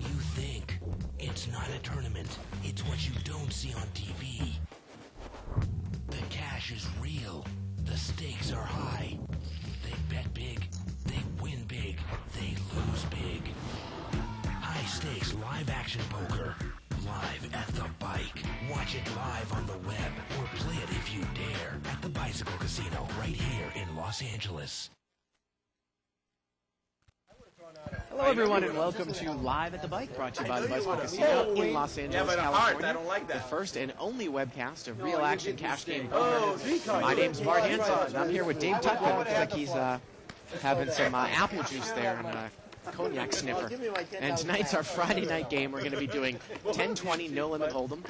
you think. It's not a tournament. It's what you don't see on TV. The cash is real. The stakes are high. They bet big. They win big. They lose big. High stakes live action poker. Live at the bike. Watch it live on the web or play it if you dare at the Bicycle Casino right here in Los Angeles. Hello, everyone, and welcome to Live at the Bike, brought to you by the Bicycle Casino in Los Angeles, California. I don't like that. The first and only webcast of real action cash game poker. My name's Bart Hanson, and I'm here with Dave Tutman. Looks like he's having some apple juice there and a cognac sniffer. And tonight's our Friday night game. We're going to be doing 10-20 no limit hold'em.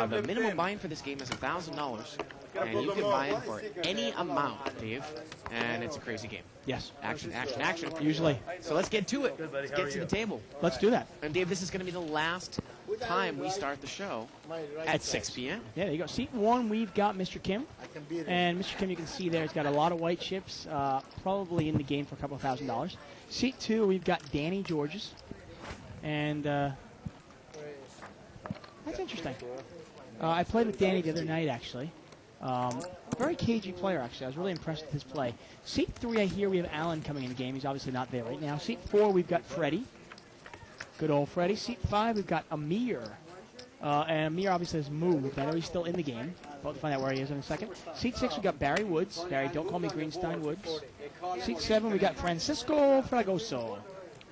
The minimum buy-in for this game is $1,000. And you can buy in for any amount, Dave. And it's a crazy game. Yes. Action, action, action. Usually. So let's get to it. Let's get to the table. Let's do that. And Dave, this is going to be the last time we start the show at 6 p.m. Yeah, there you go. Seat 1, we've got Mr. Kim. And Mr. Kim, you can see there, he's got a lot of white chips, probably in the game for a couple of $1,000. Seat 2, we've got Danny Georges. And that's interesting. I played with Danny the other night, actually. Very cagey player, actually. I was really impressed with his play. Seat 3, I hear we have Alan coming in the game. He's obviously not there right now. Seat 4, we've got Freddie. Good old Freddie. Seat 5, we've got Amir. And Amir obviously has moved. I know he's still in the game. We'll find out where he is in a second. Seat 6, we've got Barry Woods. Barry, don't call me Greenstein Woods. Seat 7, we got Francisco Fragoso.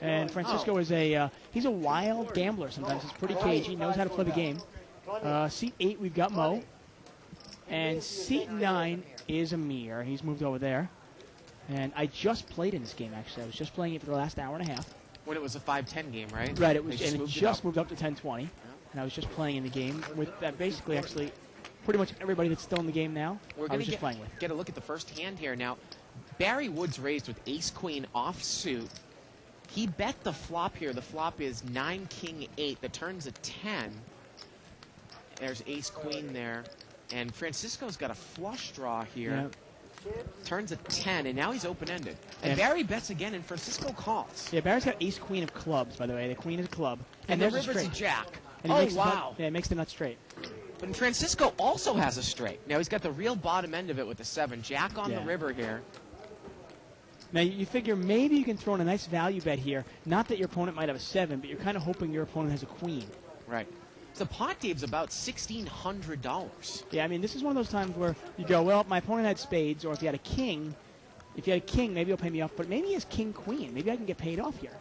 And Francisco is he's a wild gambler sometimes. He's pretty cagey, knows how to play the game. Seat 8, we've got Mo. And seat 9 is Amir. He's moved over there. And I just played in this game, actually. I was just playing it for the last hour and a half. When it was a 5-10 game, right? Right, it just moved up to 10-20. Yeah. And I was just playing in the game with basically, actually, pretty much everybody that's still in the game now. We're going to get a look at the first hand here. Now, Barry Woods raised with ace-queen offsuit. He bet the flop here. The flop is 9-king-8. The turn's a 10. There's ace-queen there. And Francisco's got a flush draw here. Yep. Turns a 10, and now he's open-ended. And Barry bets again, and Francisco calls. Yeah, Barry's got ace-queen of clubs, by the way. The queen is a club. And the river's a jack. And oh, wow. It makes the nut straight. But Francisco also has a straight. Now he's got the real bottom end of it with the 7. Jack on the river here. Now, you figure maybe you can throw in a nice value bet here. Not that your opponent might have a 7, but you're kind of hoping your opponent has a queen. Right. The pot, Dave's about $1,600. Yeah, I mean, this is one of those times where you go, well, my opponent had spades, or if he had a king, maybe he'll pay me off, but maybe he has king-queen. Maybe I can get paid off here.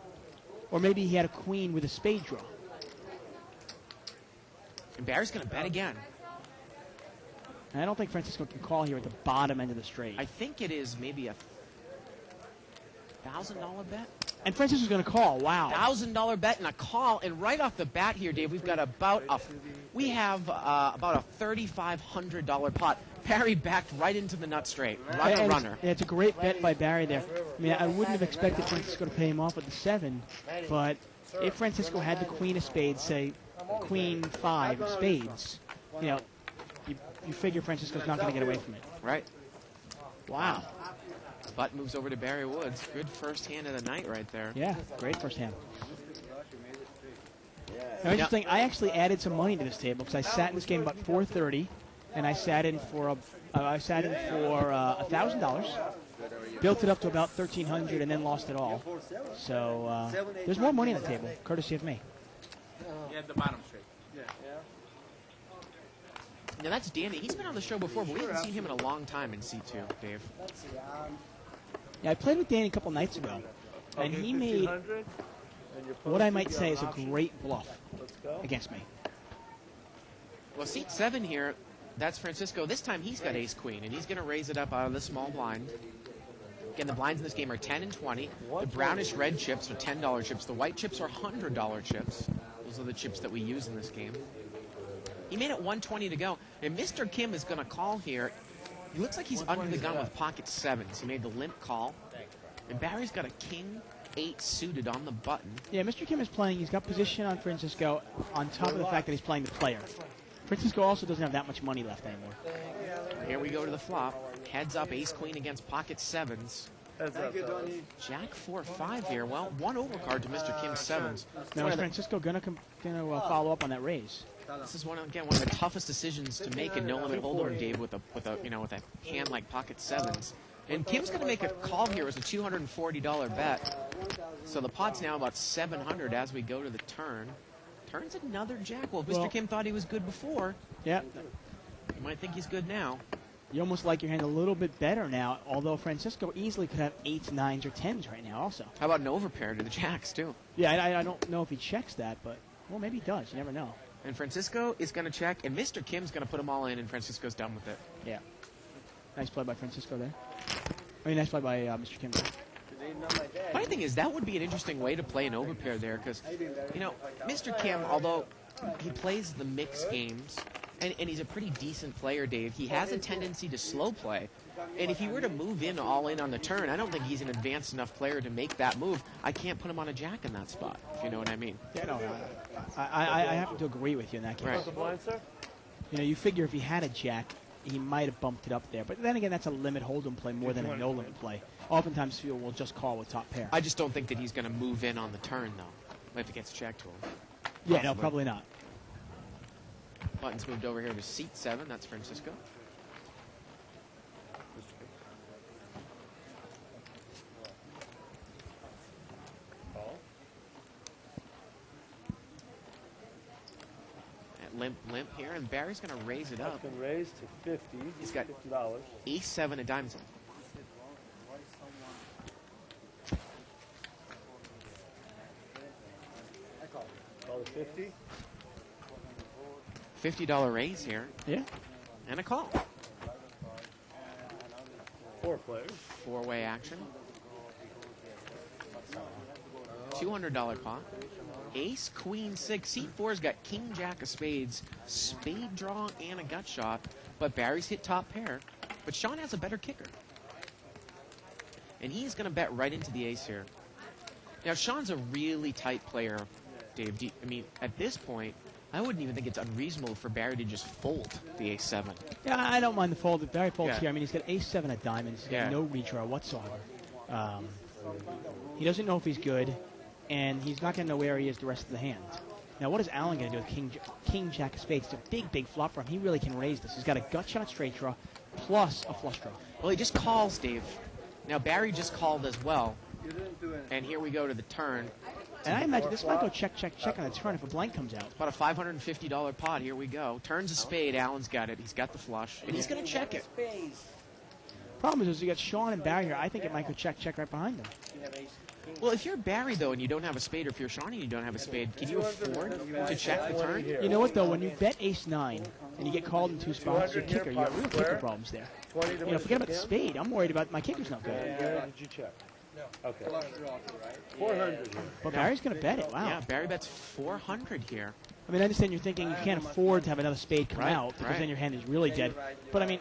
Or maybe he had a queen with a spade draw. And Barry's going to bet again. And I don't think Francisco can call here at the bottom end of the straight. I think it is maybe a $1,000 bet. And Francisco's going to call. Wow. $1,000 bet and a call. And right off the bat here, Dave, we've got about a $3,500 pot. Barry backed right into the nut straight. Runner. It's a great bet by Barry there. I mean, I wouldn't have expected Francisco to pay him off with the 7, but if Francisco had the queen of spades, say queen 5 of spades, you figure Francisco's not going to get away from it. Right. Wow. Butt moves over to Barry Woods. Good first hand of the night right there. Yeah, great first hand. Now, interesting, I actually added some money to this table because I sat in this game about 4:30, and I sat in for $1,000, built it up to about $1,300, and then lost it all. So there's more money on the table, courtesy of me. Yeah, the bottom straight. Yeah. Now that's Danny. He's been on the show before, but we haven't seen him in a long time in C2, Dave. Yeah, I played with Danny a couple nights ago, and he made what I might say is a great bluff against me. Well, seat 7 here, that's Francisco. This time he's got ace-queen, and he's going to raise it up out of the small blind. Again, the blinds in this game are 10 and 20. The brownish-red chips are $10 chips. The white chips are $100 chips. Those are the chips that we use in this game. He made it 120 to go, and Mr. Kim is going to call here. He looks like he's under the gun with pocket 7s. He made the limp call. And Barry's got a king 8 suited on the button. Yeah, Mr. Kim is playing. He's got position on Francisco on top of the fact that he's playing the player. Francisco also doesn't have that much money left anymore. Here we go to the flop. Heads up, ace-queen against pocket 7s. Jack 4-5 here. Well, one overcard to Mr. Kim's sevens. Now is Francisco gonna follow up on that raise? This is one of the toughest decisions to make in no limit hold'em, Dave, with a hand like pocket sevens. And Kim's going to make a call here as a $240 bet. So the pot's now about 700 as we go to the turn. Turns another jack. Well, Mr. Kim thought he was good before. Yeah. You might think he's good now. You almost like your hand a little bit better now, although Francisco easily could have 8s, 9s, or 10s right now also. How about an overpair to the jacks, too? Yeah, I don't know if he checks that, but, well, maybe he does. You never know. And Francisco is going to check, and Mr. Kim's going to put them all in, and Francisco's done with it. Yeah. Nice play by Francisco there. I mean, nice play by Mr. Kim. Funny thing is, that would be an interesting way to play an overpair there, because, Mr. Kim, although he plays the mixed games, and he's a pretty decent player, Dave, he has a tendency to slow play. And if he were to move in all in on the turn, I don't think he's an advanced enough player to make that move. I can't put him on a jack in that spot, if you know what I mean. Yeah, no, I happen to agree with you in that case. Right. You figure if he had a jack, he might have bumped it up there. But then again, that's a limit hold'em play more than a no-limit play. Oftentimes, people will just call with top pair. I just don't think that he's going to move in on the turn, though, if it gets checked to him. Yeah, no, probably not. Button's moved over here to seat 7. That's Francisco. Limp here, and Barry's going to raise it up. Been raised to 50. He's got $50. Ace-7 of diamonds. $50. $50 raise here. Yeah. And a call. 4 players. 4-way action. $200 pot. Ace, Queen, 6. Seat 4's got King, Jack of spades, spade draw, and a gut shot. But Barry's hit top pair. But Sean has a better kicker. And he's going to bet right into the ace here. Now, Sean's a really tight player, Dave. I mean, at this point, I wouldn't even think it's unreasonable for Barry to just fold the ace-7. Yeah, I don't mind the fold. If Barry folds here, I mean, he's got ace-7 of diamonds. He's got Yeah. no redraw whatsoever. He doesn't know if he's good, and he's not going to know where he is the rest of the hand. Now, what is Allen going to do with King, Jack of spades? It's a big, big flop for him. He really can raise this. He's got a gut shot straight draw plus a flush draw. Well, he just calls, Dave. Now, Barry just called as well. And here we go to the turn. And I imagine this might go check, check, check on the turn if a blank comes out. About a $550 pot. Here we go. Turns a spade. Allen's got it. He's got the flush. And he's going to check it. Problem is you got Sean and Barry here. I think it might go check, check right behind them. Well, if you're Barry, though, and you don't have a spade, or if you're Sean and you don't have a spade, can you afford to check the turn? You know what, though? When you bet ace-9 and you get called in 2 spots, your kicker, you have real kicker problems there. Forget about the spade. I'm worried about my kicker's not good. Where did you check? Okay. 400. But Barry's going to bet it. Wow. Yeah, Barry bets 400 here. I mean, I understand you're thinking you can't afford to have another spade come out because then your hand is really dead. But, I mean,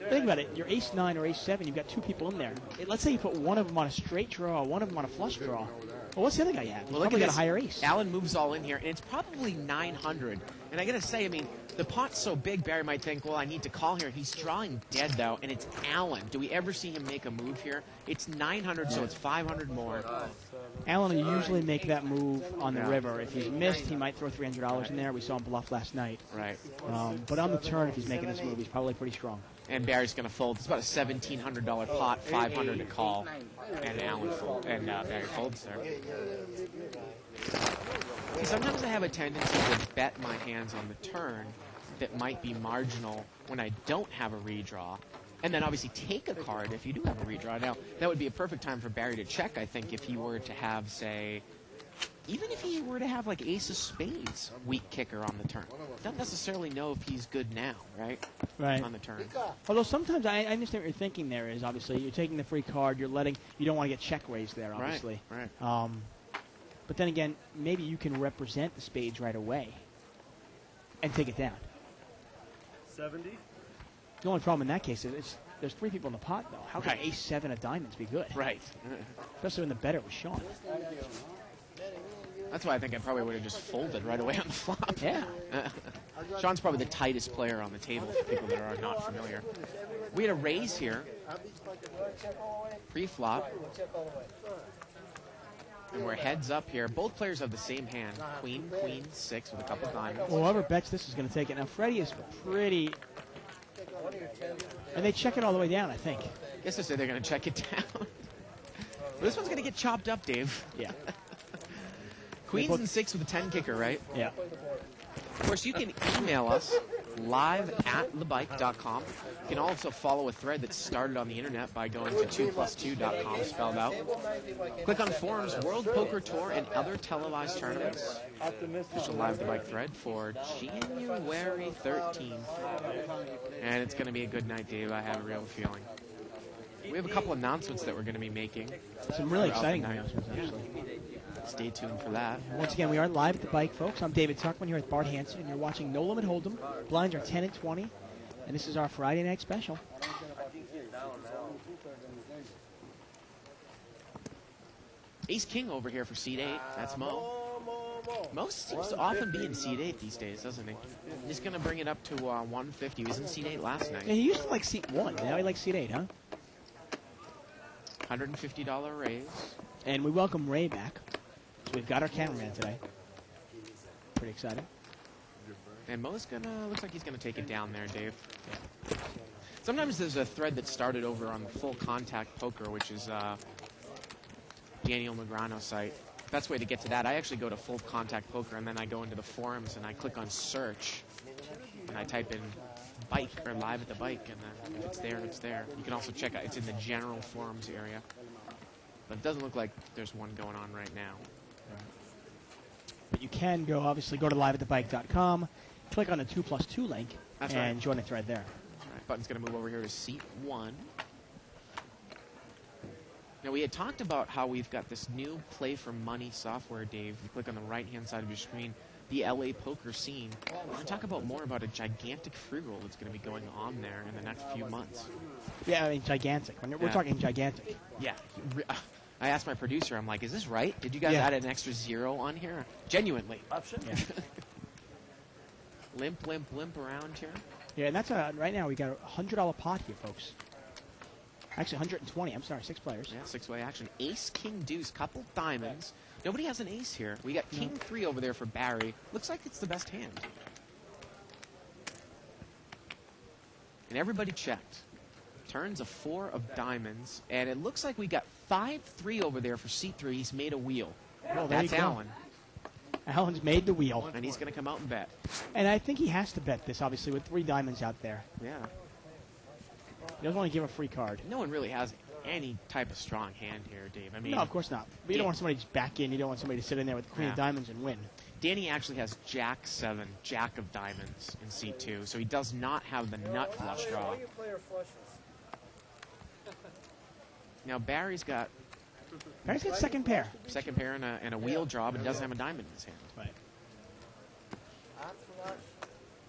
think about it. Your ace-9 or ace-7, you've got 2 people in there. Let's say you put one of them on a straight draw, one of them on a flush draw. Well, what's the other guy have? He's probably got a higher ace. Allen moves all in here, and it's probably 900. And I got to say, I mean, the pot's so big, Barry might think, well, I need to call here. He's drawing dead, though, and it's Allen. Do we ever see him make a move here? It's 900, so it's 500 more. Allen will usually make that move on the river. If he's missed, he might throw $300 in there. We saw him bluff last night. Right. But on the turn, if he's making this move, he's probably pretty strong. And Barry's going to fold. It's about a $1,700 pot, 500 to call, and Allen fold, and Barry folds there. See, sometimes I have a tendency to bet my hands on the turn that might be marginal when I don't have a redraw, and then obviously take a card if you do have a redraw. Now, that would be a perfect time for Barry to check, I think, if he were to have, say, even if he were to have like ace of spades, weak kicker on the turn. Don't necessarily know if he's good now, right? Right. On the turn. Although sometimes I understand what you're thinking there is, obviously. You're taking the free card, you don't want to get check raised there, obviously. Right. But then again, maybe you can represent the spades right away and take it down. 70? The only problem in that case is there's 3 people in the pot, though. How can ace-7 of diamonds be good? Right. Especially when the better was Sean. That's why I think I probably would have just folded right away on the flop. Yeah. Sean's probably the tightest player on the table for people that are not familiar. We had a raise here. Pre-flop. And we're heads up here. Both players have the same hand. Queen, queen, 6 with a couple diamonds. Well, whoever bets this is going to take it. Now, Freddie is pretty... And they check it all the way down, I think. I guess they say they're going to check it down. Well, this one's going to get chopped up, Dave. Yeah. Queens and 6 with a 10 kicker, right? Yeah. Of course, you can email us live@thebike.com. You can also follow a thread that's started on the internet by going to 2plus2.com, spelled out. Click on forums, World Poker Tour, and other televised tournaments. Official Live the Bike thread for January 13th. And it's going to be a good night, Dave. I have a real feeling. We have a couple announcements that we're going to be making. Some really exciting announcements, actually. Stay tuned for that. Once again, we are live at the bike, folks. I'm David Tuckman here with Bart Hansen, and you're watching No Limit Hold'em. Blinds are 10 and 20, and this is our Friday night special. Ace-King over here for seat 8. That's Mo. Mo seems to often be in seat 8 these days, doesn't he? He's going to bring it up to 150. He was in seat 8 last night. Yeah, he used to like seat 1. Now he likes seat 8, huh? $150 raise. And we welcome Ray back. So we've got our cameraman today. Pretty excited. And Mo's looks like he's gonna take it down there, Dave. Yeah. Sometimes there's a thread that started over on Full Contact Poker, which is Daniel Negreanu's site. Best way to get to that, I actually go to Full Contact Poker, and then I go into the forums, and I click on search, and I type in bike, or live at the bike, and then if it's there, it's there. You can also check out, it's in the general forums area. But it doesn't look like there's one going on right now. But you can go, obviously, go to liveatthebike.com, click on the 2plus2 link, and join the thread there. That's right. Button's going to move over here to seat 1. Now, we had talked about how we've got this new Play for Money software, Dave. You click on the right-hand side of your screen, the LA poker scene. We're going to talk more about a gigantic free roll that's going to be going on there in the next few months. Yeah, I mean, gigantic. We're talking gigantic. Yeah. I asked my producer, I'm like, is this right? Did you guys add an extra 0 on here? Genuinely. Yeah. Limp around here. Yeah, and that's right now we got a $100 pot here, folks. Actually, 120. I'm sorry, 6 players. Yeah, 6-way action. Ace, King, Deuce, couple diamonds. Nobody has an ace here. We got King 3 over there for Barry. Looks like it's the best hand. And everybody checked. Turns a 4 of diamonds, and it looks like we got 5-3 over there for C3. He's made a wheel. Well, that's Alan. Alan's made the wheel. And he's going to come out and bet. And I think he has to bet this, obviously, with 3 diamonds out there. Yeah. He doesn't want to give a free card. No one really has any type of strong hand here, Dave. I mean, no, of course not. But you don't want somebody to just back in. You don't want somebody to sit in there with the queen of diamonds and win. Danny actually has Jack 7, Jack of diamonds in C2, so he does not have the nut flush draw. Now Barry's got second pair. Second pair and a wheel draw, but he doesn't have a diamond in his hand. Right.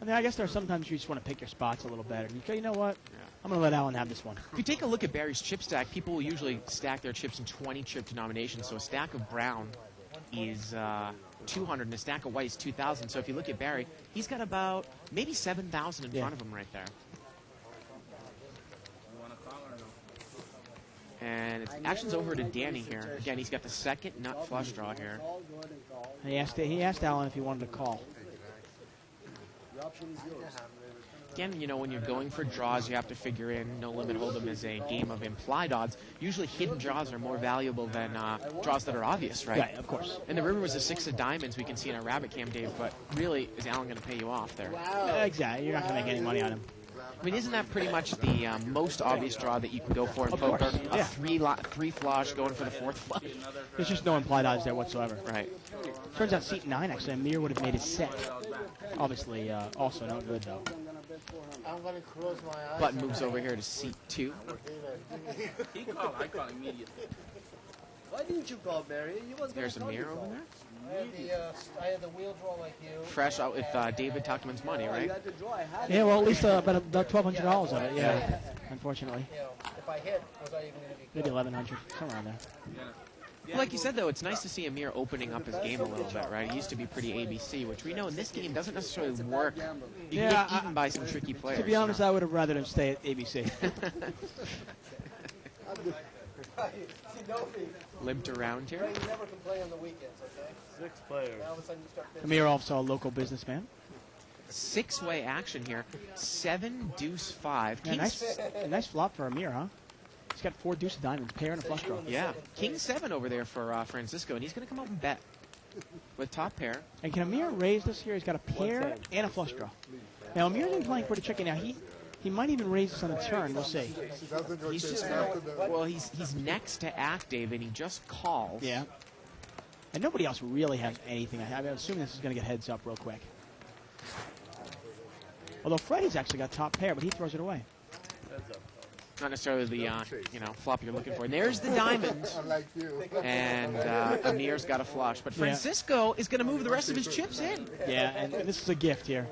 I mean, I guess there are sometimes you just want to pick your spots a little better. You know what? Yeah. I'm going to let Alan have this one. If you take a look at Barry's chip stack, people will usually stack their chips in 20-chip denominations. So a stack of brown is 200, and a stack of white is 2,000. So if you look at Barry, he's got about maybe 7,000 in front of him right there. And action's over to Danny here. Again, he's got the second nut flush draw here. And he asked Alan if he wanted to call. Again, you know, when you're going for draws, you have to figure in No Limit Hold'em is a game of implied odds. Usually hidden draws are more valuable than draws that are obvious, right? Right, of course. And the river was a 6 of diamonds we can see in our rabbit cam, Dave, but really, is Alan going to pay you off there? Exactly. You're not going to make any money on him. I mean, isn't that pretty much the most obvious draw that you can go for in poker? A three flush going for the 4th flush. There's just no implied odds there whatsoever. Right. Turns out seat 9, actually, Amir would have made his set. Obviously, also no good, though. I'm going to close my eyes. Button moves over here to seat 2. He called. I called immediately. Why didn't you call Barry? There's Amir over there. I had the wheel draw like you. Fresh out with David Tuckman's money, right? Yeah, well, at least about $1,200 of it, yeah. Unfortunately. You know, if I hit, was I even going to be Maybe 1,100, somewhere around there. Yeah. Well, like you said, though, it's nice to see Amir opening up his game a little bit, right? He used to be pretty ABC, which we know in this game doesn't necessarily work. You can get eaten by some tricky players. To be honest, I would have rather him stay at ABC. Limped around here. You never can play on the weekends, okay? 6 players. Now all of a sudden you start busy. Amir, also a local businessman. Six-way action here. 7, deuce, 5. Yeah, nice flop for Amir, huh? He's got 4 deuce of diamonds, pair and a flush draw. Yeah, King 7 over there for Francisco, and he's going to come out and bet with top pair. And can Amir raise this here? He's got a pair and a flush draw. Now, Amir's been playing pretty tricky. Now, he might even raise this on the turn. We'll see. He's just he's next to active, and he just calls. Yeah. And nobody else really has anything. I'm assuming this is going to get heads up real quick. Although Freddie's actually got top pair, but he throws it away. Not necessarily the flop you're looking for. And there's the diamond. Unlike you. And Amir's got a flush. But Francisco is going to move the rest of his chips in. Yeah, and this is a gift here.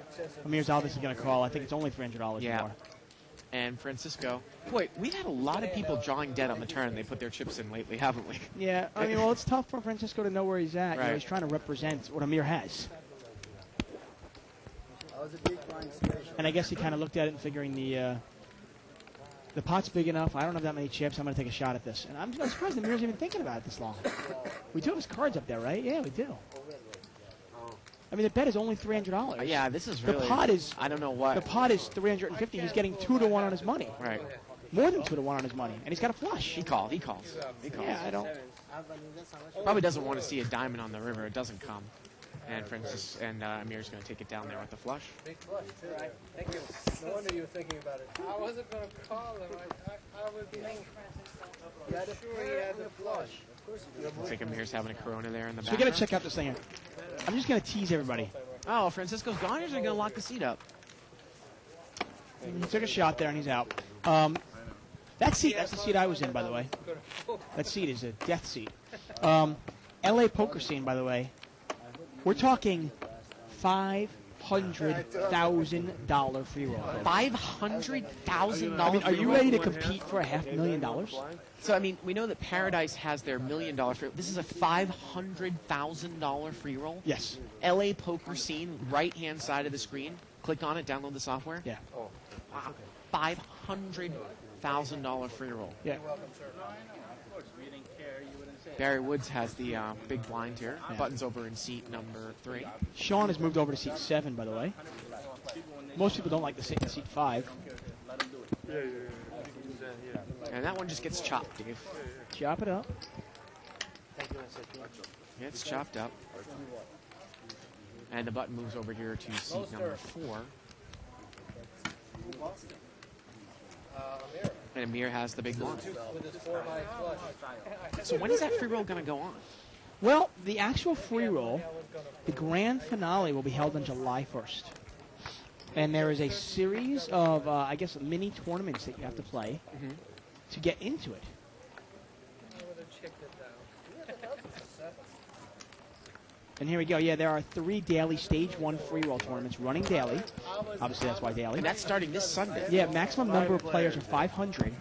Amir's obviously going to call. I think it's only $300 more. And Francisco. Boy, we've had a lot of people drawing dead on the turn. They put their chips in lately, haven't we? Yeah, I mean, well, it's tough for Francisco to know where he's at. Right. You know, he's trying to represent what Amir has. And I guess he kind of looked at it and figuring the pot's big enough. I don't have that many chips. I'm going to take a shot at this. And I'm surprised Amir's even thinking about it this long. We do have his cards up there, right? Yeah, we do. I mean, the bet is only $300. Yeah, this is really... The pot is... I don't know what. The pot is $350. He's getting 2 to 1 on his money. Right. More than 2 to 1 on his money. And he's got a flush. He calls. Yeah, I don't... Probably doesn't want to see a diamond on the river. It doesn't come. And Amir's going to take it down there with the flush. Big flush, too. Thank you. No wonder you were thinking about it. I wasn't going to call him. I was being You had a sure he had the flush. Of course you did. Looks like Amir's having a Corona there in the So back. we got to check out this thing here. I'm just going to tease everybody. Oh, Francisco's gone. He's going to lock the seat up. He took a shot there and he's out. That seat, that's the seat I was in, by the way. That seat is a death seat. LA poker scene, by the way. We're talking $500,000 free roll. $500,000. I mean, are you ready to compete for $500,000? So, I mean, we know that Paradise has their $1 million free roll. This is a $500,000 free roll? Yes. LA poker scene, right-hand side of the screen. Click on it, download the software. Yeah. Wow. $500,000 free roll. Yeah. Barry Woods has the big blind here. Yeah. Buttons over in seat number 3. Sean has moved over to seat 7, by the way. Most people don't like the seat 5. And that one just gets chopped, Dave. Chop it up. Yeah, it's chopped up. And the button moves over here to seat number 4. And Amir has the big blind. With his 4-high flush. So when is that free roll going to go on? Well, the actual free roll, the grand finale will be held on July 1st. And there is a series of, I guess, mini tournaments that you have to play to get into it. And here we go. Yeah, there are 3 daily stage 1 free roll tournaments running daily. Obviously, that's why daily. And that's starting this Sunday. Yeah, maximum number of players are 500.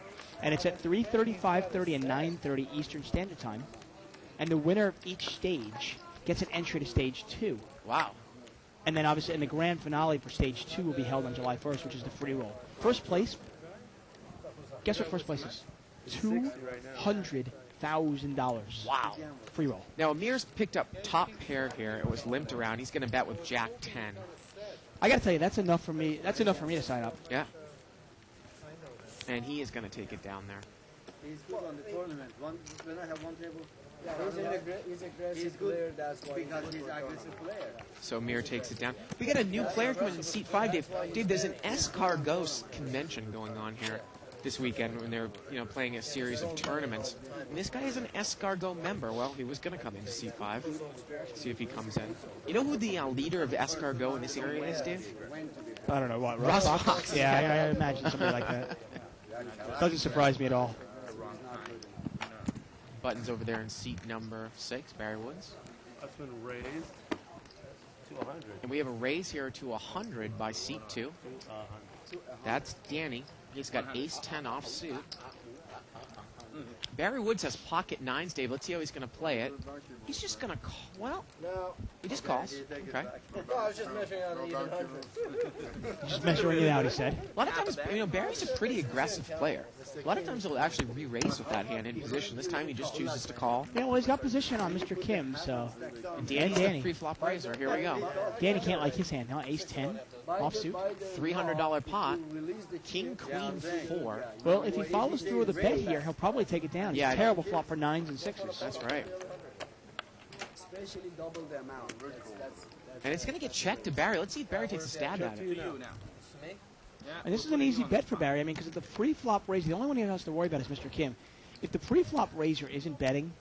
And it's at 3:30, 5:30, and 9:30 Eastern Standard Time. And the winner of each stage gets an entry to stage 2. Wow. And then, obviously, and the grand finale for stage 2 will be held on July 1st, which is the free roll. First place, guess what first place is? $200,000. Wow. Free roll. Now, Amir's picked up top pair here. It was limped around. He's going to bet with Jack 10. I got to tell you, that's enough for me. That's enough for me to sign up. Yeah. And he is going to take it down there. He's good on the tournament. When I have one table, He's aggressive he's good player, that's why because he's an aggressive player. So Amir takes it down. We got a new player coming in seat 5, Dave. Dave, there's an Escargot convention going on here this weekend when they're playing a series of tournaments. And this guy is an Escargot member. Well, he was going to come into seat 5. See if he comes in. You know who the leader of Escargot in this area is, Dave? I don't know what. Ross Fox. Yeah, I imagine something like that. Doesn't surprise me at all. Buttons over there in seat number 6, Barry Woods. That's been raised to 100. And we have a raise here to 100 by seat 2. That's Danny. He's got ace 10 off suit. Barry Woods has pocket nines, Dave. Let's see how he's going to play it. He's just going to call. Well, No. he just calls. Okay. No, I was just measuring on the even hundreds. Just measuring it out, he said. A lot of times, Barry's a pretty aggressive player. A lot of times he'll actually re-raise with that hand in position. This time he just chooses to call. Yeah, well, he's got position on Mr. Kim, so. And Danny's Danny. the pre-flop raiser. Here we go. Danny can't like his hand, huh? Ace-10, offsuit. $300 pot. King, Queen, 4. Well, if he follows through with a bet here, he'll probably take it down. It's Yeah, a terrible flop for 9s and 6s. That's right. Especially double the amount. And it's going to get checked to Barry. Let's see if Barry takes a stab at To it. you now. And this is an easy bet for Barry. I mean, because if the pre-flop raise, the only one he has to worry about is Mr. Kim. If the pre-flop raiser isn't betting,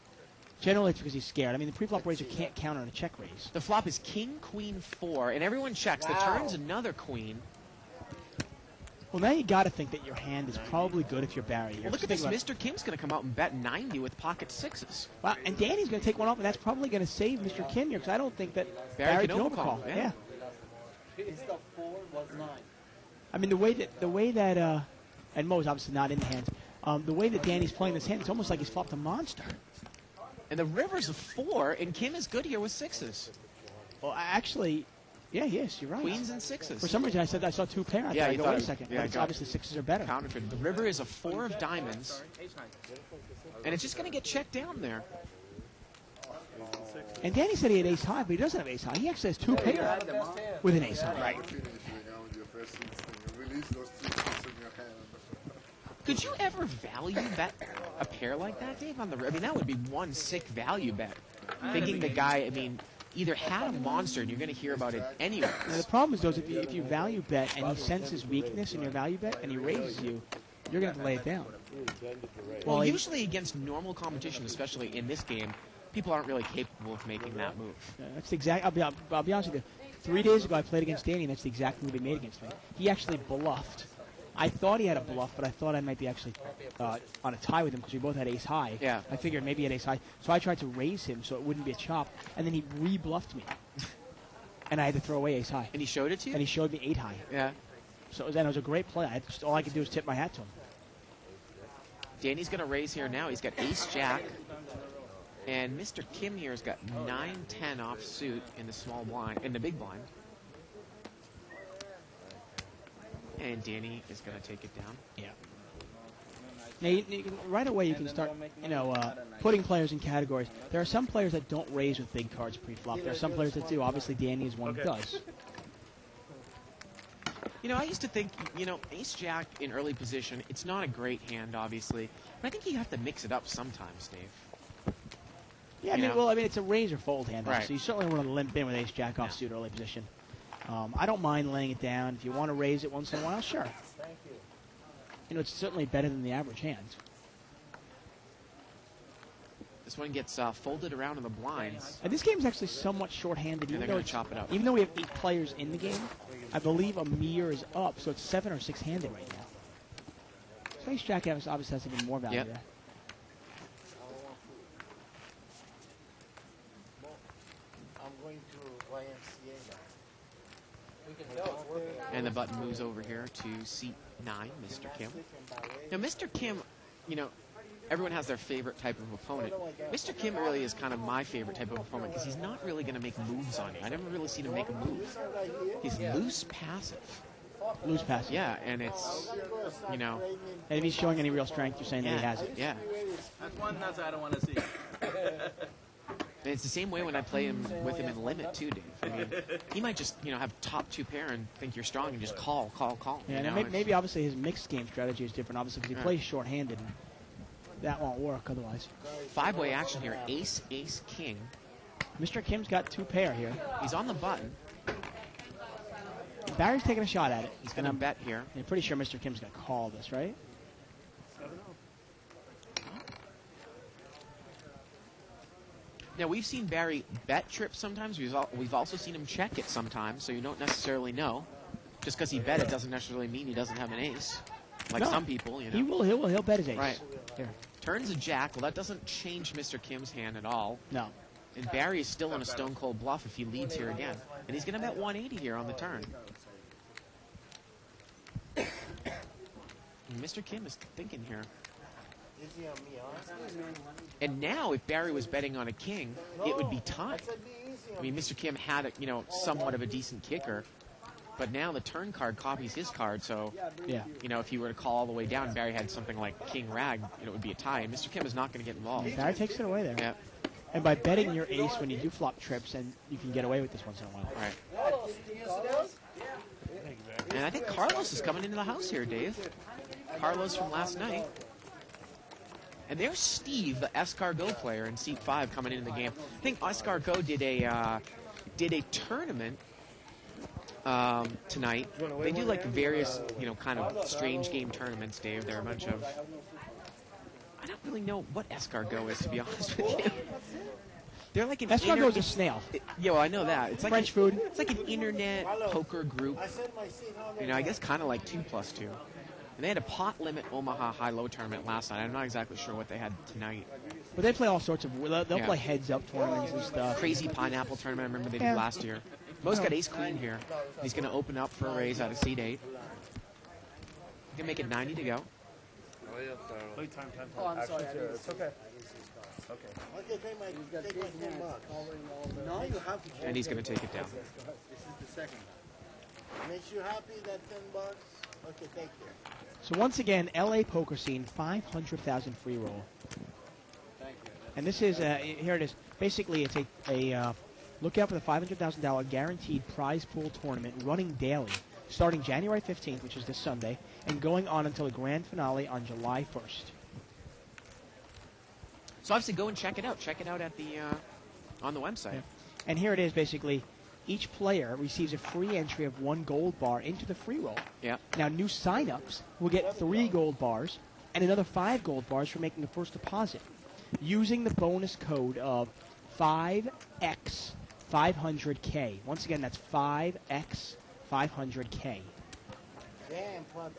generally it's because he's scared. I mean, the pre-flop raiser can't count on a check raise. The flop is King, Queen, 4, and everyone checks. The turn's another Queen. Well, now you got to think that your hand is probably good if you're Barry. Well, look at this. Mr. Kim's going to come out and bet 90 with pocket 6s. Wow, and Danny's going to take one off, and that's probably going to save Mr. Kim here, because I don't think that Barry Barry can can overcall, overcall. yeah. His top 4 was 9. I mean, the way that and Mo's obviously not in the hands. The way that Danny's playing this hand, it's almost like he's flopped a monster. And the river's a 4, and Kim is good here with 6s. Well, actually, yeah, yes, you're right. Queens and 6s. For some reason, I said I saw 2 pair. I Yeah, thought, you go, thought wait a it- second. yeah, But I it's got obviously 6s are better. Counterfeit. The river is a 4 of diamonds, and it's just going to get checked down there. And Danny said he had ace high, but he doesn't have ace high. He actually has 2 pair with an ace high. Right. Could you ever value bet a pair like that, Dave, on the river? I mean, that would be one sick value bet. Thinking the guy, I mean, either had a monster, and you're going to hear about it anyways. Now, the problem is, though, is if you value bet and he senses weakness in your value bet and he raises you, you're going to have to lay it down. Well, usually against normal competition, especially in this game, people aren't really capable of making that move. That's the exact. I'll be honest with you. 3 days ago, I played against Danny, and that's the exact move he made against me. He actually bluffed. I thought he had a bluff, but I thought I might be actually on a tie with him because we both had ace high. Yeah. I figured maybe he had ace high, so I tried to raise him so it wouldn't be a chop, and then he re-bluffed me, and I had to throw away ace high. And he showed it to you? And he showed me 8 high. Yeah. So it was a great play. All I could do was tip my hat to him. Danny's going to raise here now. He's got ace-jack. And Mr. Kim here has got 9-10 offsuit in the small blind, in the big blind. And Danny is going to take it down. Yeah. Now, right away you can start, putting players in categories. There are some players that don't raise with big cards pre-flop. There are some players that do. Obviously, Danny is one who does. I used to think, ace-jack in early position, it's not a great hand, obviously. But I think you have to mix it up sometimes, Dave. Yeah, it's a raise or fold hand. Right. So you certainly want to limp in with ace-jack offsuit early position. I don't mind laying it down. If you want to raise it once in a while, sure. Thank you. It's certainly better than the average hand. This one gets folded around in the blinds. And this game is actually somewhat short-handed. And they're going to chop it up. Even though we have 8 players in the game, I believe Amir is up, so it's 7 or 6-handed right now. So ace-jack obviously has even more value Yep. there. I'm going to YMCA now. We can tell it's working. And the button moves over here to seat 9, Mr. Kim. Now, Mr. Kim, everyone has their favorite type of opponent. Mr. Kim really is kind of my favorite type of opponent because he's not really going to make moves on you. I never really seen him make a move. He's loose passive. Loose passive. Yeah, and it's, And if he's showing any real strength, you're saying that he has it. Yeah. That's one nuts I don't want to see. And it's the same way when I play him with him in limit too, Dave. I mean, he might just, have top 2 pair and think you're strong and just call. Yeah, and maybe obviously his mixed game strategy is different, obviously, because he plays short-handed. And that won't work otherwise. 5-way action here. Ace, ace, king. Mr. Kim's got 2 pair here. He's on the button. Barry's taking a shot at it. He's going to bet here. I'm pretty sure Mr. Kim's going to call this, right? Now, we've seen Barry bet trip sometimes. We've also seen him check it sometimes, so you don't necessarily know. Just because he bet it doesn't necessarily mean he doesn't have an ace. Like some people, He'll bet his ace. Right. Here. Turns a jack. Well, that doesn't change Mr. Kim's hand at all. No. And Barry is still on a stone-cold bluff if he leads here again. And he's going to bet 180 here on the turn. And Mr. Kim is thinking here. Easy on me, huh? And now, if Barry was betting on a king, it would be tied. I said be easy I on mean, me. Mr. Kim had a, somewhat of a decent kicker, but now the turn card copies his card. So, Yeah. if he were to call all the way down, Barry had something like King Rag, it would be a tie. And Mr. Kim is not going to get involved. Barry takes it away there. Yeah. And by betting your ace when you do flop trips, and you can get away with this once in a while. All right. And I think Carlos is coming into the house here, Dave. Carlos from last night. And there's Steve, the escargot player in seat 5, coming into the game. I think escargot did a tournament tonight. They do like various, kind of strange game tournaments, Dave. There are a bunch of. I don't really know what escargot is, to be honest with you. They're like an Escargot is a snail. Yeah, well, I know that. It's like French food. It's like an internet poker group. I said my seat, how I guess kind of like 2+2. And they had a pot limit Omaha high-low tournament last night. I'm not exactly sure what they had tonight. But they play all sorts of. They'll Yeah. play heads-up tournaments and stuff. Crazy pineapple tournament. I remember they did Yeah. last year. Mo's got ace queen here. He's going to open up for a raise out of seat 8. He can make it 90 to go. Oh, I'm sorry. It's okay. Okay, take my $10. No, you have to. And he's going to take it down. This is the second. Makes you happy, that $10? Okay, take it. So once again, LA poker scene, 500,000 free roll. Thank you. And this is, here it is. Basically, it's a look out for the $500,000 guaranteed prize pool tournament running daily, starting January 15th, which is this Sunday, and going on until the grand finale on July 1st. So obviously go and check it out. Check it out at the on the website. Yeah. And here it is, basically. Each player receives a free entry of 1 gold bar into the free roll. Yeah. Now, new sign-ups will get 3 gold bars and another 5 gold bars for making the first deposit, using the bonus code of 5X500K. Once again, that's 5X500K. Damn, put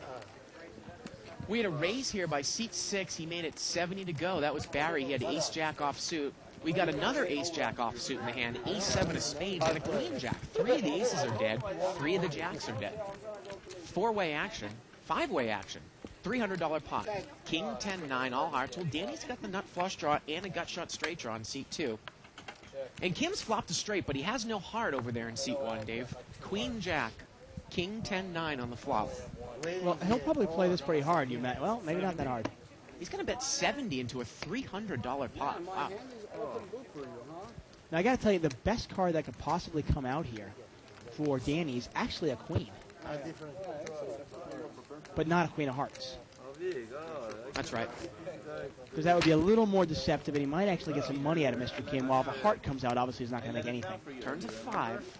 We had a raise here by seat 6. He made it 70 to go. That was Barry. He had ace-jack offsuit. We got another ace-jack offsuit in the hand, ace-7 of spades, and a queen-jack. 3 of the aces are dead. 3 of the jacks are dead. 4-way action. 5-way action. $300 pot. King 10-9, all hearts. Well, Danny's got the nut flush draw and a gut shot straight draw in seat 2. And Kim's flopped a straight, but he has no heart over there in seat 1, Dave. Queen-jack. King 10-9 on the flop. Well, he'll probably play this pretty hard. Well, maybe not that hard. He's going to bet 70 into a $300 pot. Wow. Now, I got to tell you, the best card that could possibly come out here for Danny is actually a queen, but not a queen of hearts. That's right. Because that would be a little more deceptive, and he might actually get some money out of Mr. Kim. While if a heart comes out, obviously he's not going to make anything. Turns a 5.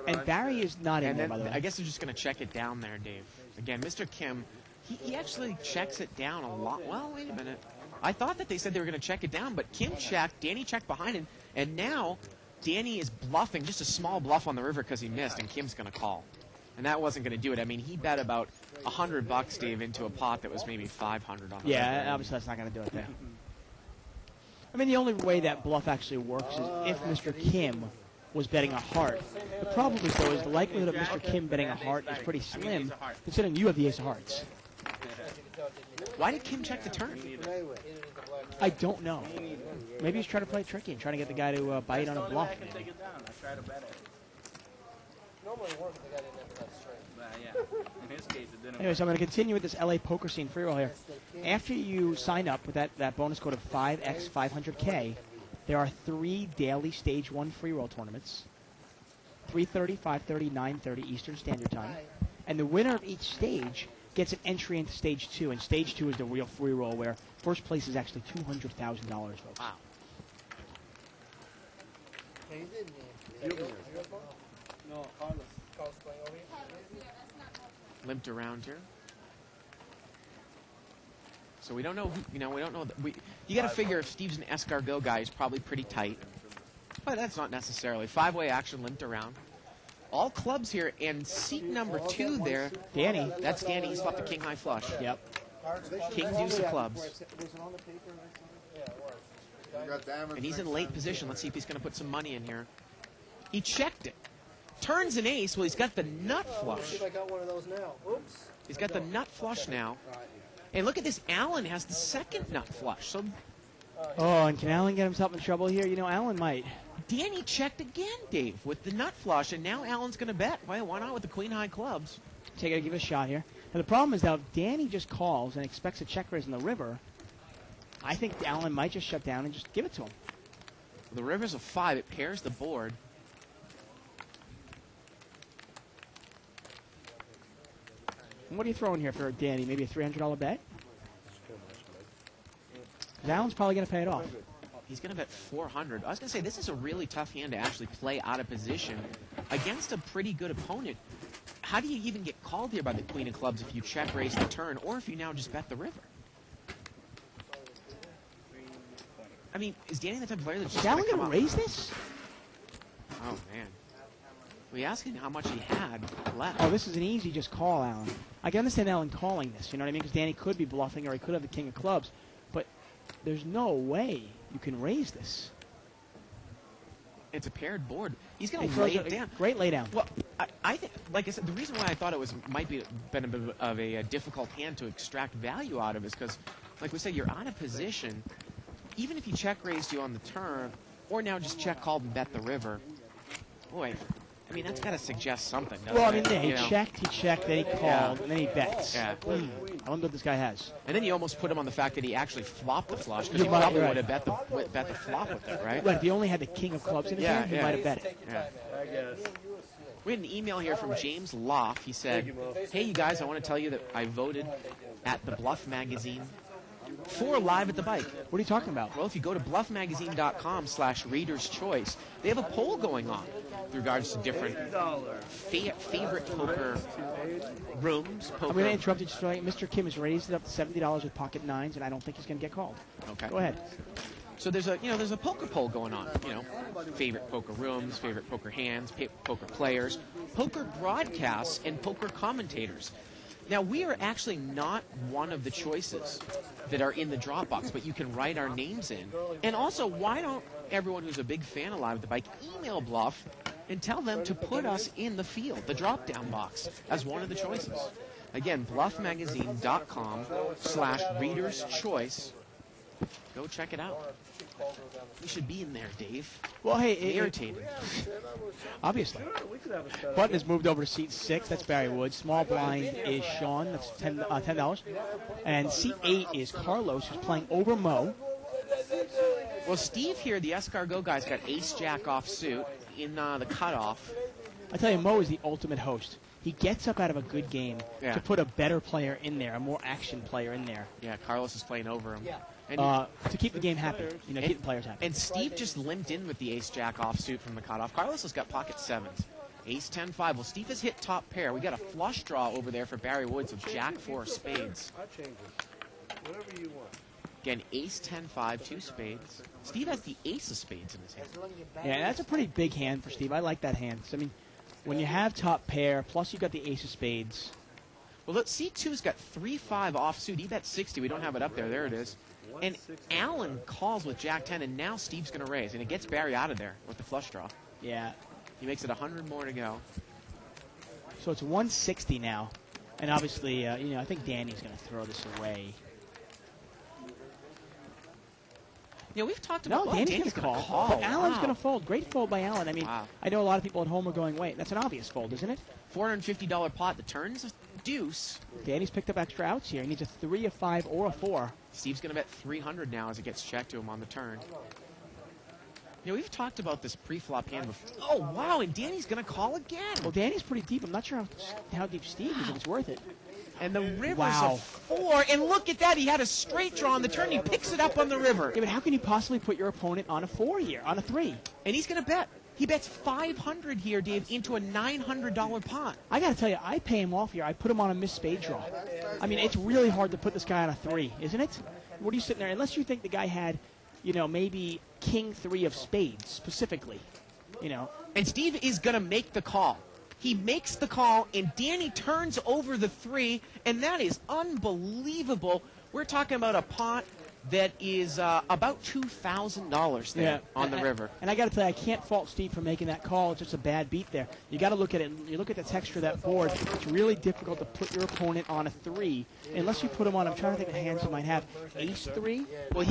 And Barry is not in And there, then by the way. I guess they're just going to check it down there, Dave. Again, Mr. Kim, he actually checks it down a lot. Well, wait a minute. I thought that they said they were going to check it down, but Kim checked, Danny checked behind him, and now Danny is bluffing, just a small bluff on the river because he missed, and Kim's going to call. And that wasn't going to do it. I mean, he bet about $100, Dave, into a pot that was maybe 500 on the Yeah, river. obviously that's not going to do it there. I mean, the only way that bluff actually works is if Mr. Kim was betting a heart. The problem is, though, is the likelihood of Mr. Kim betting a heart is pretty slim, considering you have the ace of hearts. Why did Kim check the turn? I don't know. Maybe he's trying to play it tricky and trying to get the guy to bite on a bluff. I can take it down. I try to bet it. Normally works, they got in there for that straight. Yeah. In his case, it didn't. Anyways, I'm going to continue with this LA poker scene free roll here. After you sign up with that bonus code of 5X500K, there are 3 daily Stage 1 free roll tournaments, 3:30, 5:30, 9:30 Eastern Standard Time. And the winner of each stage gets an entry into Stage 2, and Stage 2 is the real free roll where first place is actually $200,000, folks. Wow. Hey, you didn't. No, Carlos. Carlos playing over here? Limped around here. So we don't know. We don't know. You got to figure if Steve's an escargot guy, he's probably pretty tight. But that's not necessarily. 5-way action, limped around. All clubs here, and seat number 2 there. Danny. That's Danny. He's left a king high flush. Yep. King deuce of clubs. Was it on the paper next time? Yeah, it was. And he's in late position. Let's see if he's going to put some money in here. He checked it. Turns an ace. Well, he's got the nut See flush. if I got one of those now. Oops. He's got the nut flush now. And look at this. Allen has the second nut flush. So Oh, and can Allen get himself in trouble here? You know, Allen might. Danny checked again, Dave, with the nut flush, and now Allen's going to bet. Well, why not with the queen high clubs? So you got to give it a shot here. And the problem is that if Danny just calls and expects a check raise in the river, I think Allen might just shut down and just give it to him. The river's a 5. It pairs the board. And what are you throwing here for Danny? Maybe a $300 bet? 'Cause Allen's probably going to pay it off. He's going to bet 400. I was going to say, this is a really tough hand to actually play out of position against a pretty good opponent. How do you even get called here by the queen of clubs if you check raise the turn, or if you now just bet the river? I mean, is Danny the type of player that's Is just Allen going to going come to up? raise this? Oh, man. We asked him how much he had left. Oh, this is an easy just call, Allen. I can understand Allen calling this, you know what I mean? Because Danny could be bluffing, or he could have the king of clubs. But there's no way you can raise this. It's a paired board. He's going He to throws lay a it down. Great laydown. Well, I think, like I said, the reason why I thought it might be been a bit of a difficult hand to extract value out of is because, like we said, you're on a position. Even if he check raised you on the turn, or now just check called and bet the river. Boy, I mean that's got to suggest something. Doesn't Well, I mean, it? yeah, he You know? checked, then he called, and then he bets. Yeah. I wonder what this guy has. And then you almost put him on the fact that he actually flopped the flush, because he You're right, probably right. would have bet the flop with it, right? Right, if he only had the king of clubs in his Yeah, hand, he yeah. might have bet it. Yeah. I guess. We had an email here from James Loff. He said, hey, you guys, I want to tell you that I voted at the Bluff Magazine for Live at the Bike. What are you talking about? Well, if you go to bluffmagazine.com/reader's choice, they have a poll going on with regards to different favorite poker rooms. I'm going to interrupt you just for a second. Mr. Kim has raised it up to $70 with pocket nines, and I don't think he's going to get called. Okay. Go ahead. So there's a poker poll going on. Favorite poker rooms, favorite poker hands, poker players, poker broadcasts, and poker commentators. Now, we are actually not one of the choices that are in the Dropbox, but you can write our names in. And also, why don't everyone who's a big fan of Live at the Bike email Bluff and tell them to put us in the field, the drop-down box, as one of the choices. Again, bluffmagazine.com/reader's choice. Go check it out. We should be in there, Dave. Well, hey, Irritating. obviously. Button has moved over to seat 6. That's Barry Woods. Small blind is Sean. That's $10. And seat 8 is Carlos, who's playing over Mo. Well, Steve here, the Escargot guy's got ace-jack offsuit in the cutoff. I tell you, Mo is the ultimate host. He gets up out of a good game Yeah. to put a better player in there, a more action player in there, Yeah, Carlos is playing over him. And, to keep the game happy. Keep the players happy. and Steve just limped in with the ace-jack offsuit from the cutoff. Carlos has got pocket sevens. Ace-10-5. Well, Steve has hit top pair. We got a flush draw over there for Barry Woods with jack-4 of spades. I'll change it. Whatever you want. Again, ace-10-5, 2 spades. Steve has the ace of spades in his hand. Yeah, that's a pretty big hand for Steve. I like that hand. So, I mean, when you have top pair, plus you got the ace of spades. Well, look, C2's got 3-5 offsuit. He bet 60. We don't have it up there. There it is. And Allen calls with Jack-10, and now Steve's going to raise. And it gets Barry out of there with the flush draw. Yeah. He makes it 100 more to go. So it's 160 now. And obviously, I think Danny's going to throw this away. We've talked No, about Danny's going to call. But Allen's Wow. going to fold. Great fold by Allen. I mean, Wow. I know a lot of people at home are going, wait, that's an obvious fold, isn't it? $450 pot. The turn's a deuce. Danny's picked up extra outs here. He needs a 3, a 5, or a 4. Steve's going to bet 300 now as it gets checked to him on the turn. We've talked about this pre-flop hand before. Oh, wow, and Danny's going to call again. Well, Danny's pretty deep. I'm not sure how deep Steve is, if it's worth it. And the river's Wow. a 4. And look at that. He had a straight draw on the turn. He picks it up on the river. Yeah, but how can you possibly put your opponent on a 4 here, on a 3? And he's going to bet. He bets 500 here, Dave, into a $900 pot. I got to tell you, I pay him off here. I put him on a missed spade draw. I mean, it's really hard to put this guy on a 3, isn't it? What are you sitting there? Unless you think the guy had, maybe king 3 of spades specifically, And Steve is going to make the call. He makes the call, and Danny turns over the 3, and that is unbelievable. We're talking about a pot that is about $2,000 there on the river. And I got to tell you, I can't fault Steve for making that call. It's just a bad beat there. You got to look at it. You look at the texture of that board. It's really difficult to put your opponent on a 3 unless you put him on. I'm trying to think of hands he might have. Ace 3. Well,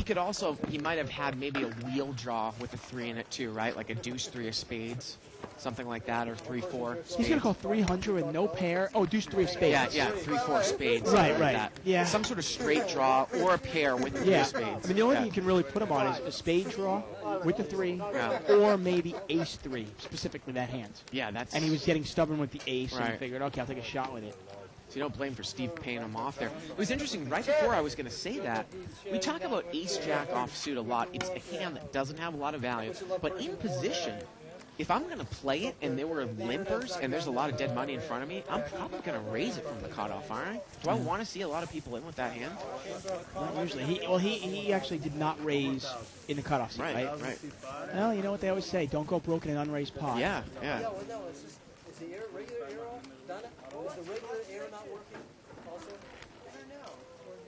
he might have had maybe a wheel draw with a 3 in it too, right? Like a deuce 3 of spades, something like that, or 3-4. He's gonna call 300 with no pair. Oh, deuce 3 of spades. Yeah, 3-4 spades. Right, like right. that. Yeah. Some sort of straight draw or a pair with the 3 of spades. I mean, the only thing you can really put him on is a spade draw with the 3, or maybe ace 3, specifically that hand. Yeah, that's. And he was getting stubborn with the ace, and Right. he figured, okay, I'll take a shot with it. So you don't blame for Steve paying him off there. It was interesting, right before I was going to say that, we talk about ace-jack offsuit a lot. It's a hand that doesn't have a lot of value. But in position, if I'm going to play it and there were limpers and there's a lot of dead money in front of me, I'm probably going to raise it from the cutoff, aren't I? Do I want to see a lot of people in with that hand? Not usually. He actually did not raise in the cutoff seat, right? Right. Well, you know what they always say, don't go broke in an unraised pot. Yeah. No, it's just, is the regular air off done? Is the regular air not working also? I don't know.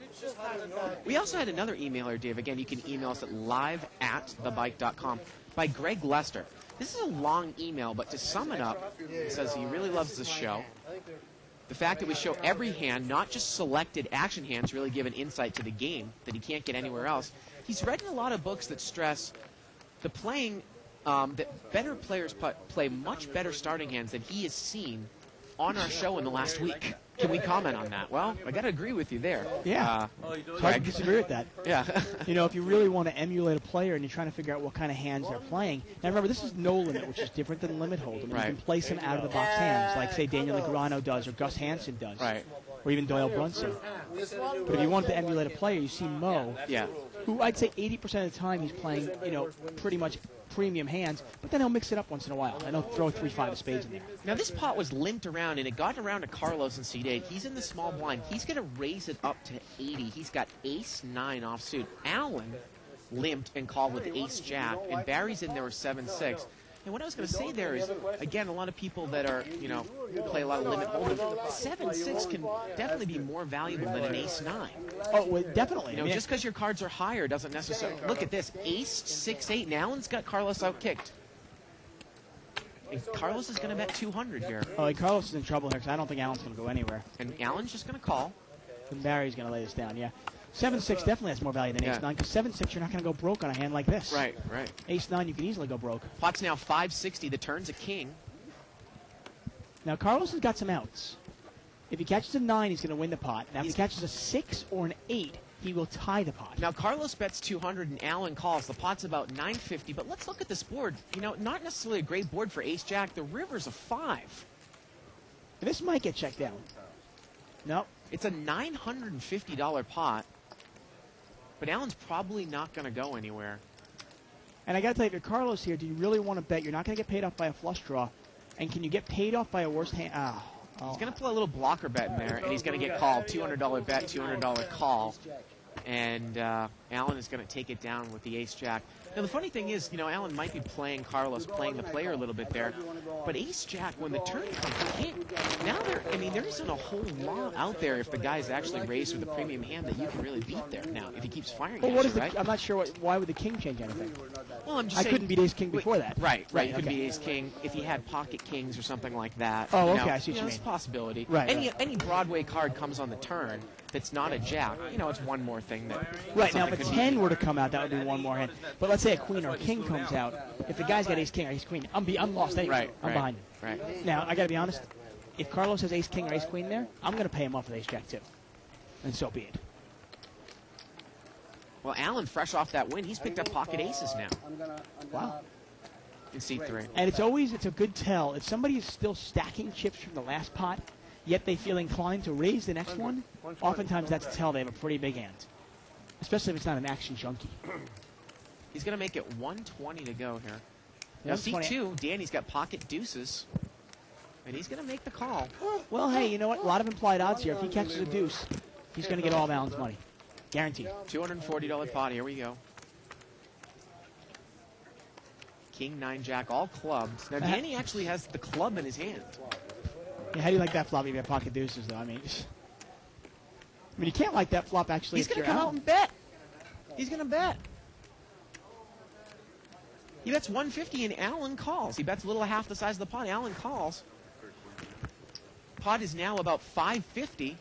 It's just how to know. We also had another emailer, Dave. Again, you can email us at live@thebike.com by Greg Lester. This is a long email, but to sum it up, he says he really loves the show. The fact that we show every hand, not just selected action hands, really give an insight to the game that he can't get anywhere else. He's read in a lot of books that stress the playing, that better players play much better starting hands than he has seen on our show in the last week. Can we comment on that? Well, I got to agree with you there. Yeah. So I disagree with that. Yeah. You know, if you really want to emulate a player and you're trying to figure out what kind of hands they're playing. Now remember, this is no limit, which is different than limit hold. I mean, Right. You can play some out-of-the-box hands, like, say, Daniel Negreanu does or Gus Hansen does. Right. Or even Doyle Brunson. But if you want to emulate a player, you see Mo, Yeah. who I'd say 80% of the time he's playing, pretty much premium hands, but then he'll mix it up once in a while, and he'll throw 3-5 of spades in there. Now, this pot was limped around, and it got around to Carlos in seat 8. He's in the small blind. He's going to raise it up to 80. He's got ace-9 offsuit. Allen limped and called with ace-jack, and Barry's in there with 7-6. And what I was going to say there is, again, a lot of people that are, play a lot of limit hold'em. 7-6 can definitely be more valuable than an ace-9. Oh, well, definitely. Just because your cards are higher doesn't necessarily. Look at this, ace-6-8, and Allen's got Carlos outkicked. And Carlos is going to bet 200 here. Oh, Carlos is in trouble here because I don't think Allen's going to go anywhere. And Allen's just going to call. And Barry's going to lay this down, yeah. 7-6 definitely has more value than ace-9 because 7-6 you're not going to go broke on a hand like this. Right. Ace-9 you can easily go broke. Pot's now 560. The turn's a king. Now Carlos has got some outs. If he catches a 9, he's going to win the pot. Now if he catches a 6 or an 8, he will tie the pot. Now Carlos bets 200 and Allen calls. The pot's about 950. But let's look at this board. Not necessarily a great board for ace-jack. The river's a 5. This might get checked down. Nope. It's a $950 pot. But Allen's probably not going to go anywhere. And I got to tell you, if you're Carlos here, do you really want to bet? You're not going to get paid off by a flush draw. And can you get paid off by a worse hand? He's going to play a little blocker bet in there, and he's going to get called. $200 bet, $200 call. And Allen is going to take it down with the ace-jack. Now, the funny thing is, Allen might be playing Carlos, playing the player a little bit there. But ace-jack, when the turn comes, there isn't a whole lot out there if the guy's actually raised with a premium hand that you can really beat there. Now, if he keeps firing Well, at you, right? I'm not sure why would the king change anything? Well, I'm just I saying, couldn't beat ace-king before that. Right. You could okay. be ace-king if he had pocket kings or something like that. Oh, okay, I see what you It's a mean. possibility. Right, Any Broadway card comes on the turn that's not a jack, it's one more thing that... Right, now if a something could 10 were to come out, that would be one more hand. But let's say a queen or a king comes out. If the guy's got ace-king or ace-queen, I'm lost anyway. I'm behind him. Right. Now, I got to be honest. If Carlos has ace-king or ace-queen there, I'm going to pay him off with ace-jack too. And so be it. Well, Allen, fresh off that win, he's picked up pocket aces now Wow. in seat 3. And it's a good tell. If somebody is still stacking chips from the last pot, yet they feel inclined to raise the next one, oftentimes that's a tell they have a pretty big hand. Especially if it's not an action junkie. He's going to make it 120 to go here. Now, 120. seat 2, Danny's got pocket deuces. And he's going to make the call. Well, hey, you know what? A lot of implied odds here. If he catches a deuce, he's going to get all of Allen's money. Guaranteed. $240 pot. Here we go. King, 9, jack, all clubs. Now, Danny actually has the club in his hand. Yeah, how do you like that flop if you have pocket deuces, though? I mean, you can't like that flop, actually. He's if going to you're come out and bet. He's going to bet. He bets 150 and Allen calls. He bets a little half the size of the pot. Allen calls. Pot is now about 550.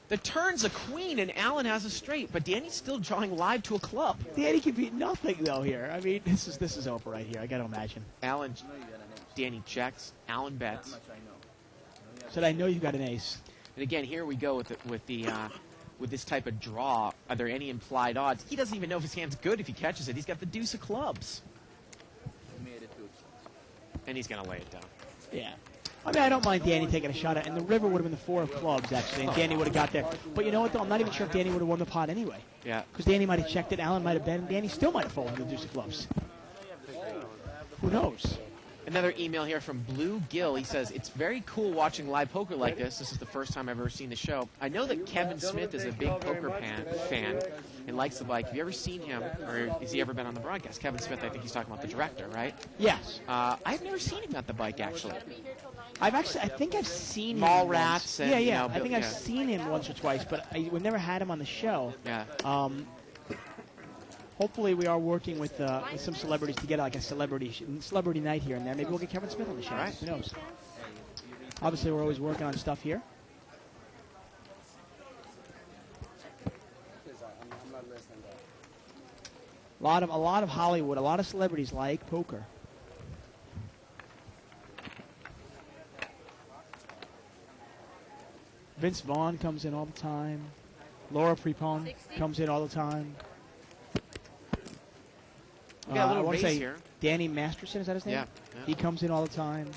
The turn's a queen and Allen has a straight, but Danny's still drawing live to a club. Danny can beat nothing though here. I mean, this is over right here. I got to imagine. Allen, Danny checks. Allen bets. Said I know you got an ace. And again, here we go with this type of draw. Are there any implied odds? He doesn't even know if his hand's good if he catches it. He's got the deuce of clubs. And he's going to lay it down. Yeah. I mean, I don't mind Danny taking a shot at it. And the river would have been the 4 of clubs, actually, and Danny would have got there. But you know what, though? I'm not even sure if Danny would have won the pot anyway. Yeah. Because Danny might have checked it, Allen might have bet, and Danny still might have folded the deuce of clubs. Who knows? Another email here from Blue Gill. He says, it's very cool watching live poker like this. This is the first time I've ever seen the show. I know that Kevin Smith is a big poker fan and likes the bike. Have you ever seen him, or has he ever been on the broadcast? Kevin Smith, I think he's talking about the director, right? Yes. I've never seen him at the bike, actually. I think I've seen him Mall once. Rats and, yeah. you know, I think I've seen him once or twice, but we've never had him on the show. Yeah. Hopefully we are working with some celebrities to get like a celebrity night here and there. Maybe we'll get Kevin Smith on the show. Right. Who knows? Obviously, we're always working on stuff here. A lot of Hollywood, a lot of celebrities like poker. Vince Vaughn comes in all the time. Laura Prepon comes in all the time. We got a I little want race to say here. Danny Masterson, is that his name? Yeah. He comes in all the time.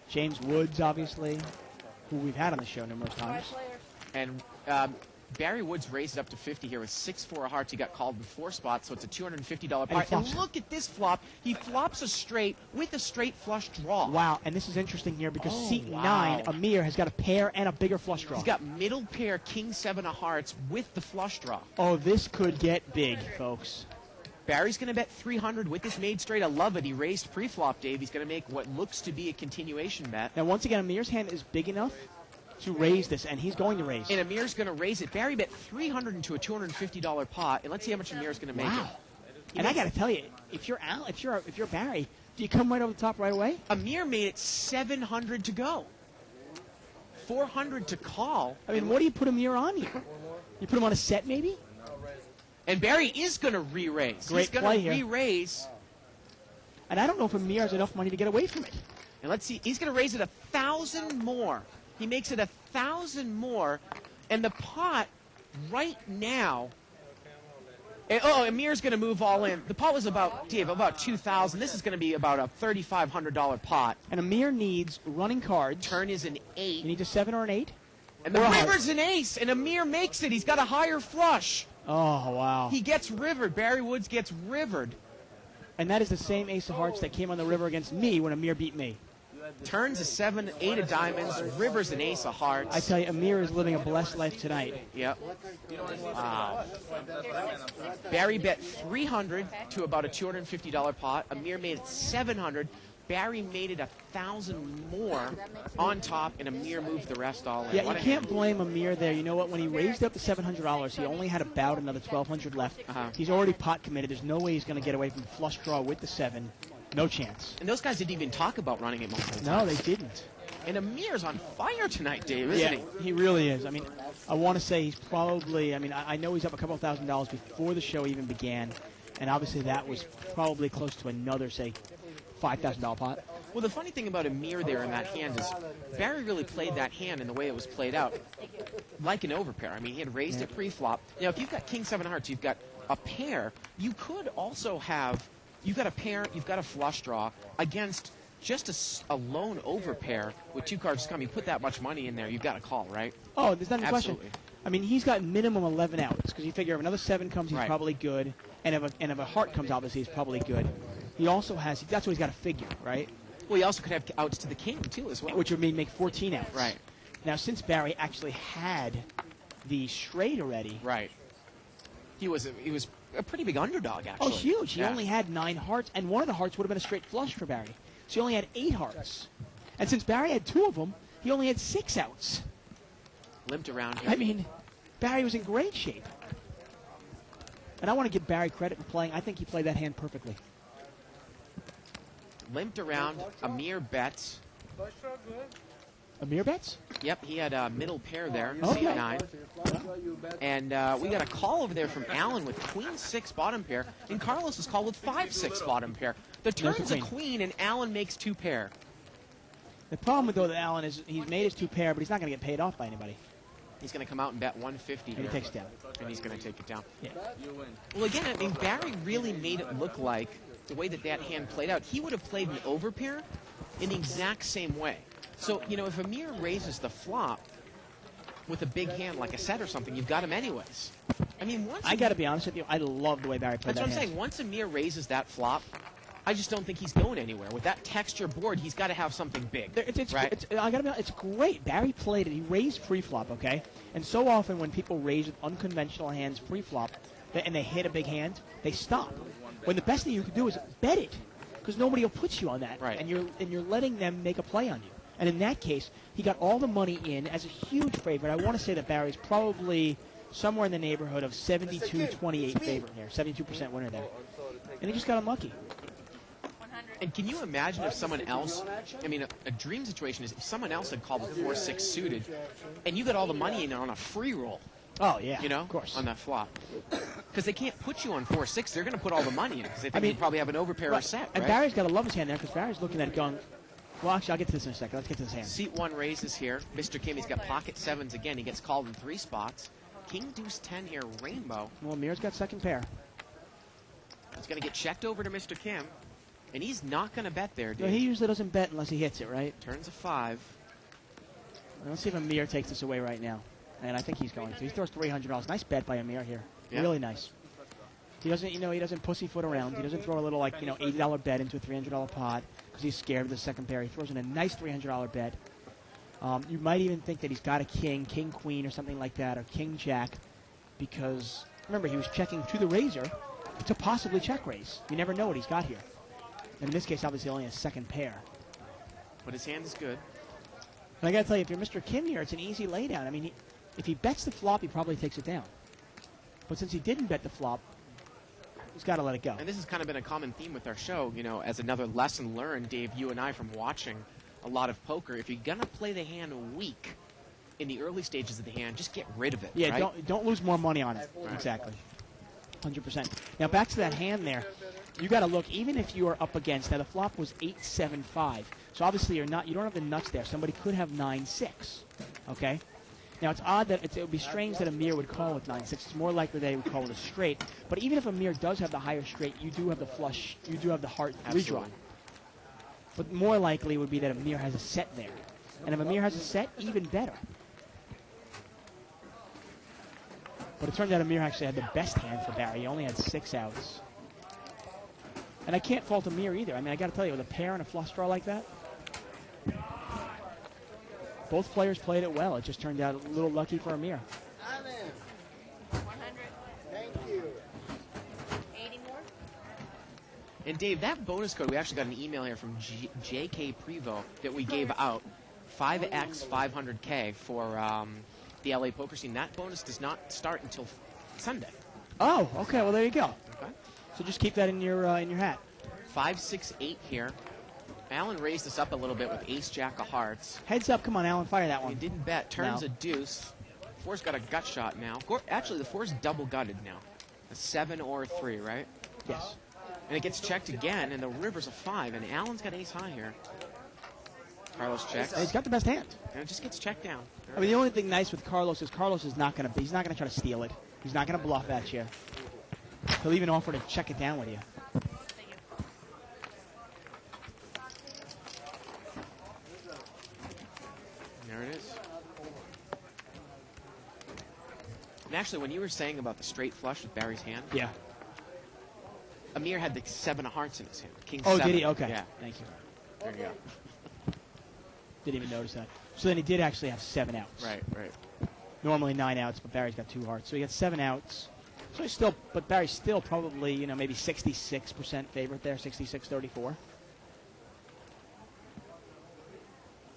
James Woods, obviously, who we've had on the show numerous times. And Barry Woods raised it up to 50 here with 6-4 of hearts. He got called with 4 spots, so it's a $250 pot. And flops. look at this flop. He flops a straight with a straight flush draw. Wow, and this is interesting here because seat wow. 9, Amir, has got a pair and a bigger flush draw. He's got middle pair, king 7 of hearts with the flush draw. Oh, this could get big, folks. Barry's going to bet 300 with this made straight. I love it. He raised pre-flop, Dave. He's going to make what looks to be a continuation bet. Now, once again, Amir's hand is big enough to raise this, and he's going to raise. And Amir's going to raise it. Barry bet 300 into a $250 pot, and let's see how much Amir's going to make it. And I got to tell you, if you're Barry, do you come right over the top right away? Amir made it 700 to go. 400 to call. I mean, what do you put Amir on here? You put him on a set, maybe? And Barry is going to re-raise. Great He's going play to here. re-raise. And I don't know if Amir has enough money to get away from it. And let's see. He's going to raise it 1,000 more. He makes it 1,000 more. And the pot right now. Amir's going to move all in. The pot was about 2,000. This is going to be about a $3,500 pot. And Amir needs running cards. Turn is an 8. You need a 7 or an 8. And the river's an ace. And Amir makes it. He's got a higher flush. Oh, wow. He gets rivered. Barry Woods gets rivered. And that is the same ace of hearts that came on the river against me when Amir beat me. Turns a 7, 8 of diamonds. River's an ace of hearts. I tell you, Amir is living a blessed life tonight. Yep. Wow. Barry bet 300 to about a $250 pot. Amir made it 700. Barry made it 1,000 more on top, and Amir moved the rest all in. Yeah, you can't blame Amir there. You know what? When he raised up to $700, he only had about another $1,200 left. He's already pot committed. There's no way he's going to get away from the flush draw with the 7. No chance. And those guys didn't even talk about running it multiple times. No, they didn't. And Amir's on fire tonight, Dave, isn't he? He really is. I mean, I want to say he's probably, I know he's up a couple of $1,000s before the show even began. And obviously that was probably close to another, say, $5,000 pot. Well, the funny thing about Amir there in that hand is Barry really played that hand in the way it was played out like an overpair. I mean, he had raised it pre-flop. Now, if you've got king 7 hearts, you've got a pair. You could also have, you've got a pair, you've got a flush draw against just a lone overpair with 2 cards to come. You put that much money in there, you've got a call, right? Oh, there's not a question. Absolutely. I mean, he's got minimum 11 outs because you figure if another 7 comes, he's probably good. And if a heart comes, obviously, he's probably good. He also has, that's what he's got to figure, right? Well, he also could have outs to the king, too, as well. Which would mean make 14 outs. Right. Now, since Barry actually had the straight already. Right. He was a pretty big underdog, actually. Oh, huge. He only had 9 hearts, and one of the hearts would have been a straight flush for Barry. So he only had 8 hearts. And since Barry had 2 of them, he only had 6 outs. Limped around here. I mean, Barry was in great shape. And I want to give Barry credit for playing. I think he played that hand perfectly. Limped around. Amir bets. Amir bets? Yep, he had a middle pair there, Okay. C9. And we got a call over there from Alan with queen 6 bottom pair, and Carlos is called with 5-6 bottom pair. The turn's a queen, and Alan makes 2 pair. The problem with though, Alan is he's made his 2 pair, but he's not going to get paid off by anybody. He's going to come out and bet 150 And here. he takes it down. And he's going to take it down. Yeah. You win. Well, again, I mean, Barry really made it look like the way that that hand played out, he would have played an overpair in the exact same way. So, you know, if Amir raises the flop with a big hand like a set or something, you've got him anyways. I mean, once I got to be honest with you, I love the way Barry played that's that what I'm hand. saying. Once Amir raises that flop, I just don't think he's going anywhere. With that texture board, he's got to have something big, right? I gotta be honest, it's great. Barry played it. He raised pre-flop, okay? And so often when people raise with unconventional hands pre-flop and they hit a big hand, they stop. When the best thing you can do is bet it, because nobody will put you on that, Right. and you're letting them make a play on you. And in that case, he got all the money in as a huge favorite. I want to say that Barry's probably somewhere in the neighborhood of 72-28 favorite here, 72% winner there. And he just got unlucky. And can you imagine if someone else, I mean, a dream situation is if someone else had called with 4-6 suited, and you got all the money in on a free roll, Oh, yeah, you know, of course. on that flop. Because they can't put you on 4-6. They're going to put all the money in because they think mean, you probably have an overpair or Right. set, And right? Barry's got to love his hand there, because Barry's looking at it going, well, actually, I'll get to this in a second. Let's get to this hand. Seat 1 raises here. Mr. Kim, he's got pocket 7s again. He gets called in 3 spots. King deuce 10 here, rainbow. Well, Amir's got second pair. It's going to get checked over to Mr. Kim. And he's not going to bet there, No, dude. he usually doesn't bet unless he hits it, right? Turns a 5. Let's see if Amir takes this away right now. And I think he's going to. He throws $300. Nice bet by Amir here. Yeah. Really nice. He doesn't, he doesn't pussyfoot around. He doesn't throw a little, $80 bet into a $300 pot because he's scared of the second pair. He throws in a nice $300 bet. You might even think that he's got a king, queen, or something like that, or king, jack, because remember he was checking to the raiser to possibly check raise. You never know what he's got here. And in this case, obviously, only a second pair. But his hand is good. And I got to tell you, if you're Mr. Kim here, it's an easy laydown. I mean, if he bets the flop, he probably takes it down. But since he didn't bet the flop, he's got to let it go. And this has kind of been a common theme with our show, you know, as another lesson learned, Dave, you and I, from watching a lot of poker. If you're going to play the hand weak in the early stages of the hand, just get rid of it, Yeah, right? don't lose more money on it. Right. Exactly. 100%. Now, back to that hand there. You got to look, even if you are up against, now the flop was 8-7-5. So obviously you don't have the nuts there. Somebody could have 9-6. Okay? Now, it's odd that it would be strange that Amir would call with 9-6. It's more likely that he would call with a straight. But even if Amir does have the higher straight, you do have the flush, you do have the heart redraw. Absolutely. But more likely would be that Amir has a set there. And if Amir has a set, even better. But it turned out Amir actually had the best hand for Barry. He only had 6 outs. And I can't fault Amir either. I mean, I got to tell you, with a pair and a flush draw like that, both players played it well. It just turned out a little lucky for Amir. 100. Thank you. 80 more? And Dave, that bonus code, we actually got an email here from JK Prevo that we gave out, 5x 500K for the LA poker scene. That bonus does not start until Sunday. Oh, okay. Well, there you go. Okay. So just keep that in your hat. 5, 6, 8 here. Alan raised this up a little bit with ace jack of hearts. Heads up. Come on, Alan. Fire that He one. didn't bet. Turns No. a deuce. 4's got a gut shot now. Actually, the 4's double gutted now. A 7 or a 3, right? Yes. And it gets checked again, and the river's a 5, and Alan's got ace high here. Carlos checks, And he's got the best hand. and it just gets checked down. I mean, the only thing nice with Carlos is not going to try to steal it. He's not going to bluff at you. He'll even offer to check it down with you. There it is. And actually, when you were saying about the straight flush with Barry's hand, Yeah. Amir had the 7 of hearts in his hand. King Oh, 7. did he? Okay. Yeah, Thank you. there you go. Didn't even notice that. So then he did actually have 7 outs. Right. Normally 9 outs, but Barry's got 2 hearts. So he got 7 outs. So he's still, but Barry's still probably, maybe 66% favorite there, 66-34.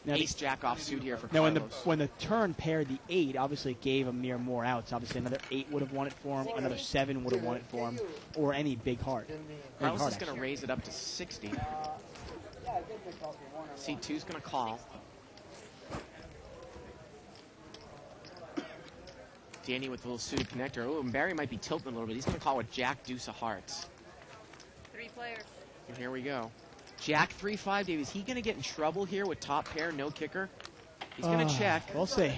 Now, Ace Jack offsuit here for Now, Carlos. when the turn paired the 8, obviously it gave Amir more outs. Obviously, another 8 would have won it for him. Another 7 would have won it for him. Or any big heart. Carlos is going to raise it up to 60. C2's going to call. Danny with the little suited connector. Oh, and Barry might be tilting a little bit. He's going to call with Jack Deuce of Hearts. 3 players. And here we go. Jack 3-5, Dave. Is he going to get in trouble here with top pair, no kicker? He's going to check. We'll see.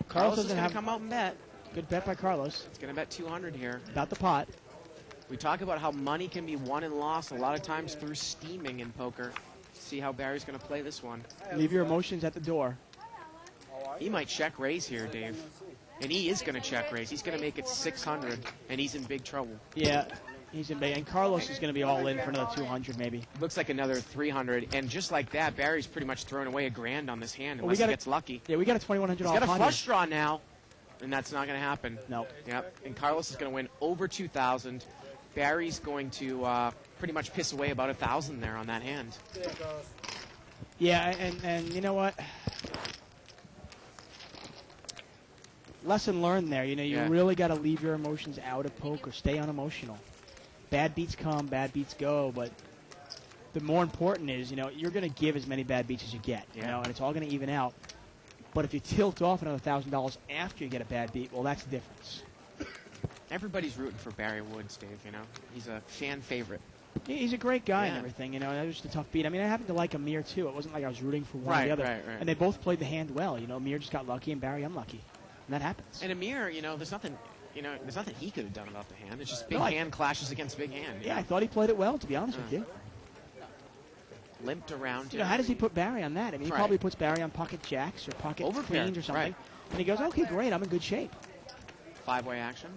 Carlos is doesn't going have to come out and bet. good bet by Carlos. He's going to bet 200 here. About the pot. We talk about how money can be won and lost a lot of times through steaming in poker. See how Barry's going to play this one. Leave your emotions at the door. He might check raise here, Dave. And he is going to check raise. He's going to make it 600, and he's in big trouble. Yeah, he's in big. And Carlos is going to be all in for another 200 maybe. Looks like another 300, and just like that, Barry's pretty much throwing away $1,000 on this hand Well, unless he gets lucky. Yeah, we got a $2,100 He's got a pot flush here. draw now, and that's not going to happen. No. Yep, and Carlos is going to win over 2,000. Barry's going to pretty much piss away about 1,000 there on that hand. Yeah, and you know what? Lesson learned there. You know, you Yeah. really got to leave your emotions out of poker. Stay unemotional. Bad beats come, bad beats go, but the more important is, you know, you're going to give as many bad beats as you get, you Yeah. know, and it's all going to even out. But if you tilt off another $1,000 after you get a bad beat, well, that's the difference. Everybody's rooting for Barry Woods, Dave, you know. He's a fan favorite. He's a great guy and Yeah. everything, you know. That was just a tough beat. I mean, I happened to like Amir, too. It wasn't like I was rooting for one or Right, the other. right, right. And they both played the hand well. You know, Amir just got lucky and Barry unlucky. And that happens. And Amir, you know, there's nothing he could have done about the hand. It's just big No, hand clashes against big hand. Yeah, I thought he played it well, to be honest with you. Limped around. You know, how does he put Barry on that? I mean, he Right. probably puts Barry on pocket jacks or pocket Overpair, queens or something. right. And he goes, okay, great, I'm in good shape. 5-way action.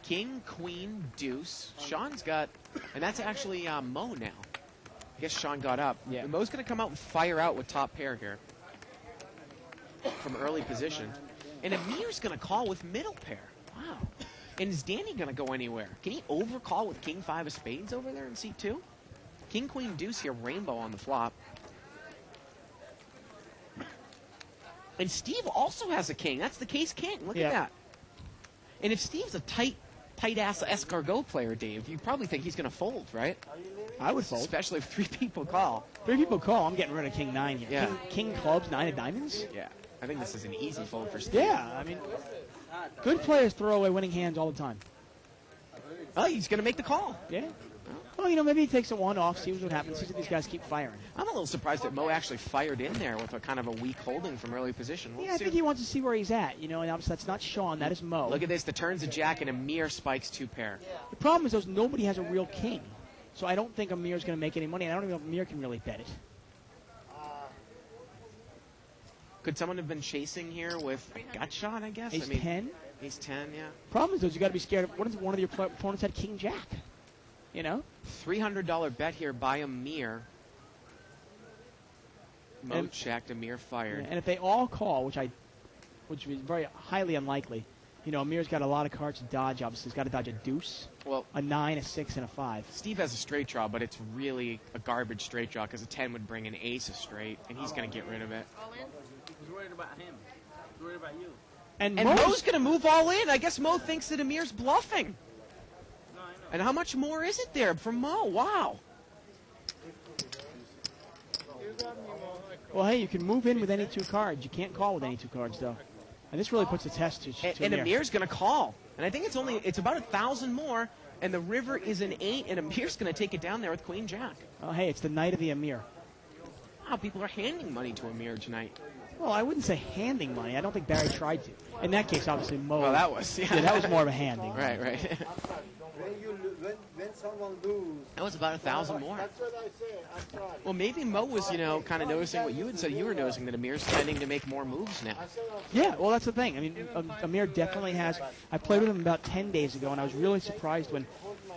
King, queen, deuce. Sean's got, and that's actually Mo now. I guess Sean got up. Yeah. And Mo's going to come out and fire out with top pair here from early position. And Amir's going to call with middle pair. Wow. And is Danny going to go anywhere? Can he overcall with king 5 of spades over there in seat 2? King, queen, deuce here, rainbow on the flop. And Steve also has a king. That's the case king. Look Yeah. at that. And if Steve's a tight-ass escargot player, Dave, you probably think he's going to fold, right? I would fold. Especially if 3 people call. 3 people call, I'm getting rid of king 9 here. Yeah. King clubs, 9 of diamonds? Yeah. I think this is an easy fold for Steve. Yeah, I mean, good players throw away winning hands all the time. Oh, he's going to make the call. Yeah. Well, you know, maybe he takes a one off, sees what happens, sees if these guys keep firing. I'm a little surprised that Mo actually fired in there with a kind of a weak holding from early position. We'll Yeah, I see. think he wants to see where he's at, you know, and obviously that's not Sean, that is Mo. Look at this. The turns a jack and Amir spikes 2 pair. The problem is, though, nobody has a real king. So I don't think Amir's going to make any money, and I don't even know if Amir can really bet it. Could someone have been chasing here with gut shot, I guess? Ace 10? Ace 10, yeah. Problem is, though, you got to be scared of, what if one of your opponents had king jack? You know? $300 bet here by Amir. Mo And- checked, Amir fired. And if they all call, which is very highly unlikely, you know, Amir's got a lot of cards to dodge, obviously. He's got to dodge a deuce, Well, a 9, a 6, and a 5. Steve has a straight draw, but it's really a garbage straight draw because a 10 would bring an ace of straight, and he's going to get rid of it. All in? Who's worried about him? Who's worried about you? And, And Mo's- Mo's going to move all in. I guess Mo thinks that Amir's bluffing. No, I know. And how much more is it there from Mo? Wow. Well, hey, you can move in with any 2 cards. You can't call with any 2 cards, though. And this really puts a test to And Amir. Amir's going to call. And I think it's about 1,000 more, and the river is an 8, and Amir's going to take it down there with Queen Jack. Oh, hey, it's the night of the Amir. Wow, people are handing money to Amir tonight. Well, I wouldn't say handing money. I don't think Barry tried to. In that case, obviously, Mo. Well, that was, yeah. Yeah, that was more of a handing. Right. When someone loses, That was about 1,000 more. that's what I say. I tried. Well, maybe Mo was, kind of noticing what you had said. You were noticing that Amir's tending to make more moves now. Yeah, well, that's the thing. I mean, Amir definitely has. I played with him about 10 days ago, and I was really surprised when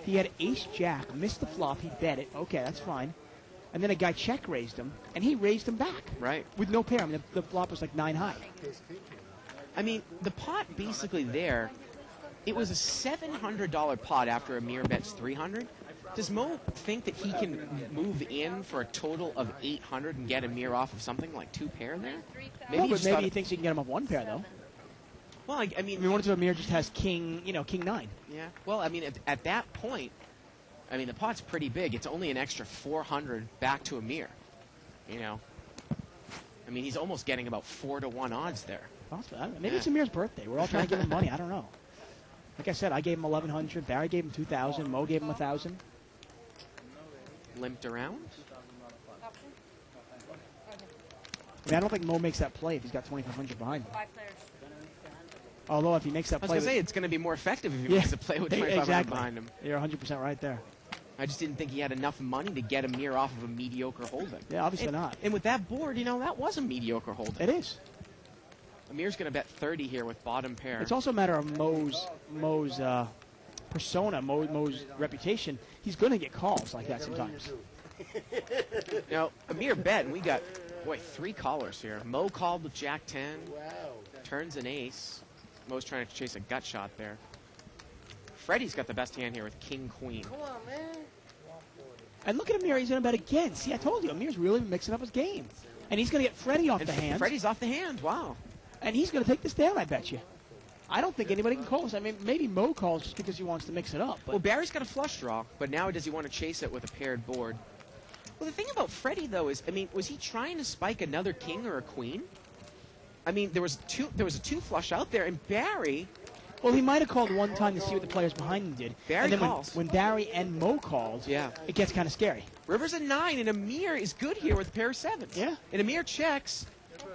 he had ace-jack, missed the flop, he bet it. Okay, that's fine. And then a guy check-raised him, and he raised him back. Right. With no pair. I mean, the flop was like 9 high. I mean, the pot basically there, it was a $700 pot after Amir bets 300. Does Mo think that he can move in for a total of 800 and get Amir off of something like 2 pair there? Well, he but just maybe thought- he thinks he can get him up 1 pair, though. Well, I mean, What if Amir just has king, king 9? yeah. Well, I mean, at that point, I mean, the pot's pretty big. It's only an extra 400 back to Amir. I mean, he's almost getting about 4-to-1 odds there. Possibly. I don't know. Maybe it's Amir's birthday. We're all trying to give him money. I don't know. Like I said, I gave him 1,100. Barry gave him 2,000. Mo gave him 1,000. Limped around. I mean, I don't think Mo makes that play if he's got 2,500 behind him. 5 players. Although if he makes that I was play, going to say, it's going to be more effective if he makes a play with 2,500 exactly. behind him. You're 100% right there. I just didn't think he had enough money to get Amir off of a mediocre holding. Yeah, obviously not. And with that board, that was a mediocre holding. It is. Amir's going to bet 30 here with bottom pair. It's also a matter of Mo's persona, Mo's reputation. He's going to get calls like that sometimes. Amir bet, and we got, 3 callers here. Mo called with Jack 10. Wow. Turns an ace. Mo's trying to chase a gut shot there. Freddie's got the best hand here with King Queen. Come on, man. And look at Amir. He's going to bet again. See, I told you, Amir's really mixing up his game. And he's going to get Freddie off And the hand. Freddie's off the hand. Wow. And he's going to take this down, I bet you. I don't think anybody can call this. I mean, maybe Mo calls just because he wants to mix it up. But Well, Barry's got a flush draw, but now does he want to chase it with a paired board? Well, the thing about Freddie, though, is, was he trying to spike another king or a queen? I mean, there was a 2 flush out there, and Barry... Well, he might have called one time to see what the players behind him did. Barry and then calls. When Barry and Mo called, it gets kind of scary. River's a 9, and Amir is good here with a pair of 7s. Yeah. And Amir checks,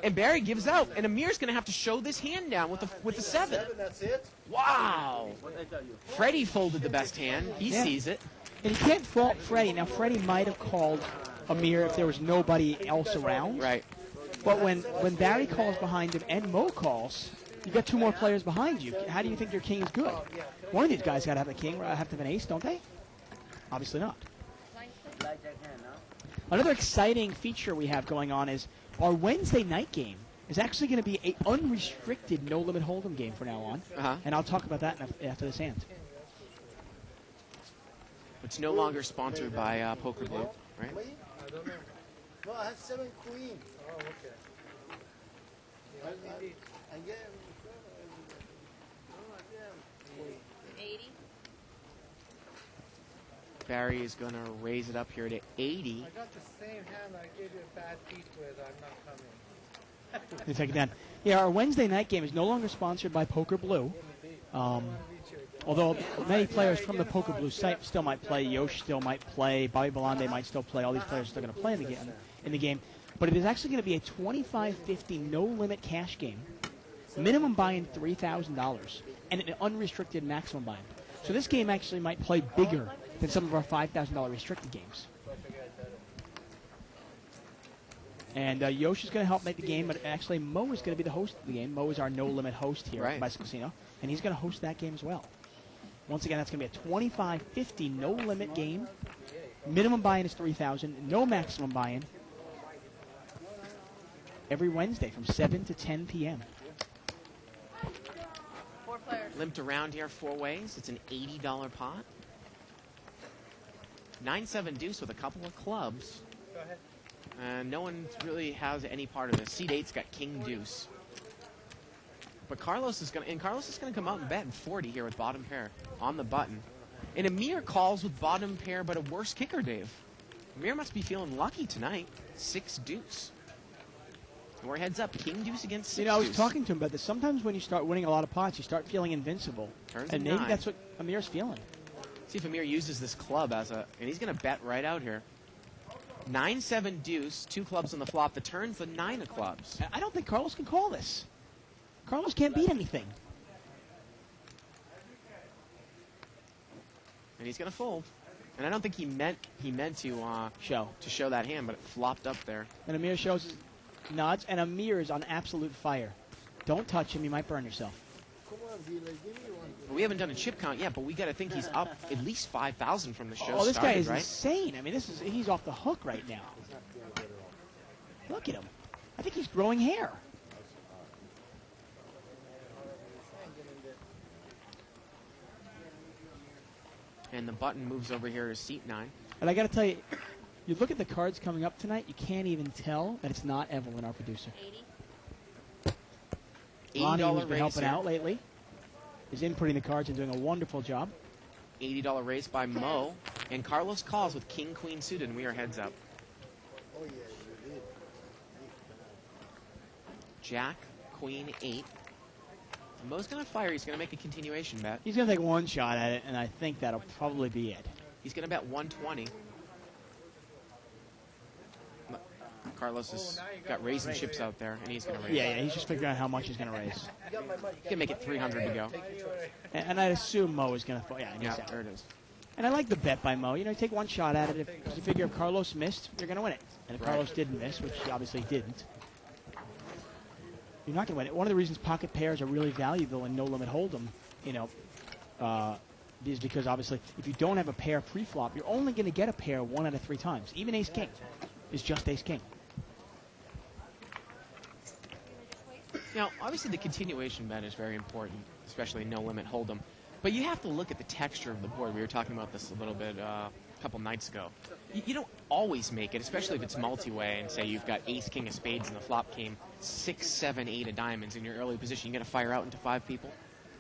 and Barry gives out, and Amir's going to have to show this hand down with the 7. That's it. Wow. Freddie folded the best hand. He sees it. And you can't fault Freddie. Now, Freddie might have called Amir if there was nobody else around. Right. But when Barry calls behind him and Mo calls, you've got 2 more players behind you. How do you think your king is good? One of these guys got to have a king, or have to have an ace, don't they? Obviously not. Another exciting feature we have going on is our Wednesday night game is actually going to be an unrestricted no-limit hold'em game from now on. Uh-huh. And I'll talk about that after this hand. It's no longer sponsored by Poker Blue, right? I don't know. No, I have 7 queen. Oh, okay. I get 80. Barry is going to raise it up here to 80. I got the same hand I gave you a bad beat with. I'm not coming. You take it down. Yeah, our Wednesday night game is no longer sponsored by Poker Blue. Although many players from the Poker Blue site still might play, Yosh still might play, Bobby Belande might still play. All these players are still going to play in the game. But it is actually going to be a $25.50 no-limit cash game. Minimum buy-in $3,000 and an unrestricted maximum buy-in. So this game actually might play bigger than some of our $5,000 restricted games. And Yosh is going to help make the game, but actually Mo is going to be the host of the game. Mo is our no-limit host here at Bicycle Casino, and he's going to host that game as well. Once again, that's going to be a $25.50 no-limit game. Minimum buy-in is $3,000, no maximum buy-in. Every Wednesday from 7 to 10 p.m. 4 players. Limped around here 4 ways. It's an $80 pot. 9-7 deuce with a couple of clubs. Go ahead. And no one really has any part of this. Seat 8's got king deuce. But Carlos is going to come out and bet in 40 here with bottom pair on the button. And Amir calls with bottom pair, but a worse kicker, Dave. Amir must be feeling lucky tonight. 6 deuce. More heads up. King deuce against 6 I was deuce. talking to him about this. Sometimes when you start winning a lot of pots, you start feeling invincible. Turns and a maybe 9. that's what Amir's feeling. See if Amir uses this club as a... And he's going to bet right out here. 9-7 deuce, 2 clubs on the flop. The turn's the 9 of clubs. I don't think Carlos can call this. Carlos can't beat anything. And he's going to fold. And I don't think he meant to show that hand, but it flopped up there. And Amir shows his nods, and Amir is on absolute fire. Don't touch him, you might burn yourself. Come on, dealer, give me one. We haven't done a chip count yet, but we got to think he's up at least 5,000 from the show Oh, this started, guy is right? insane. I mean, he's off the hook right now. Look at him. I think he's growing hair. And the button moves over here to seat 9. And I got to tell you, you look at the cards coming up tonight, you can't even tell that it's not Evelyn, our producer. 80. Lonnie, who's $80 been raise helping here. out lately, is inputting the cards and doing a wonderful job. $80 raise by Mo. And Carlos calls with king, queen suited, and we are heads up. Oh, yeah, you did. Jack, queen, 8. Mo's going to fire. He's going to make a continuation bet. He's going to take one shot at it, and I think that'll probably be it. He's going to bet 120. Carlos has got raising chips out there, and he's going to raise. Yeah, he's just figuring out how much he's going to raise. You got my money. He can make it 300 to go. And I'd assume Mo is going to... Yeah, Yeah, he's out. there it is. And I like the bet by Mo. You know, you take one shot at it. Because you figure if Carlos missed, you're going to win it. And if Right. Carlos didn't miss, which he obviously didn't, you're not going to win it. One of the reasons pocket pairs are really valuable in no-limit hold'em, you know, is because obviously if you don't have a pair pre-flop, you're only going to get a pair 1 out of 3 times. Even ace-king is just ace-king. Now, obviously, the continuation bet is very important, especially in no-limit hold'em. But you have to look at the texture of the board. We were talking about this a little bit a couple nights ago. You don't always make it, especially if it's multi-way, and say you've got ace, king of spades, and the flop came 6, 7, 8 of diamonds in your early position. You're going to fire out into 5 people?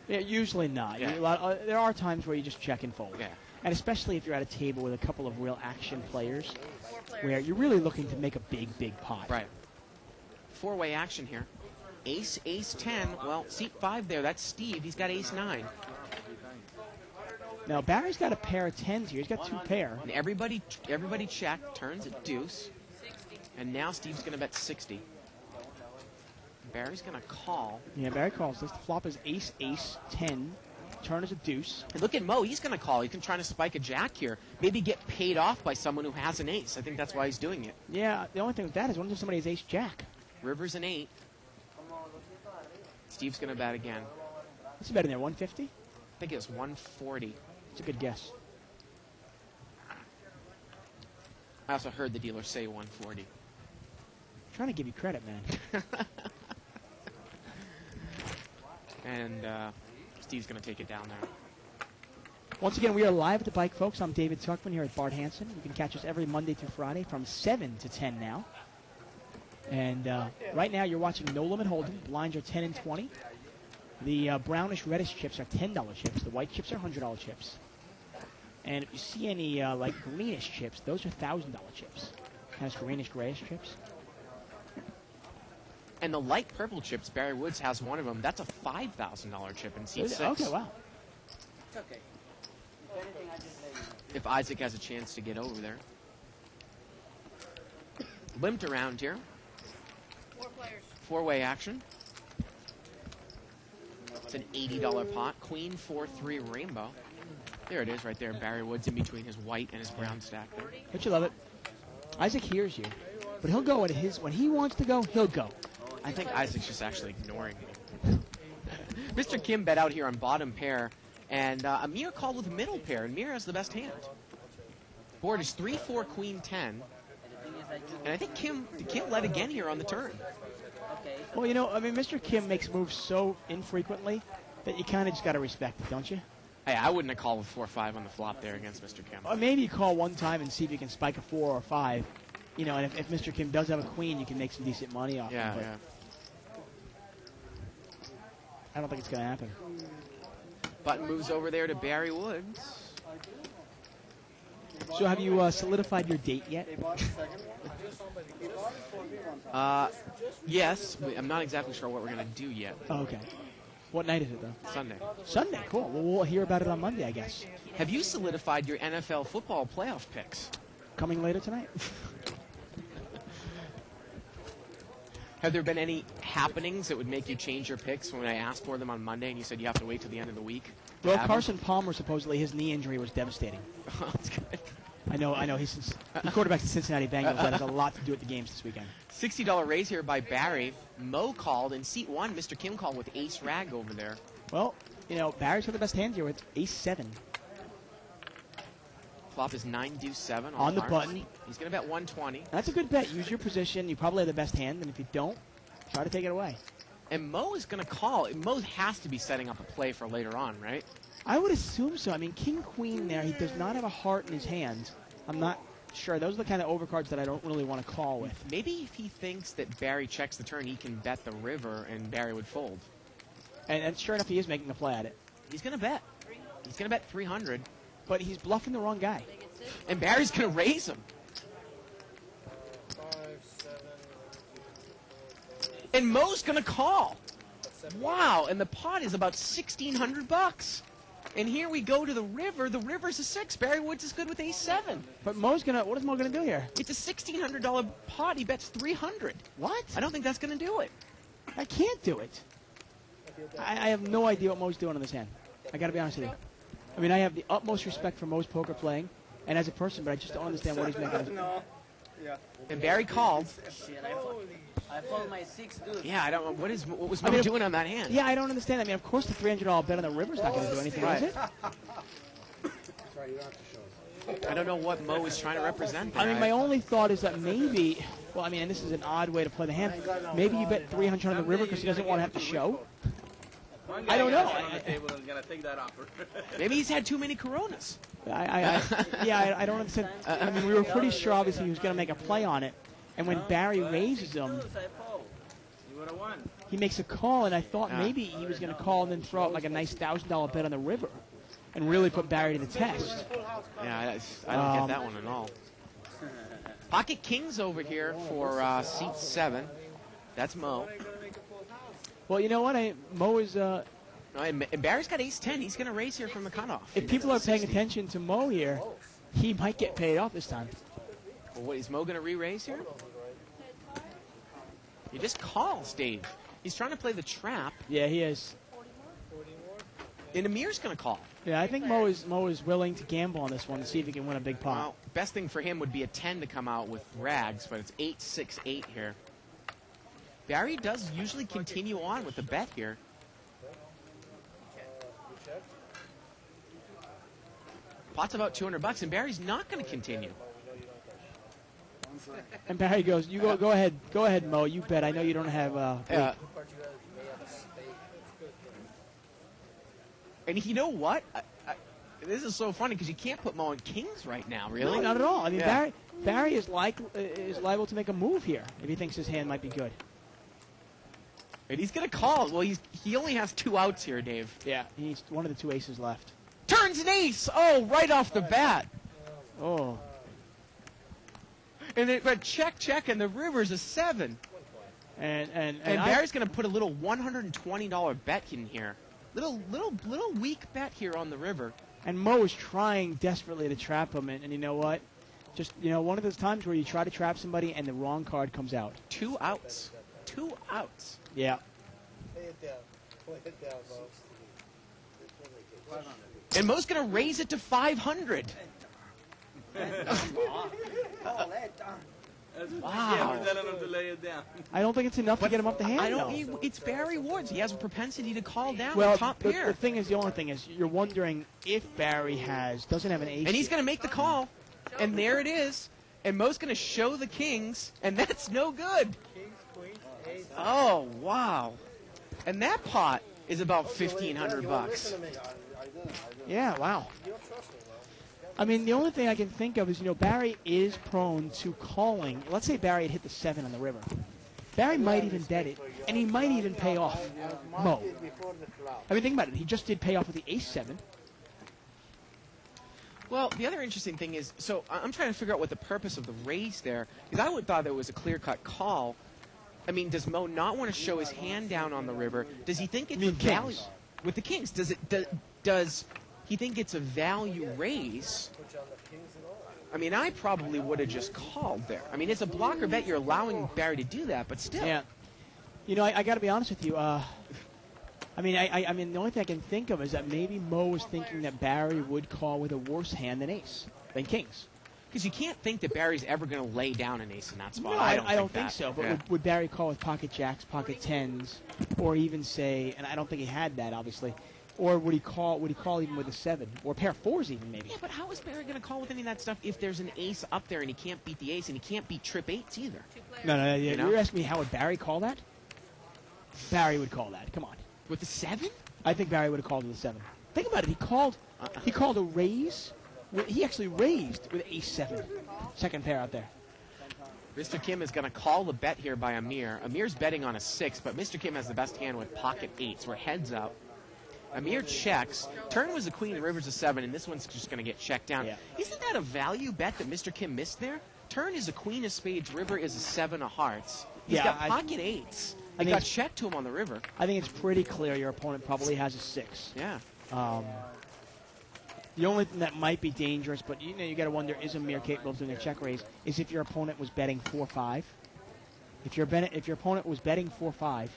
Yeah, usually not. Yeah. There are times where you just check and fold. Yeah. And especially if you're at a table with a couple of real action players, 4 players. where you're really looking to make a big, big pot. Right. 4-way action here. Ace, ace, 10. Well, seat 5 there. That's Steve. He's got ace 9. Now, Barry's got a pair of 10s here. He's got 2 pair. And everybody check, turns at deuce. 60. And now Steve's going to bet 60. Barry's going to call. Yeah, Barry calls this. The flop is ace, ace, 10. Turn is a deuce. And look at Mo. He's going to call. He's trying to spike a jack here. Maybe get paid off by someone who has an ace. I think that's why he's doing it. Yeah, the only thing with that is what if somebody has ace, jack? River's an 8. Steve's going to bet again. What's the bet in there, 150? I think it was 140. It's a good guess. I also heard the dealer say 140. I'm trying to give you credit, man. And Steve's going to take it down there. Once again, we are live at the bike, folks. I'm David Tuckman here at Bart Hansen. You can catch us every Monday through Friday from 7 to 10 now. And right now you're watching No Limit Hold'em. Blinds are 10 and 20. The brownish reddish chips are $10 chips. The white chips are $100 chips. And if you see any like greenish chips, those are $1,000 chips. Kind of greenish grayish chips. And the light purple chips, Barry Woods has one of them. That's a $5,000 chip in seat 6. Okay, wow. It's okay. If anything, I just let you know. If Isaac has a chance to get over there. Limped around here. 4 players. 4-way action. It's an $80 pot. Queen 4-3 rainbow. There it is right there. Barry Woods in between his white and his brown stack there. Don't you love it? Isaac hears you, but he'll go at his when he wants to go. He'll go. I think Isaac's just actually ignoring me. Mr. Kim bet out here on bottom pair, and Amir called with middle pair, and Amir has the best hand. Board is 3-4 queen 10, and I think Kim led again here on the turn. Well, you know, I mean, Mr. Kim makes moves so infrequently that you kind of just got to respect it, don't you? Hey, I wouldn't have called with 4-5 on the flop there against Mr. Kim. Or maybe you call one time and see if you can spike a 4 or 5. You know, and if Mr. Kim does have a queen, you can make some decent money off Yeah, him. But yeah. I don't think it's going to happen. Button moves over there to Barry Woods. So have you solidified your date yet? Yes, I'm not exactly sure what we're going to do yet. Oh, okay. What night is it, though? Sunday. Sunday. Cool. Well, we'll hear about it on Monday, I guess. Have you solidified your NFL football playoff picks? Coming later tonight. Have there been any happenings that would make you change your picks when I asked for them on Monday and you said you have to wait till the end of the week? to Well, have Carson Palmer, supposedly, his knee injury was devastating. them? That's good. I know. He quarterbacks the Cincinnati Bengals. That has a lot to do with the games this weekend. $60 raise here by Barry. Mo called in seat 1. Mr. Kim called with ace rag over there. Well, you know, Barry's got the best hand here with ace-7. Flop is 9-7 On the hearts. button. He's going to bet 120. That's a good bet. Use your position. You probably have the best hand, and if you don't, try to take it away. And Mo is going to call. Mo has to be setting up a play for later on, right? I would assume so. I mean, King Queen there, he does not have a heart in his hands. I'm not sure. Those are the kind of overcards that I don't really want to call with. Maybe if he thinks that Barry checks the turn, he can bet the river and Barry would fold. And sure enough, he is making a play at it. He's going to bet. He's going to bet 300. But he's bluffing the wrong guy. And Barry's going to raise him. 5, 7, And Mo's going to call. Wow, and the pot is about $1,600. And here we go to the river. The river's a 6. Barry Woods is good with ace-7. But what is Mo gonna do here? It's a $1,600 pot. He bets 300. What? I don't think that's going to do it. I can't do it. I have no idea what Mo's doing on this hand. I gotta be honest with you. I mean, I have the utmost respect for Mo's poker playing, and as a person, but I just don't understand what he's making. No. Yeah. And Barry called. Shit, I fold my 6, dude. Yeah, I don't know. What was Mo doing on that hand? Yeah, I don't understand. I mean, of course, the $300 bet on the river's not going to do anything, Right. is it? That's right. You don't have to show us. I don't know what Mo is trying to represent there. I mean, my only thought is that maybe, well, I mean, and this is an odd way to play the hand. Maybe you bet 300 on the river because he doesn't want to have to show. I don't know. On the table is gonna take that offer. Maybe he's had too many Coronas. I don't understand. I mean, we were pretty sure, obviously, he was going to make a play on it. And when Barry raises him, I fold. You would have won. he makes a call, and I thought maybe he was going to call and then throw out like a nice $1,000 bet on the river and really put Barry to the test. Yeah, I don't get that one at all. Pocket Kings over here for seat 7. That's Mo. Well, you know what? Mo is... And Barry's got ace-10. He's going to raise here from the cutoff. if people are paying attention to Mo here, he might get paid off this time. Well, what, is Mo going to re-raise here? He just calls, Dave. He's trying to play the trap, Yeah, he is. and Amir's going to call. Yeah, I think Mo is willing to gamble on this one to see if he can win a big pot. Well, best thing for him would be a 10 to come out with rags, but it's 8-6-8 here. Barry does usually continue on with the bet here. Pot's about $200, and Barry's not going to continue. And Barry goes, "You go ahead, Mo. You bet. I know you don't have." And you know what? This is so funny because you can't put Mo on kings right now, really. No, not at all. I mean, Yeah. Barry is liable to make a move here if he thinks his hand might be good. And he's going to call. Well, he only has 2 outs here, Dave. Yeah, he's one of the 2 aces left. Turns an ace. Oh, right off the bat. Oh, And but check, and the river's a 7. and Barry's going to put a little $120 bet in here. Little weak bet here on the river. And Mo is trying desperately to trap him, and you know what? Just one of those times where you try to trap somebody and the wrong card comes out. 2 outs. 2 outs. Yeah. Play it down. Play it down, Mo. And Mo's going to raise it to 500. Wow. We're telling him to lay it down. I don't think it's enough to get him up the hand. I don't. though. It's Barry Woods. He has a propensity to call down Well, the top the pair, only thing is, you're wondering if Barry doesn't have an ace. and he's going to make the call. And there it is. And Mo's going to show the kings, and that's no good. Kings, queens, aces. Oh wow! And that pot is about $1,500. Listen to me. Yeah, wow. You don't trust me, though. I mean, the only thing I can think of is, Barry is prone to calling. Let's say Barry had hit the 7 on the river. Barry might even bet it, and he might even pay off Mo. I mean, think about it. He just did pay off with the ace-7. Well, the other interesting thing is, so I'm trying to figure out what the purpose of the raise there, because I would thought there was a clear-cut call. I mean, does Mo not want to show his hand down on the river? Does he think it's a value kings. with the kings? Does he think it's a value raise? I mean, I probably would have just called there. I mean, it's a blocker bet. You're allowing Barry to do that, but still. Yeah. I got to be honest with you. I mean, the only thing I can think of is that maybe Mo was thinking that Barry would call with a worse hand than ace, than kings. Because you can't think that Barry's ever going to lay down an ace in that spot. No, I don't think so. But Yeah. would Barry call with pocket jacks, pocket 10s, or even say, and I don't think he had that, obviously, or would he call even with a 7, or a pair of 4s even, maybe? Yeah, but how is Barry going to call with any of that stuff if there's an ace up there and he can't beat the ace and he can't beat trip 8s either? No, You know? you're asking me how would Barry call that? Barry would call that. Come on. With the 7? I think Barry would have called with a 7. Think about it. He called a raise. He actually raised with ace-7. Second pair out there. Mr. Kim is going to call the bet here by Amir. Amir's betting on a 6, but Mr. Kim has the best hand with pocket 8s. We're heads up. Amir checks. Turn was a queen, the river's a 7, and this one's just going to get checked down. Yeah. Isn't that a value bet that Mr. Kim missed there? Turn is a queen of spades, river is a 7 of hearts. He's got pocket 8s. He got checked to him on the river. I think it's pretty clear your opponent probably has a 6. Yeah. The only thing that might be dangerous, but you got to wonder, is Amir capable of doing a check raise, is if your opponent was betting 4-5. If your opponent was betting 4-5,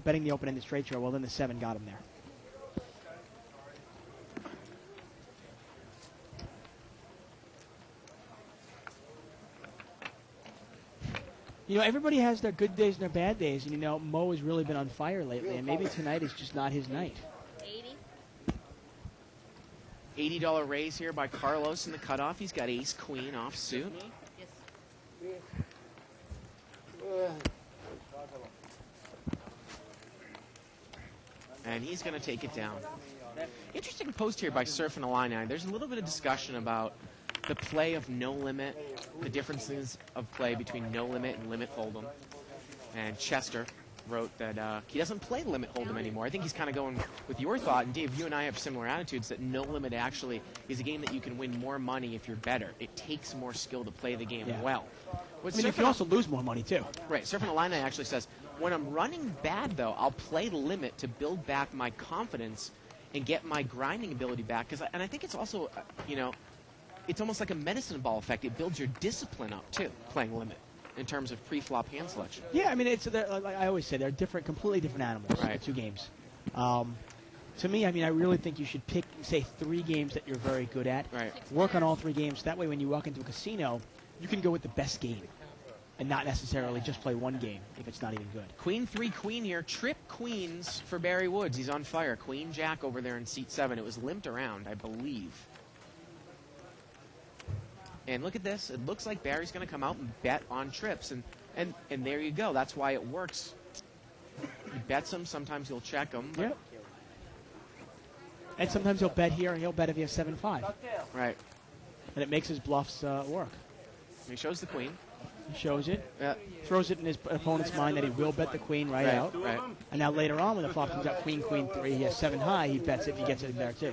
betting the open-ended straight draw, well, then the 7 got him there. Everybody has their good days and their bad days, and Mo has really been on fire lately, and maybe tonight is just not his night. 80. $80 raise here by Carlos in the cutoff. He's got ace-queen off suit. And he's going to take it down. Interesting post here by Surf and Illini. There's a little bit of discussion about the play of no limit, the differences of play between no limit and limit hold'em. And Chester wrote that he doesn't play limit hold'em anymore. I think he's kind of going with your thought, and Dave, you and I have similar attitudes, that no limit actually is a game that you can win more money if you're better. It takes more skill to play the game well. You can also lose more money, too. Right. Surf and Illini actually says, when I'm running bad, though, I'll play limit to build back my confidence and get my grinding ability back. And I think it's also, it's almost like a medicine ball effect. It builds your discipline up, too, playing limit in terms of pre-flop hand selection. Yeah, like I always say, they're completely different animals, the two games. To me, I really think you should pick, say, 3 games that you're very good at. Right. Work on all 3 games. That way, when you walk into a casino, you can go with the best game and not necessarily just play one game if it's not even good. Queen 3, queen here. Trip queens for Barry Woods. He's on fire. Queen Jack over there in seat 7. It was limped around, I believe. And look at this. It looks like Barry's going to come out and bet on trips. And there you go. That's why it works. He bets them. Sometimes he'll check them. Yep. And sometimes he'll bet here, and he'll bet if he has 7-5. Right. And it makes his bluffs work. He shows the queen. He shows it. Yeah. Throws it in his opponent's mind that he will bet the queen right out. Right. And now later on, when the flop comes out queen, queen 3, he has 7 high, he bets it if he gets it in there too.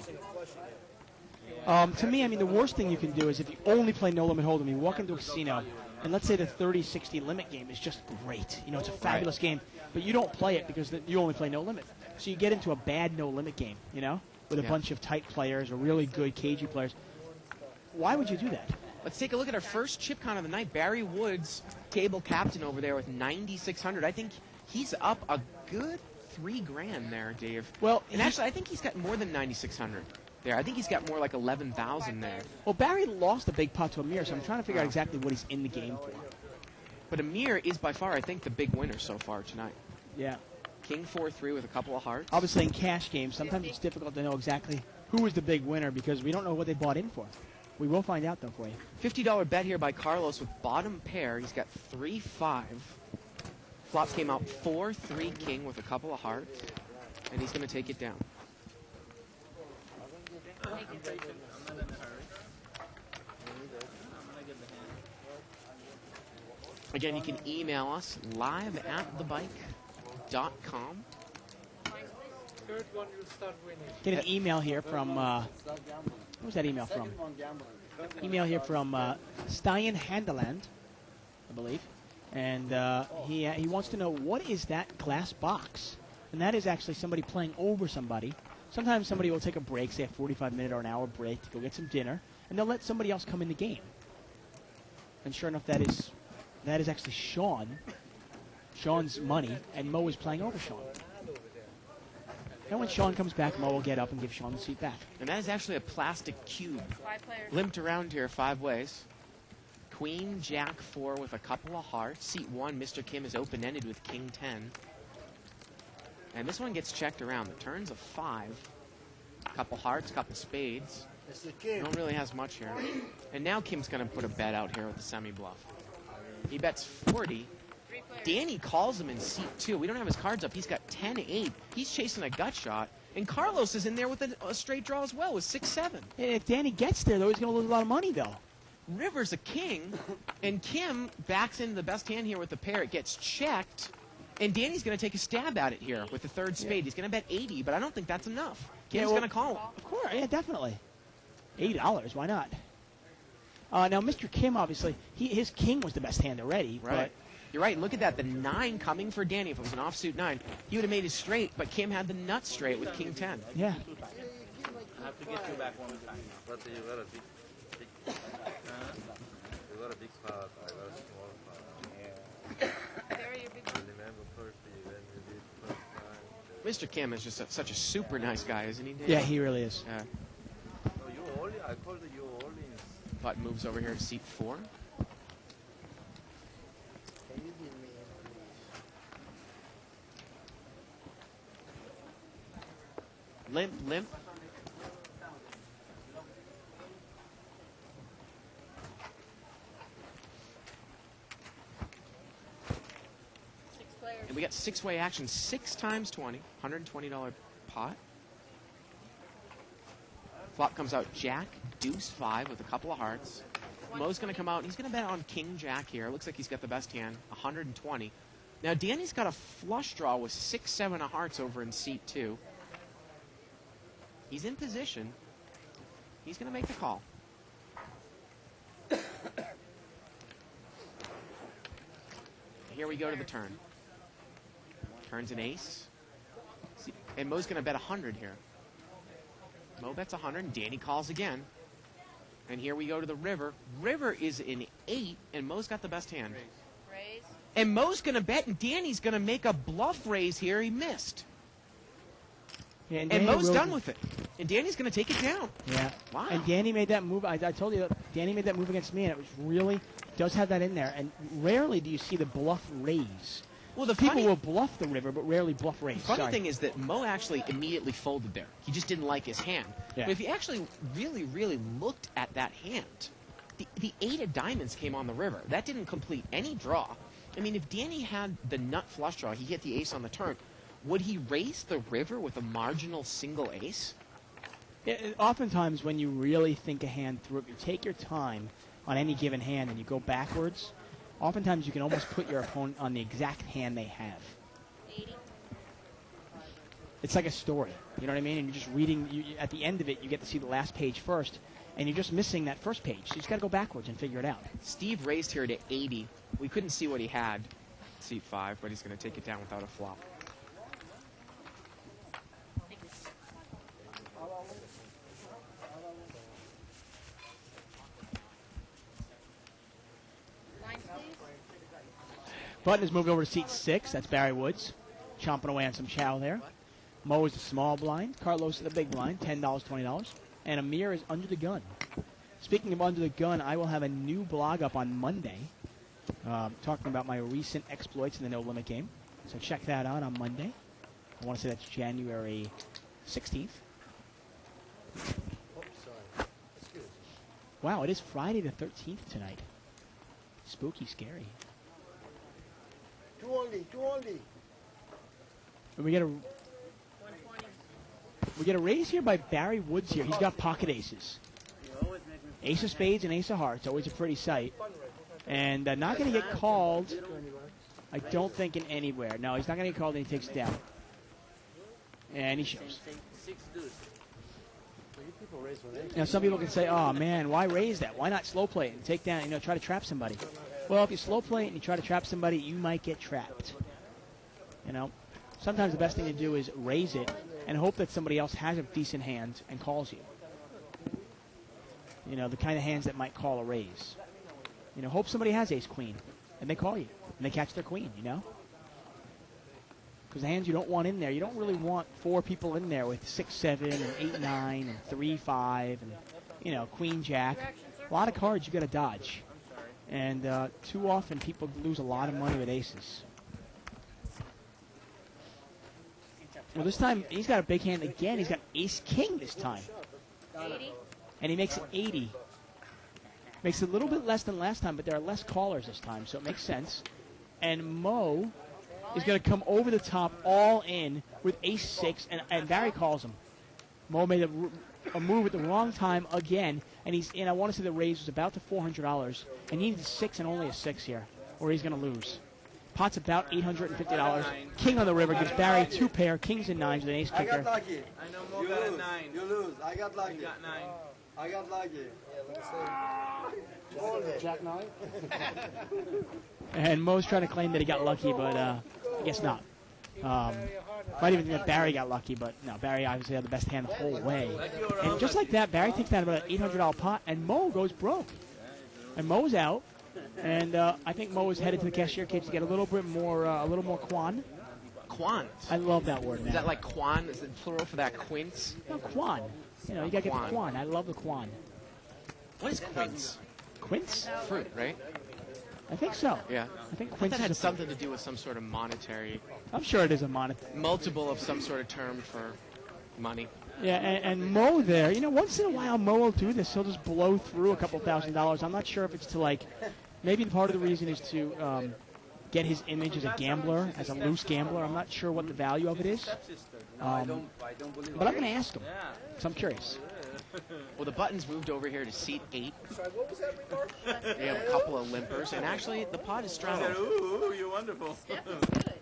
To me, the worst thing you can do is if you only play no limit hold'em, you walk into a casino, and let's say the 30-60 limit game is just great. It's a fabulous game, but you don't play it because you only play no limit. So you get into a bad no limit game, with a bunch of tight players or really good cagey players. Why would you do that? Let's take a look at our first chip count of the night. Barry Woods, table captain over there with 9,600. I think he's up a good $3,000 there, Dave. Well, and actually, I think he's got more than 9,600 there. I think he's got more like 11,000 there. Well, Barry lost a big pot to Amir, so I'm trying to figure out exactly what he's in the game for. But Amir is by far, I think, the big winner so far tonight. Yeah. King 4-3 with a couple of hearts. Obviously, in cash games, sometimes it's difficult to know exactly who is the big winner because we don't know what they bought in for. We will find out, though, for you. $50 bet here by Carlos with bottom pair. He's got 3-5. Flop came out 4-3 king with a couple of hearts, and he's going to take it down. Again, you can email us live@thebike.com. Third one, you'll start winning. Get an email here from, who's that email from? Email here from Stein Handeland, I believe. And he wants to know, what is that glass box? And that is actually somebody playing over somebody. Sometimes somebody will take a break, say a 45-minute or an hour break, to go get some dinner, and they'll let somebody else come in the game. And sure enough, that is actually Sean's money, and Mo is playing over Sean. And when Sean comes back, Mo will get up and give Sean the seat back. And that is actually a plastic cube. 5 players. Limped around here 5 ways. Queen, Jack 4 with a couple of hearts. Seat 1, Mr. Kim is open-ended with King 10. And this one gets checked around. The turn's a 5. Couple hearts, couple spades. No really has much here. And now Kim's going to put a bet out here with the semi-bluff. He bets 40. 3 players. Danny calls him in seat 2. We don't have his cards up. He's got 10-8. He's chasing a gut shot. And Carlos is in there with a straight draw as well with 6-7. And if Danny gets there, though, he's going to lose a lot of money, though. River's a king, and Kim backs into the best hand here with the pair. It gets checked, and Danny's going to take a stab at it here with the third spade. He's going to bet 80, but I don't think that's enough. Kim's going to call him. Of course, yeah, definitely. $80, why not? Now, Mr. Kim, obviously, his king was the best hand already. Right. But you're right. Look at that. The 9 coming for Danny. If it was an offsuit 9, he would have made it straight, but Kim had the nut straight with king 10. Yeah. I have to get you back one time now. But you got a big you got a big pot, I got a small pot. Barry, your big one. Remember first when you did first time. Mr. Kim is just such a super nice guy, isn't he, Dave? Yeah, he really is. Yeah. No, you all in. I called you all in. Button moves over here to seat 4. Limp, limp. Six players. And we got 6-way action, 6 times 20, $120 pot. Flop comes out Jack, Deuce 5 with a couple of hearts. Mo's going to come out. He's going to bet on King Jack here. Looks like he's got the best hand, 120. Now Danny's got a flush draw with 6-7 of hearts over in seat 2. He's in position. He's going to make the call. Here we go to the turn. Turns an ace. And Mo's going to bet 100 here. Mo bets 100, and Danny calls again. And here we go to the river. River is in 8, and Mo's got the best hand. Raise. And Mo's going to bet, and Danny's going to make a bluff raise here. He missed. Yeah, And Danny Mo's really- done with it. And Danny's going to take it down. Yeah. Wow. And Danny made that move. I told you, Danny made that move against me, and it was really, does have that in there. And rarely do you see the bluff raise. Well, the People funny, will bluff the river, but rarely bluff raise. funny Sorry. thing is that Mo actually immediately folded there. He just didn't like his hand. Yeah. But if you actually really looked at that hand, the 8 of diamonds came on the river. That didn't complete any draw. I mean, if Danny had the nut flush draw, he hit the ace on the turn, would he raise the river with a marginal single ace? Oftentimes, when you really think a hand through, if you take your time on any given hand and you go backwards, oftentimes you can almost put your opponent on the exact hand they have. 80. It's like a story. You know what I mean? And you're just reading, at the end of it, you get to see the last page first, and you're just missing that first page. So you just got to go backwards and figure it out. Steve raised here to 80. We couldn't see what he had, seat 5, but he's going to take it down without a flop. Lines, please. Button has moved over to seat 6. That's Barry Woods, chomping away on some chow there. Mo is the small blind. Carlos is the big blind, $10, $20. And Amir is under the gun. Speaking of under the gun, I will have a new blog up on Monday talking about my recent exploits in the No Limit game. So check that out on Monday. I want to say that's January 16th. Oh, sorry. Excuse me. Wow, it is Friday the 13th tonight. Spooky, scary. Two only. And we get a 120. raise here by Barry Woods here. He's got pocket aces. You always make me Ace of spades and ace of hearts, always a pretty sight. And not going to get called, I don't think, in anywhere. No, he's not going to get called, and he takes it down. And he shows. 6 deuce. People raise when they Now, some people can say, oh, man, why raise that? Why not slow play it and take down, try to trap somebody? Well, if you slow play it and you try to trap somebody, you might get trapped. Sometimes the best thing to do is raise it and hope that somebody else has a decent hand and calls you. The kind of hands that might call a raise. Hope somebody has ace-queen, and they call you, and they catch their queen, Because the hands you don't want in there, you don't really want 4 people in there with 6-7 and 8-9 and 3-5 and, queen jack. A lot of cards you got to dodge. And too often people lose a lot of money with aces. Well, this time he's got a big hand again. He's got ace-king this time. 80. And he makes it 80. Makes it a little bit less than last time, but there are less callers this time, so it makes sense. and Mo is going to come over the top all in with ace-6, and Barry calls him. Mo made a move at the wrong time again, and he's in. I want to say the raise was about to $400, and he needs a 6 and only a 6 here, or he's going to lose. Pot's about $850. King on the river gives Barry 2 pair, kings and 9s with an ace I kicker. got lucky. I know Mo got a 9. You lose. I got lucky. You got 9. I got lucky. Jack 9? And Mo's trying to claim that he got lucky, but I guess not. Might even think that Barry got lucky, but no, Barry obviously had the best hand the whole way. And just like that, Barry takes down about an $800 pot, and Mo goes broke. And Mo's out, and I think Mo is headed to the cashier cage to get a little more quan. Quan. I love that word, man. Is that like quan? Is it plural for that quince? No, quan. You know, you gotta get the Quan. quan. I love the quan. What is quince? Quince? Fruit, right? I think so. Yeah. I think I thought quince that had is a something to do with some sort of monetary, I'm sure it is a monetary. multiple of some sort of term for money. Yeah, and Mo there, you know, once in a while Mo will do this. He'll just blow through a couple $1,000s. I'm not sure if it's to, like, maybe part of the reason is to get his image as a gambler, as a loose gambler. I'm not sure what the value of it is. I don't believe But I'm going to ask him, because I'm curious. Well, the button's moved over here to seat 8. Sorry, what was that remark? We have a couple of limpers, and actually the pot is straddled. Ooh, you're wonderful. Steph is good.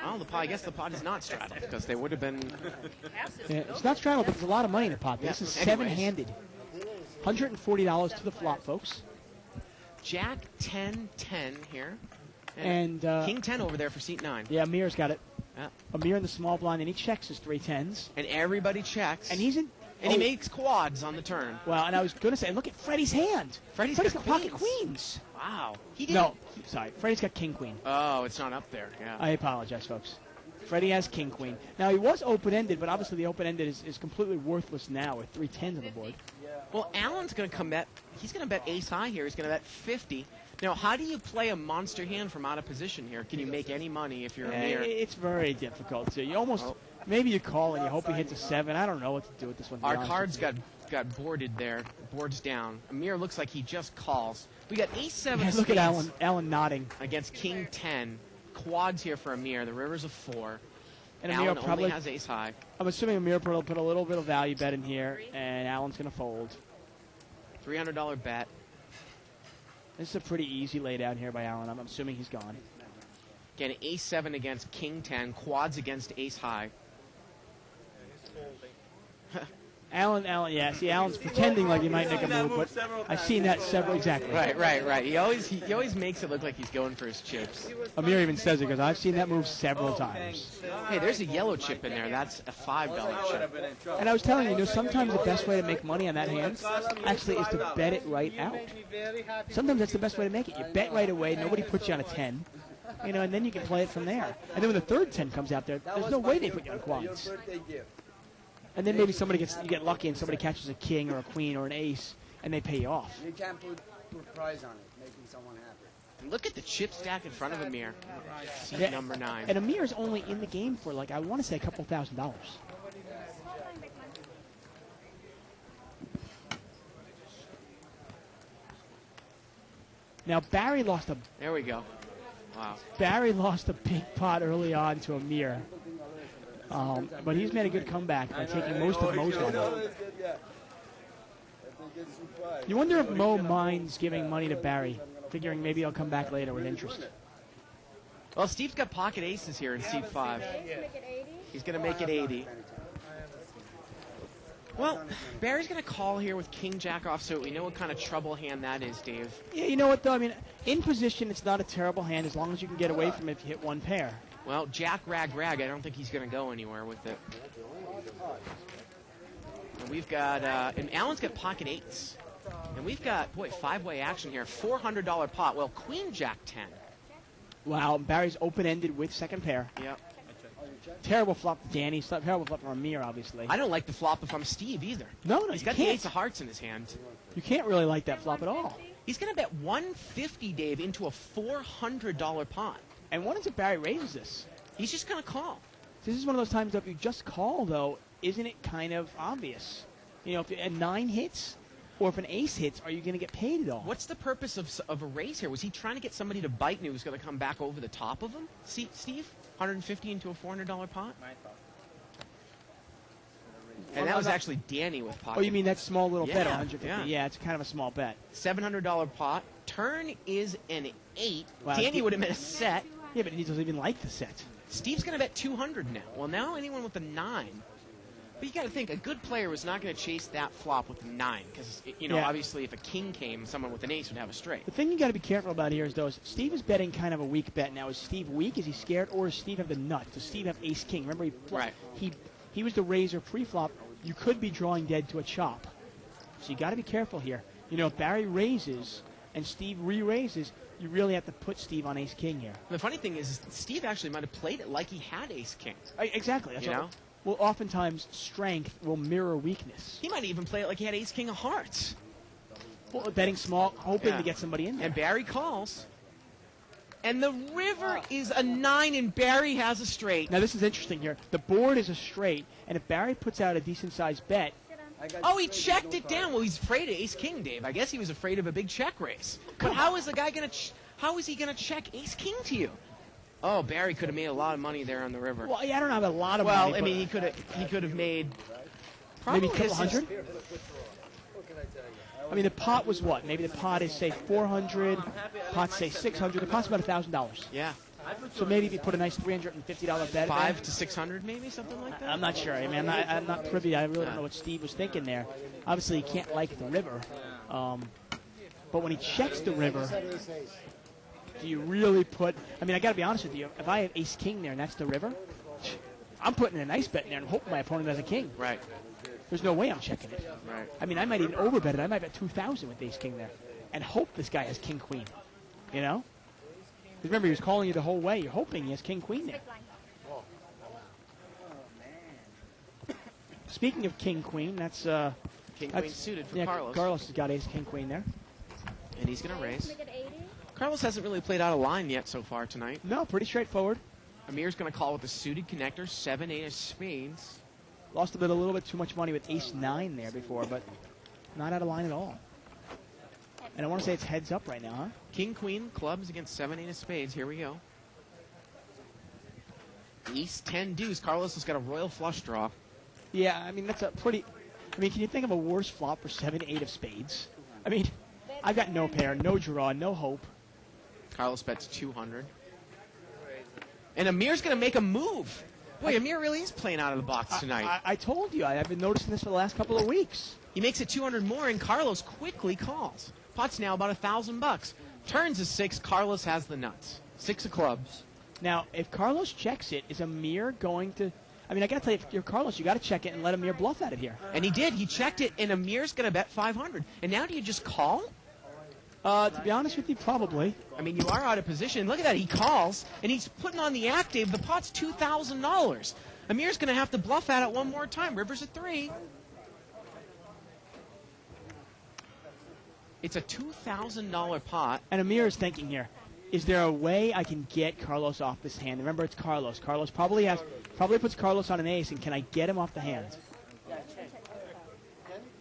Oh, I guess the pot is not straddled, because they would have been... House is Yeah, good. it's not straddled, but there's a lot of money in the pot. This Yeah, is anyways. 7-handed. $140 to the flop, folks. Jack 10, 10 here. And King 10 over there for seat 9. yeah, Amir's got it. Yeah. Amir in the small blind, and he checks his 3 10s. And everybody checks. And he's in. And he makes quads on the turn. Well, and I was going to say, look at Freddie's hand. Freddie's got got pocket queens. queens. Wow. He did. No, sorry. Freddie's got king queen. Oh, it's not up there. Yeah. I apologize, folks. Freddie has king queen. Now, he was open-ended, but obviously the open-ended is completely worthless now with 3 10s on the board. Well, Allen's going to come bet. He's going to bet ace high here. He's going to bet 50. Now, how do you play a monster hand from out of position here? Can you make any money if you're Amir? It's very difficult. So you almost, maybe you call and you hope he hits a 7. I don't know what to do with this one. to be Our honest cards with got boarded there. Boards down. Amir looks like he just calls. We got ace 7 you. Yeah, look at spades Allen nodding. against king 10. Quads here for Amir. The river's a 4. And Allen Amir probably, only has ace high. I'm assuming Amir will put a little bit of value bet in here, and Allen's going to fold. $300 bet. This is a pretty easy lay down here by Allen. I'm assuming he's gone. Again, ace 7 against king 10. Quads against ace high. Allen, yeah. See, Allen's pretending like he might make a move, but I've seen that several. Exactly. Right. He always makes it look like he's going for his chips. Amir even says it because I've seen that move several times. Hey, there's a yellow chip in there. That's a $5 chip. And I was telling you, sometimes the best way to make money on that hand actually is to bet it right out. Sometimes that's the best way to make it. You bet right away. Nobody puts you on a 10. And then you can play it from there. And then when the third 10 comes out there, there's no way they put you on quads. And then maybe you get lucky and somebody catches a king or a queen or an ace, and they pay you off. You can't put prize on it, making someone happy. And look at the chip stack in front of Amir. Seat Yeah. number 9. And Amir's only in the game for, I want to say a couple $1,000s. Now, Barry lost a There we go. Wow. big pot early on to Amir. But he's made a good comeback by taking most of Mo's money. You wonder if Mo minds giving money to Barry, figuring maybe he'll come back later with interest. Well, Steve's got pocket aces here in seat 5. He's going to make it 80. Well, Barry's going to call here with king jack offsuit. We know what kind of trouble hand that is, Dave. Yeah, you know what, though? I mean, in position, it's not a terrible hand as long as you can get away from it if you hit one pair. Well, jack, rag, rag. I don't think he's going to go anywhere with it. And we've got, and Allen's got pocket 8s. And we've got, boy, 5-way action here. $400 pot. Well, queen jack 10. Wow, Barry's open-ended with second pair. Yep. Terrible flop to Danny. Terrible flop for Amir, obviously. I don't like the flop if I'm Steve either. No, He's you got the can't. ace of hearts in his hand. You can't really like that flop at all. He's going to bet $150, Dave, into a $400 pot. And what if Barry raises this? He's just going to call. This is one of those times that if you just call, though, isn't it kind of obvious? If a 9 hits, or if an ace hits, are you going to get paid at all? What's the purpose of a raise here? Was he trying to get somebody to bite and he was going to come back over the top of him? See, Steve? 150 into a $400 pot? And that was actually Danny with pot. Oh, you mean that small little bet, Yeah, 150? yeah. Yeah, it's kind of a small bet. $700 pot. Turn is an 8. Wow, Danny would have been a set. Yeah, but he doesn't even like the set. Steve's going to bet 200 now. Well, now anyone with a 9. But you got to think, a good player was not going to chase that flop with a 9. Because, Yeah. obviously if a king came, someone with an ace would have a straight. The thing you got to be careful about here is, though, is Steve is betting kind of a weak bet. Now, is Steve weak? Is he scared? Or does Steve have the nut? Does Steve have ace-king? Remember, Right. he was the raiser pre-flop. You could be drawing dead to a chop. So you got to be careful here. If Barry raises and Steve re-raises, you really have to put Steve on ace-king here. The funny thing is, Steve actually might have played it like he had ace-king. Exactly. That's You what- know? Well, oftentimes, strength will mirror weakness. He might even play it like he had ace-king of hearts. Well, betting small, hoping Yeah. to get somebody in there. And Barry calls. And the river is a 9 and Barry has a straight. Now, this is interesting here. The board is a straight, and if Barry puts out a decent-sized bet, Oh, he checked it down. Well, he's afraid of ace-king, Dave. I guess he was afraid of a big check raise. But how is the guy going to how is he going to check ace-king to you? Oh, Barry could have made a lot of money there on the river. well, yeah, I don't have a lot of money. Well, I but mean, he could have made maybe probably a couple his- hundred. I mean, the pot was what? Maybe the pot is, say, 400. Pot's, say, 600. The pot's about $1,000. Yeah, So maybe if you put a nice $350 bet. 5 to 600, maybe something like that. I'm not sure. I mean, I'm not privy. I really don't know what Steve was thinking there. Obviously, he can't like the river. But when he checks the river, do you really put... I mean, I got to be honest with you. If I have ace-king there and that's the river, I'm putting a nice bet in there and hoping my opponent has a king. Right, There's no way I'm checking it. right. I mean, I might even overbet it. I might bet 2,000 with ace-king there and hope this guy has king-queen. You know? 'Cause remember, he was calling you the whole way. You're hoping he has king-queen there. Speaking of king-queen, that's... King-queen suited for yeah, Carlos. Carlos has got ace-king-queen there. And he's going to raise. Make it 80. Carlos hasn't really played out of line yet so far tonight. No, pretty straightforward. Amir's going to call with the suited connector, 7-8 of spades. Lost a little bit too much money with ace-9 there before, but not out of line at all. And I want to say it's heads up right now, huh? King-queen clubs against 7-8 of spades. Here we go. Ace 10 deuce. Carlos has got a royal flush draw. Yeah, I mean, that's a pretty... I mean, can you think of a worse flop for 7-8 of spades? I mean, I've got no pair, no draw, no hope. Carlos bets 200. And Amir's going to make a move. Boy, Amir really is playing out of the box tonight. I told you, I've been noticing this for the last couple of weeks. He makes it 200 more, and Carlos quickly calls. Pot's now about $1,000. Turns is 6. Carlos has the nuts. 6 of clubs. Now, if Carlos checks it, is Amir going to... I mean, I got to tell you, if you're Carlos, you got to check it and let Amir bluff at it here. And he did. He checked it, and Amir's going to bet 500. And now do you just call? To be honest with you, probably. I mean, you are out of position. Look at that. He calls, and he's putting on the active. The pot's $2,000. Amir's going to have to bluff at it one more time. River's a 3. It's a $2,000 pot. And Amir is thinking here, is there a way I can get Carlos off this hand? Remember, it's Carlos. Carlos probably puts Carlos on an ace, and can I get him off the hand?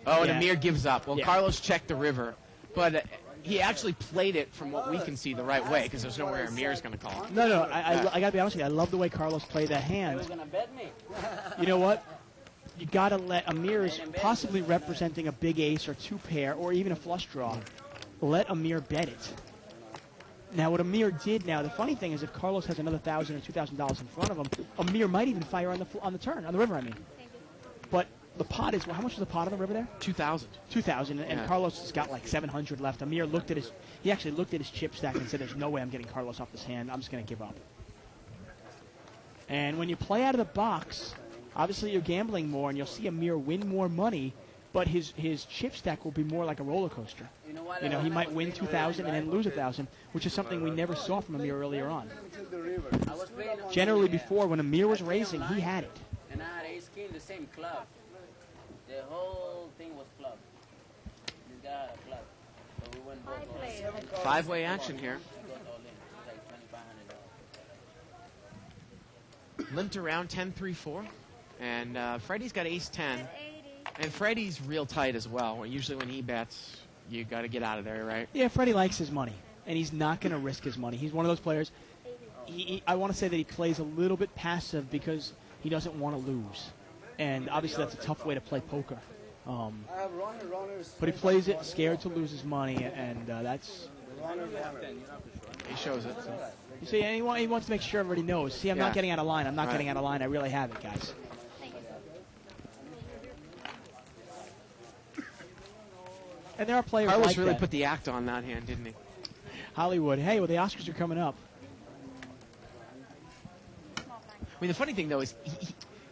Oh, and Yeah. Amir gives up. Well, Yeah. Carlos checked the river, but he actually played it from what we can see the right way because there's nowhere Amir's going to call. No, I got to be honest with you. I love the way Carlos played that hand. You know what? You got to let Amir is possibly representing a big ace or 2 pair or even a flush draw. Let Amir bet it. Now, what Amir did now, the funny thing is if Carlos has another $1,000 or $2,000 in front of him, Amir might even fire on the turn, on the river, I mean. But the pot is, how much was the pot on the river there? 2,000. 2,000, and Yeah. Carlos has got like 700 left. Amir he actually looked at his chip stack and said, there's no way I'm getting Carlos off this hand. I'm just going to give up. And when you play out of the box, obviously you're gambling more, and you'll see Amir win more money, but his chip stack will be more like a roller coaster. You know, he might win 2,000 and then lose 1,000, which is something we never saw from Amir earlier on. Generally before, when Amir was racing, he had it. And I had ace king, the same club. The whole thing was club. This guy had a club. So we went both all in. 5-way action here. We got all in. It was like $2,500. Limped around 10-3-4. And Freddie's got ace 10. And Freddie's real tight as well. Usually when he bets, you got to get out of there, right? Yeah, Freddie likes his money, and he's not going to risk his money. He's one of those players. I want to say that he plays a little bit passive because he doesn't want to lose. And obviously that's a tough way to play poker. But he plays it scared to lose his money, and that's... He shows it. So. You see, and he wants to make sure everybody knows. See, I'm not getting out of line. I'm not getting out of line. I really have it, guys. And there are players Carlos like really that. put the act on that hand, didn't he? Hollywood. Hey, well, the Oscars are coming up. I mean, the funny thing, though, is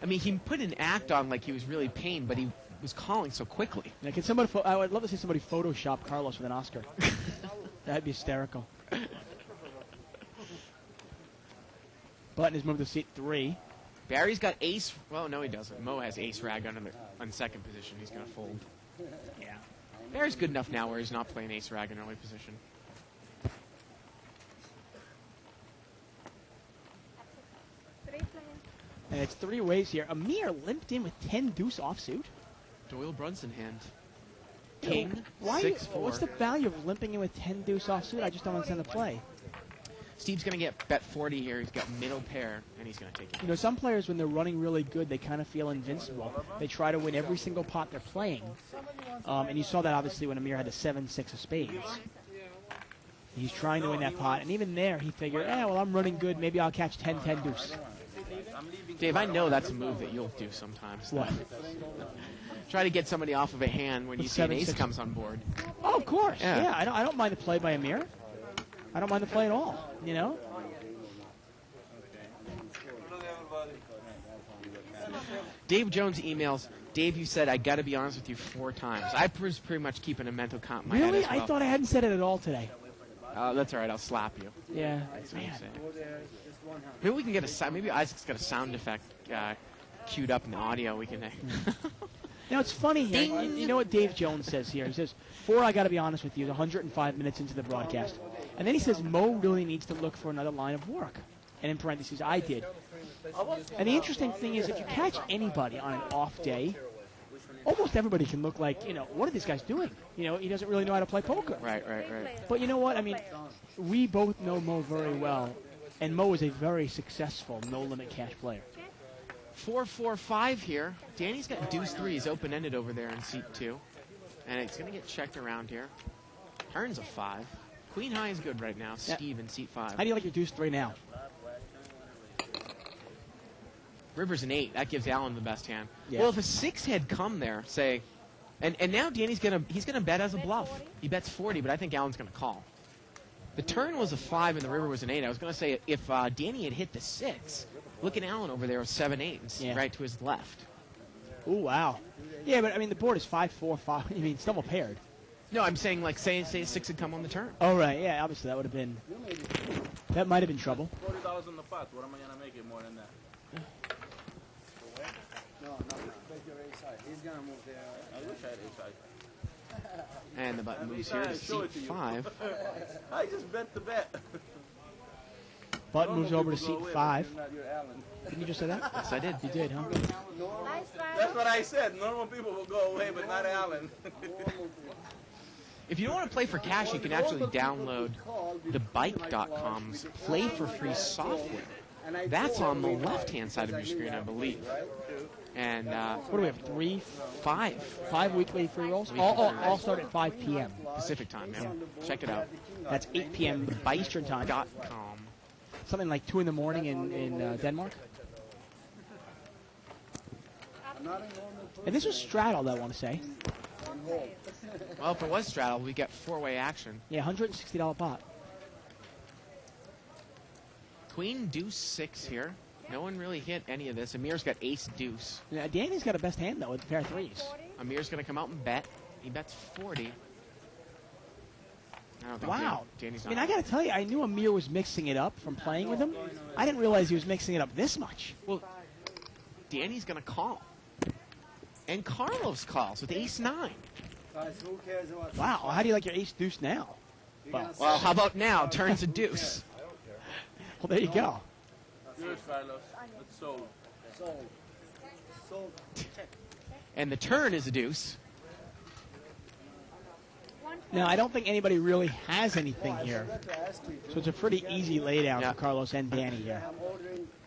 he put an act on like he was really pained, but he was calling so quickly. Yeah, can somebody? I would love to see somebody Photoshop Carlos with an Oscar. That'd be hysterical. Button has moved to seat 3. Barry's got ace. Well, no, he doesn't. Mo has ace rag on second position. He's going to fold. Yeah. Barry's good enough now where he's not playing ace rag in early position. And it's 3 ways here. Amir limped in with 10 deuce offsuit. Doyle Brunson hand. King, Why? 6-4. What's the value of limping in with 10 deuce offsuit? I just don't understand the play. Steve's going to get bet 40 here. He's got middle pair, and he's going to take it. You know, some players, when they're running really good, they kind of feel invincible. They try to win every single pot they're playing. And you saw that, obviously, when Amir had the 7-6 of spades. He's trying to win that pot. And even there, he figured, well, I'm running good. Maybe I'll catch 10-10 deuce. Dave, I know that's a move that you'll do sometimes. What? Try to get somebody off of a hand when you see an ace 7-6. comes on board. Oh, of course. Yeah. Yeah, I don't mind the play by Amir. I don't mind the play at all, you know? Dave Jones emails, Dave, you said I got to be honest with you 4 times. I was pretty much keeping a mental count in my head Really? as well. I thought I hadn't said it at all today. That's all right. I'll slap you. Yeah. That's what I'm Man. saying. Maybe we can get maybe Isaac's got a sound effect queued up in the audio. We can. Now, it's funny here. You know what Dave Jones says here? He says, 4, I got to be honest with you, 105 minutes into the broadcast. And then he says, Mo really needs to look for another line of work. And in parentheses, I did. And the interesting thing is, if you catch anybody on an off day, almost everybody can look like, what are these guys doing? He doesn't really know how to play poker. Right. But you know what? I mean, we both know Mo very well. And Mo is a very successful no-limit cash player. 4-4-5 here. Danny's got deuce 3. He's open-ended over there in seat 2. And it's going to get checked around here. Turns a 5. Queen high is good right now. Steve in seat 5. How do you like your deuce 3 now? River's an 8. That gives Allen the best hand. Yeah. Well, if a 6 had come there, say, and now Danny's he's gonna bet as a bluff. He bets 40, but I think Allen's gonna call. The turn was a 5 and the river was an 8. I was gonna say if Danny had hit the 6, look at Allen over there with 7-8 and right to his left. Oh wow. Yeah, but I mean the board is 5-4-5. I mean it's double paired. No, I'm saying like say 6 had come on the turn. Oh right, yeah. Obviously that would have been. That might have been trouble. $40 on the pot. What am I gonna make it more than that? No, bet your ace high. He's gonna move there. I wish I had ace high. And the button moves here to seat 5. I just bet the bet. Button moves over to seat 5. Not your Allen. Didn't you just say that? Yes, I did. You did, huh? That's what I said. Normal people will go away, but not Allen. If you don't want to play for cash, you can actually download the Bike.com's Play for Free software. That's on the left-hand side of your screen, I believe. And What do we have? 5 5 weekly free rolls? Weekly All free all start at 5 p.m. Pacific time, man. Check it out. That's 8 p.m. Eastern time. Bike.com. Something like 2 in the morning in Denmark. And this was straddled, I want to say. Well, if it was straddle, we get 4-way action. Yeah, $160 pot. Queen deuce 6 here. No one really hit any of this. Amir's got ace deuce. Yeah, Danny's got a best hand, though, with pair threes. Amir's going to come out and bet. He bets 40. I don't think Wow. Danny's I mean, not. I got to tell you, I knew Amir was mixing it up from playing with him. I didn't realize he was mixing it up this much. Well, Danny's going to call. And Carlos calls with ace 9. Guys, who cares about Wow, how do you like your ace deuce now? Well, how about now? Turns a deuce. Well, there you go. Yours, Carlos. It's sold. sold? Sold. Check. And the turn is a deuce. Now, I don't think anybody really has anything here. So it's a pretty easy laydown Yeah. for Carlos and Danny here.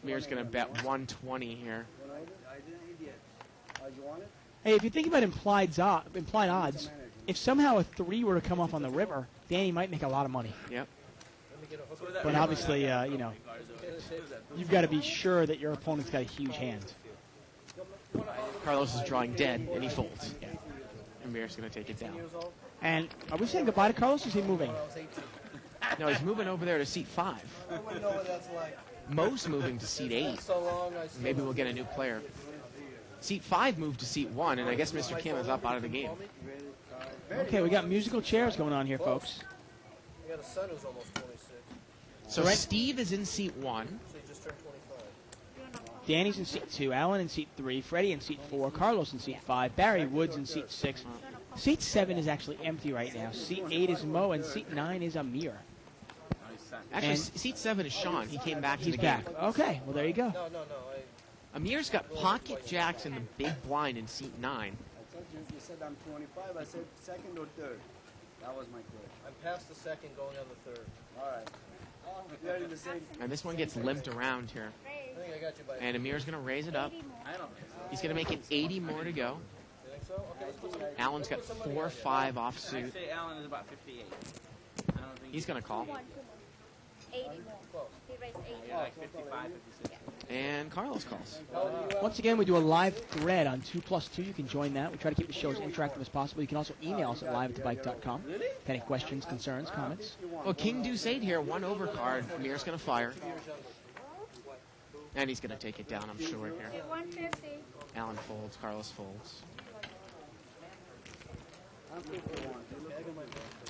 Amir's going to bet 120 here. Hey, if you think about implied odds, if somehow a 3 were to come off on the river, Danny might make a lot of money. Yep. But obviously, you've got to be sure that your opponent's got a huge hand. Carlos is drawing dead, and he folds. Yeah. Amir's going to take it down. And are we saying goodbye to Carlos, or is he moving? No, he's moving over there to seat 5. I wouldn't know what that's like. Mo's moving to seat 8. So long, I see. Maybe we'll get a new player. Seat 5 moved to seat 1, and I guess Mr. Kim is up out of the game. Okay, we got musical chairs going on here, folks. You got a son who's almost 26. So Steve is in seat 1. So he just turned 25. Danny's in seat 2, Alan in seat 3, Freddie in seat 4, Carlos in seat 5, Barry Woods in seat 6. Seat 7 is actually empty right now. Seat 8 is Mo, and seat 9 is Amir. Actually, And- seat 7 is Sean. He came back to He's the back. game. Okay, well, there you go. No. Amir's got pocket jacks in the big blind in seat 9. I told you, you said I'm 25. I said second or third. That was my question. I'm past the second, going on the third. All right. We are in the same. And this one gets limped around here. I think I got you by. And Amir's going to raise it up. I don't think so. He's going to make it 80 more to go. You think so? Okay. Alan's got 4-5 I offsuit. say Alan is about 58. I don't think He's going to call. 80 more. He raised 80. Yeah, like 55, 56. And Carlos calls. Once again, we do a live thread on 2+2. You can join that. We try to keep the show as interactive as possible. You can also email us at live@thebike.com. Any questions, concerns, comments? Well, King Deuce 8 here, 1 overcard. Amir's going to fire. And he's going to take it down, I'm sure, here. 150. Alan folds, Carlos folds.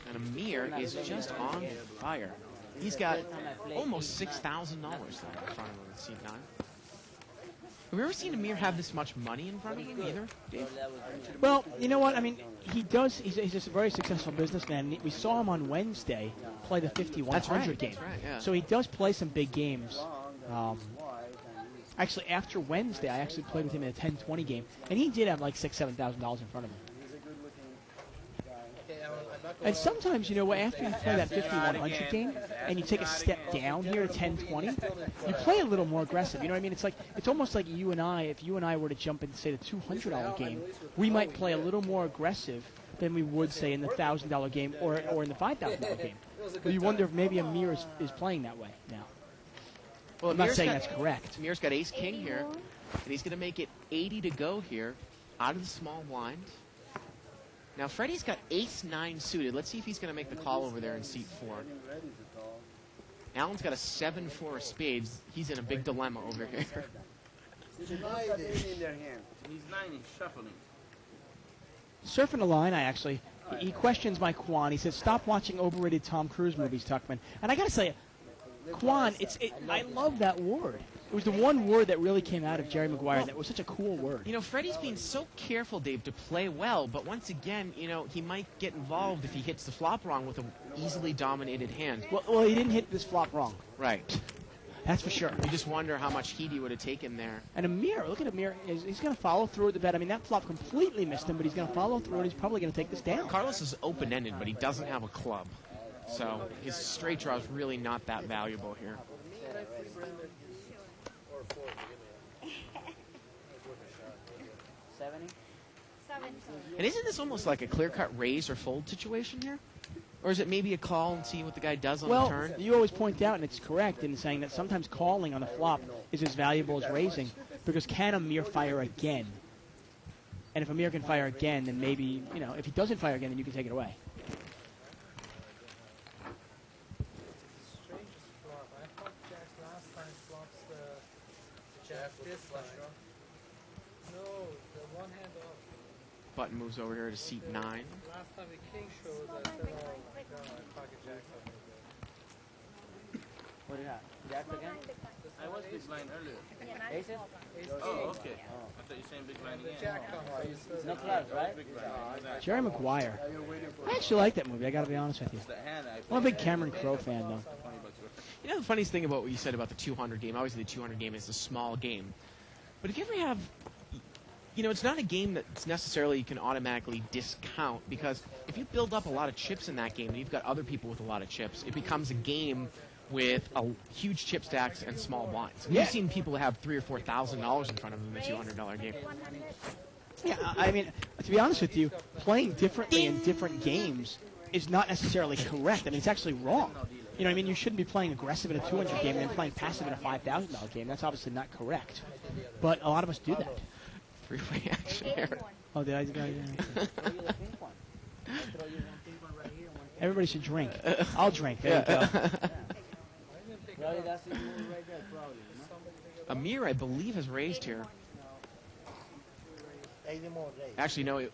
And Amir is just on fire. He's got almost $6,000 there in front of him in seat 9. Have we ever seen Amir have this much money in front of him either, Dave? Well, you know what? I mean, he does. He's a very successful businessman. We saw him on Wednesday play the 5100 That's right, game. that's right, yeah. So he does play some big games. Actually, after Wednesday, I actually played with him in a 10-20 game, and he did have like $6,000, $7,000 in front of him. Okay, Alan, I'm not going And sometimes, you know, after you play that 5100 game and you take a step down here to 1020, you play a little more aggressive. You know what I mean? It's almost like you and I, if you and I were to jump into, say, the $200 game, we might play a little more aggressive than we would, say, in the $1,000 game or in the $5,000 game. But you wonder if maybe Amir is playing that way now. Well, I'm not Amir's saying got- that's correct. Amir's got ace-king here, and he's going to make it 80 to go here out of the small blind. Now, Freddie's got ace-9 suited. Let's see if he's going to make the call over there in seat 4. Alan's got a 7-4 of spades. He's in a big dilemma over here. He's in their hand. He's 9, he's shuffling. Surfing the line, he questions my Quan. He says, stop watching overrated Tom Cruise movies, Tuckman. And I got to say, Quan, I love that word. It was the one word that really came out of Jerry Maguire that was such a cool word. You know, Freddie's being so careful, Dave, to play well, but once again, you know, he might get involved if he hits the flop wrong with an easily dominated hand. Well, he didn't hit this flop wrong. Right. That's for sure. You just wonder how much heat he would have taken there. And Amir, look at Amir. He's going to follow through with the bet. I mean, that flop completely missed him, but he's going to follow through, and he's probably going to take this down. Carlos is open-ended, but he doesn't have a club. So his straight draw is really not that valuable here. or 4. 70? 70. And isn't this almost like a clear-cut raise or fold situation here? Or is it maybe a call and see what the guy does on the Well, turn? you always point out, and it's correct in saying that sometimes calling on the flop is as valuable as raising, because can Amir fire again? And if Amir can fire again, then maybe, you know, if he doesn't fire again, then you can take it away. Strangest flop. I thought Jack's last time flops the Jack this flush time. draw. No, the one hand off. Button moves over here to seat 9. Last time the king showed, I said, oh my god, pocket Jack's on me. What do you have? Jacks again? I was big blind earlier. Aces? Oh, okay. I thought you were saying big blind The again. Jack comes, No clubs, right? Big blind. Exactly. Jerry Maguire. I actually like that movie, I got to be honest with you. The hand I I'm a big Cameron Crowe fan, though. You know the funniest thing about what you said about the 200 game? Obviously, the 200 game is a small game. But if you ever have You know, it's not a game that's necessarily you can automatically discount, because if you build up a lot of chips in that game and you've got other people with a lot of chips, it becomes a game with huge chip stacks and small blinds. Yeah. You've seen people have $3,000 or $4,000 in front of them in a $200 game. 100. Yeah, I mean, to be honest with you, playing differently in different games is not necessarily correct. I mean, it's actually wrong. You know what I mean? You shouldn't be playing aggressive in a 200 game and then playing passive in a $5,000 game. That's obviously not correct. But a lot of us do that. Three-way action here. Oh, did I? Everybody should drink. I'll drink. There you go. Amir, I believe, has raised here. Actually, no,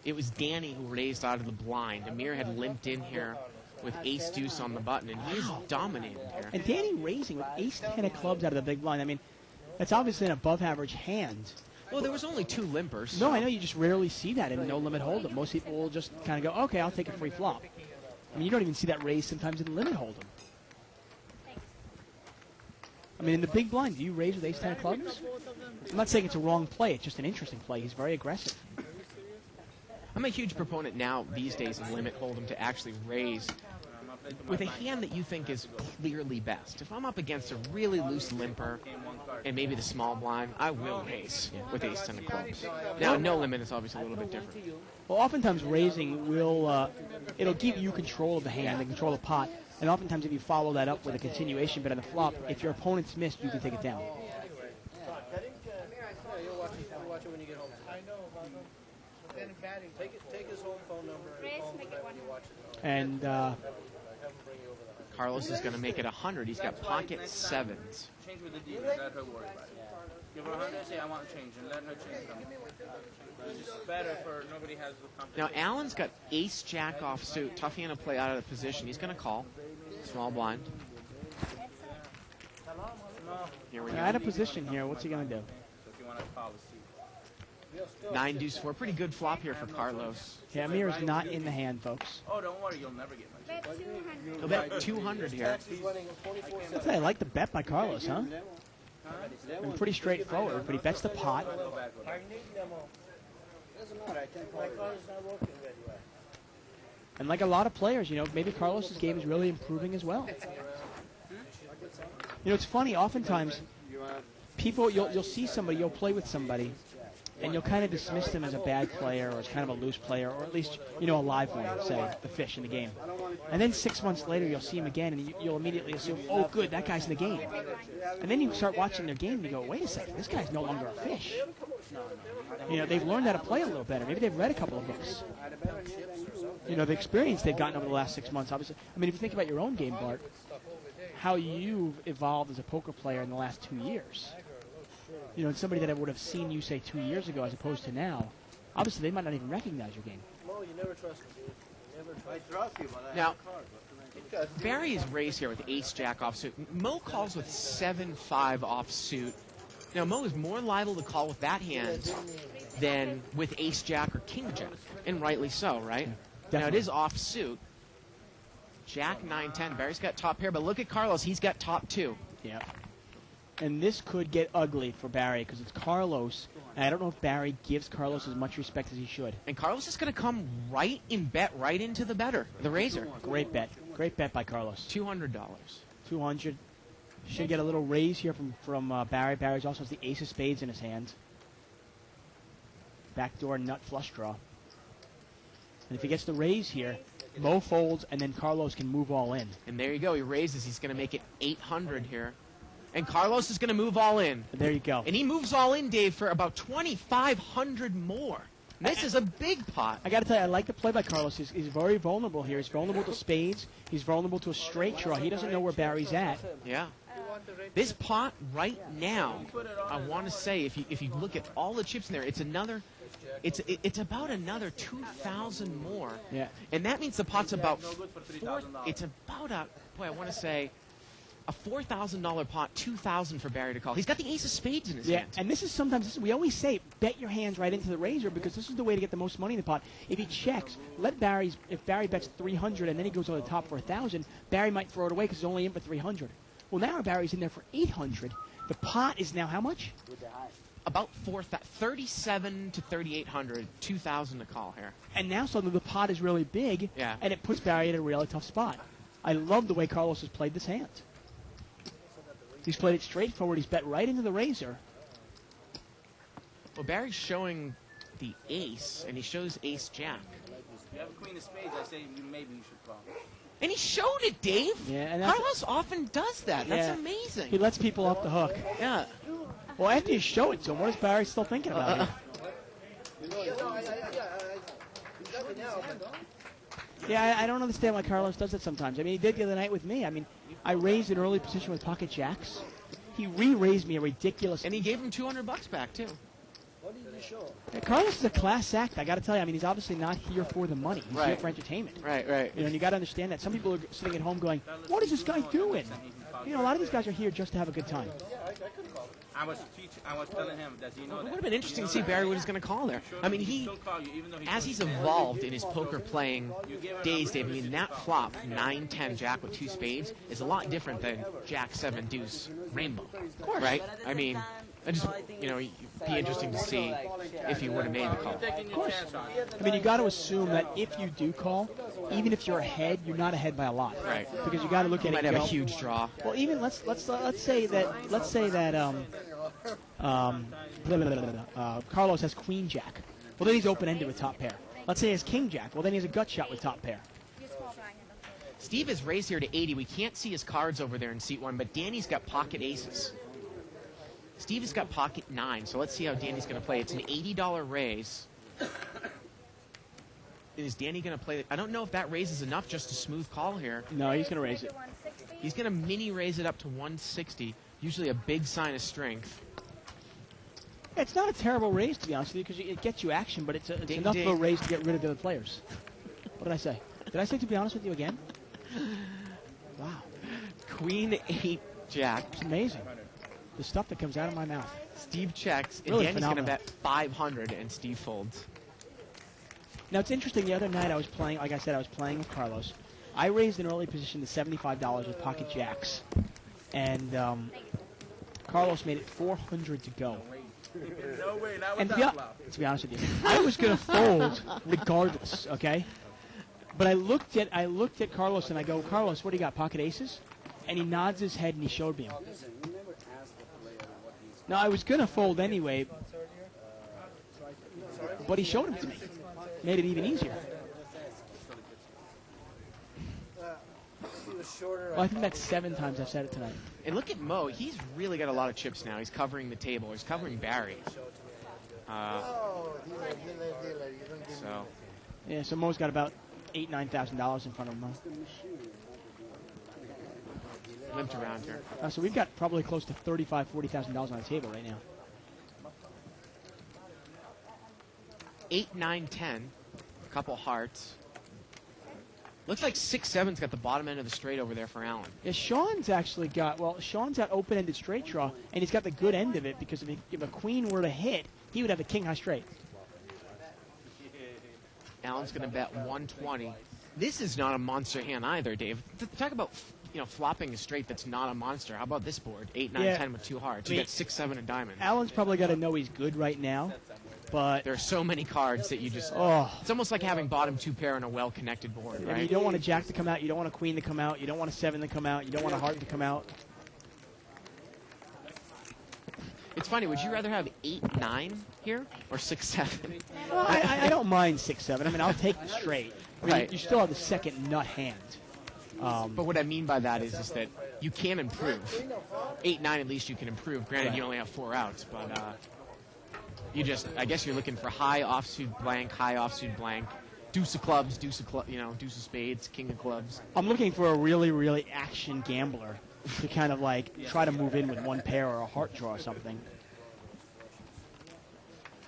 it was Danny who raised out of the blind. Amir had limped in here with ace-deuce on the button, and he's dominating here. And Danny raising with ace-10 of clubs out of the big blind. I mean, that's obviously an above-average hand. Well, there was only 2 limpers. No, I know you just rarely see that in no-limit hold'em. Most people will just kind of go, okay, I'll take a free flop. I mean, you don't even see that raise sometimes in limit hold'em. I mean, in the big blind, do you raise with ace-10 of clubs? I'm not saying it's a wrong play. It's just an interesting play. He's very aggressive. I'm a huge proponent now these days in limit hold'em to actually raise with a hand that you think is clearly best. If I'm up against a really loose limper and maybe the small blind, I will raise with ace-10 of clubs. Now, no limit is obviously a little bit different. Well, oftentimes raising will it'll give you control of the hand and control of the pot. And oftentimes if you follow that up with a continuation bet on the flop, if your opponent's missed, you can take it down. You'll watch it when you get home. I know about them. But then batting. Take his home phone number and call him Make back it when you watch it. And Have him bring you over the Carlos is going to make it 100. He's got pocket sevens. Change with the dealer. Let her worry about it. Give her 100. Say I want to change, and let her change. It's just better for nobody has the confidence. Now, Allen's got ace-jack offsuit. Tough hand to play out of the position. He's going to call. Small blind. Here we go. out of position here. What's he going to do? So if you want to policy. 9 deuce 4. Pretty good flop here for Carlos. Yeah, Amir is not in the hand, folks. Oh, don't worry, you'll never get much. Bet 200. He'll bet 200 here. He's winning 24 I'd say I like the bet by Carlos, huh? And pretty straightforward, but he bets the pot. And like a lot of players, you know, maybe Carlos's game is really improving as well. You know, it's funny. Oftentimes, people you'll see somebody, you'll play with somebody, and you'll kind of dismiss them as a bad player or as kind of a loose player, or at least, you know, a live one, say, the fish in the game. And then 6 months later, you'll see him again, and you'll immediately assume, oh, good, that guy's in the game. And then you start watching their game, and you go, wait a second, this guy's no longer a fish. You know, they've learned how to play a little better. Maybe they've read a couple of books. You know, the experience they've gotten over the last 6 months, obviously. I mean, if you think about your own game, Bart, how you've evolved as a poker player in the last 2 years. You know, and somebody that I would have seen you, say, 2 years ago as opposed to now, obviously they might not even recognize your game. Mo, you never trust me, dude. You never trust I trust you, but I Now, have a card. What can I do? Barry is raised here with ace-jack offsuit. Mo calls with 7-5 offsuit. Now, Mo is more liable to call with that hand than with ace-jack or king-jack, and rightly so, right? Now, it is offsuit. Jack 9-10. Barry's got top pair, but look at Carlos. He's got top 2. Yeah. And this could get ugly for Barry because it's Carlos, and I don't know if Barry gives Carlos as much respect as he should. And Carlos is going to come right in bet, right into the better, the raiser. Great bet. Great bet by Carlos. $200. 200. Should get a little raise here from Barry. Barry also has the ace of spades in his hand. Backdoor nut flush draw. And if he gets the raise here, Mo folds, and then Carlos can move all in. And there you go. He raises. He's going to make it 800 here. And Carlos is going to move all in. And there you go. And he moves all in, Dave, for about 2,500 more. This is a big pot. I got to tell you, I like the play by Carlos. He's very vulnerable here. He's vulnerable to spades. He's vulnerable to a straight draw. He doesn't know where Barry's at. Yeah. This pot right now, I want to say, if you look at all the chips in there, it's about another 2,000 more. Yeah. And that means the pot's about it's about I want to say a $4,000 pot, $2,000 for Barry to call. He's got the ace of spades in his hand. And this is sometimes, we always say, bet your hands right into the raiser because this is the way to get the most money in the pot. If he checks, if Barry bets 300 and then he goes on the top for 1,000, Barry might throw it away because he's only in for 300. Well, now Barry's in there for 800. The pot is now how much? about 37 to 3,800, 2,000 to call here. And now suddenly the pot is really big, Yeah. and it puts Barry in a really tough spot. I love the way Carlos has played this hand. He's played it straightforward. He's bet right into the razor. Well, Barry's showing the ace, and he shows ace-jack. If you have a queen of spades, I say maybe you should call. And he showed it, Dave. Yeah, and that's- Carlos often does that. That's Yeah. amazing. He lets people off the hook. Yeah. Well, after you show it to him, what is Barry still thinking about it? Yeah, I don't understand why Carlos does it sometimes. I mean, he did the other night with me. I mean, I raised an early position with pocket jacks. He re-raised me a ridiculous... And he gave him $200 back, too. What did you show? Yeah, Carlos is a class act, I got to tell you. I mean, he's obviously not here for the money. He's here Right. for entertainment. Right, right. You know, and you got to understand that. Some people are sitting at home going, what is this guy doing? You know, a lot of these guys are here just to have a good time. I was telling him, does he know It that? would have been interesting to see Barry what he's going to call there. I mean, as he's evolved in his poker playing days, Dave, I mean, that flop, 9-10 jack with two spades, is a lot different than jack 7 deuce rainbow. Of course. Right? I mean, I just, you know, it'd be interesting to see if he would have made the call. Taking your chance on it. I mean, you got to assume that if you do call, even if you're ahead, you're not ahead by a lot. Right. Because you got to look He at it. might and have a go, huge draw. Well, even let's say that Carlos has queen jack. Well, then he's open ended with top pair. Let's say he has king jack. Well, then he has a gut shot with top pair. You small blind. Steve is raised here to 80. We can't see his cards over there in seat 1, but Danny's got pocket aces. Steve has got pocket 9, so let's see how Danny's going to play. It's an $80 raise. Is Danny going to play? I don't know if that raise is enough just to smooth call here. No, he's going to raise it. 160. He's going to mini raise it up to 160, usually a big sign of strength. It's not a terrible raise, to be honest with you, because it gets you action, but it's Ding, enough of a ding. raise to get rid of the other players. What did I say? Did I say to be honest with you again? Wow. Queen 8 jack. It's amazing. The stuff that comes out of my mouth. Steve checks, and Really Danny's going to phenomenal. bet 500, and Steve folds. Now, it's interesting. The other night I was playing, like I said, I was playing with Carlos. I raised an early position to $75 with pocket jacks. And Carlos made it 400 to go. No way, not And with to that be, flop. to be honest with you, I was going to fold regardless, okay? But I looked at Carlos and I go, Carlos, what do you got, pocket aces? And he nods his head and he showed me 'em. Now, I was going to fold anyway, but he showed them to me. Made it even easier. He was shorter. Well, I think that's 7 times I've said it tonight. And look at Mo. He's really got a lot of chips now. He's covering the table. He's covering Barry. Oh, dealer, you don't give me. So Yeah, so Mo's got about $8,000-9,000 in front of him. limped around here. So we've got probably close to $35,000-40,000 on the table right now. 8, 9, 10. A couple hearts. Looks like 6, 7's got the bottom end of the straight over there for Allen. Yeah, Sean's actually got, Sean's got open-ended straight draw, and he's got the good end of it because if a queen were to hit, he would have a king high straight. Allen's going to bet 120. This is not a monster hand either, Dave. Talk about flopping a straight that's not a monster. How about this board? 8, 9, Yeah. 10 with 2 hearts. I mean, You got 6, 7, and diamond. Allen's probably got to know he's good right now, but There are so many cards that you just... oh, It's almost like having bottom 2 pair on a well-connected board, I mean, right? you don't want a jack to come out, you don't want a queen to come out, you don't want a 7 to come out, you don't want a heart to come out. It's funny. Would you rather have 8, 9 here or 6, 7? Well, I don't mind 6, 7. I mean, I'll take the straight. I mean, Right. you still have the second nut hand. But what I mean by that is that you can improve. 8, 9 at least you can improve. Granted, Right. you only have 4 outs, but I guess you're looking for high offsuit blank, high offsuit blank, deuce of clubs, deuce of spades, king of clubs. I'm looking for a really, really action gambler to kind of like try to move in with one pair or a heart draw or something.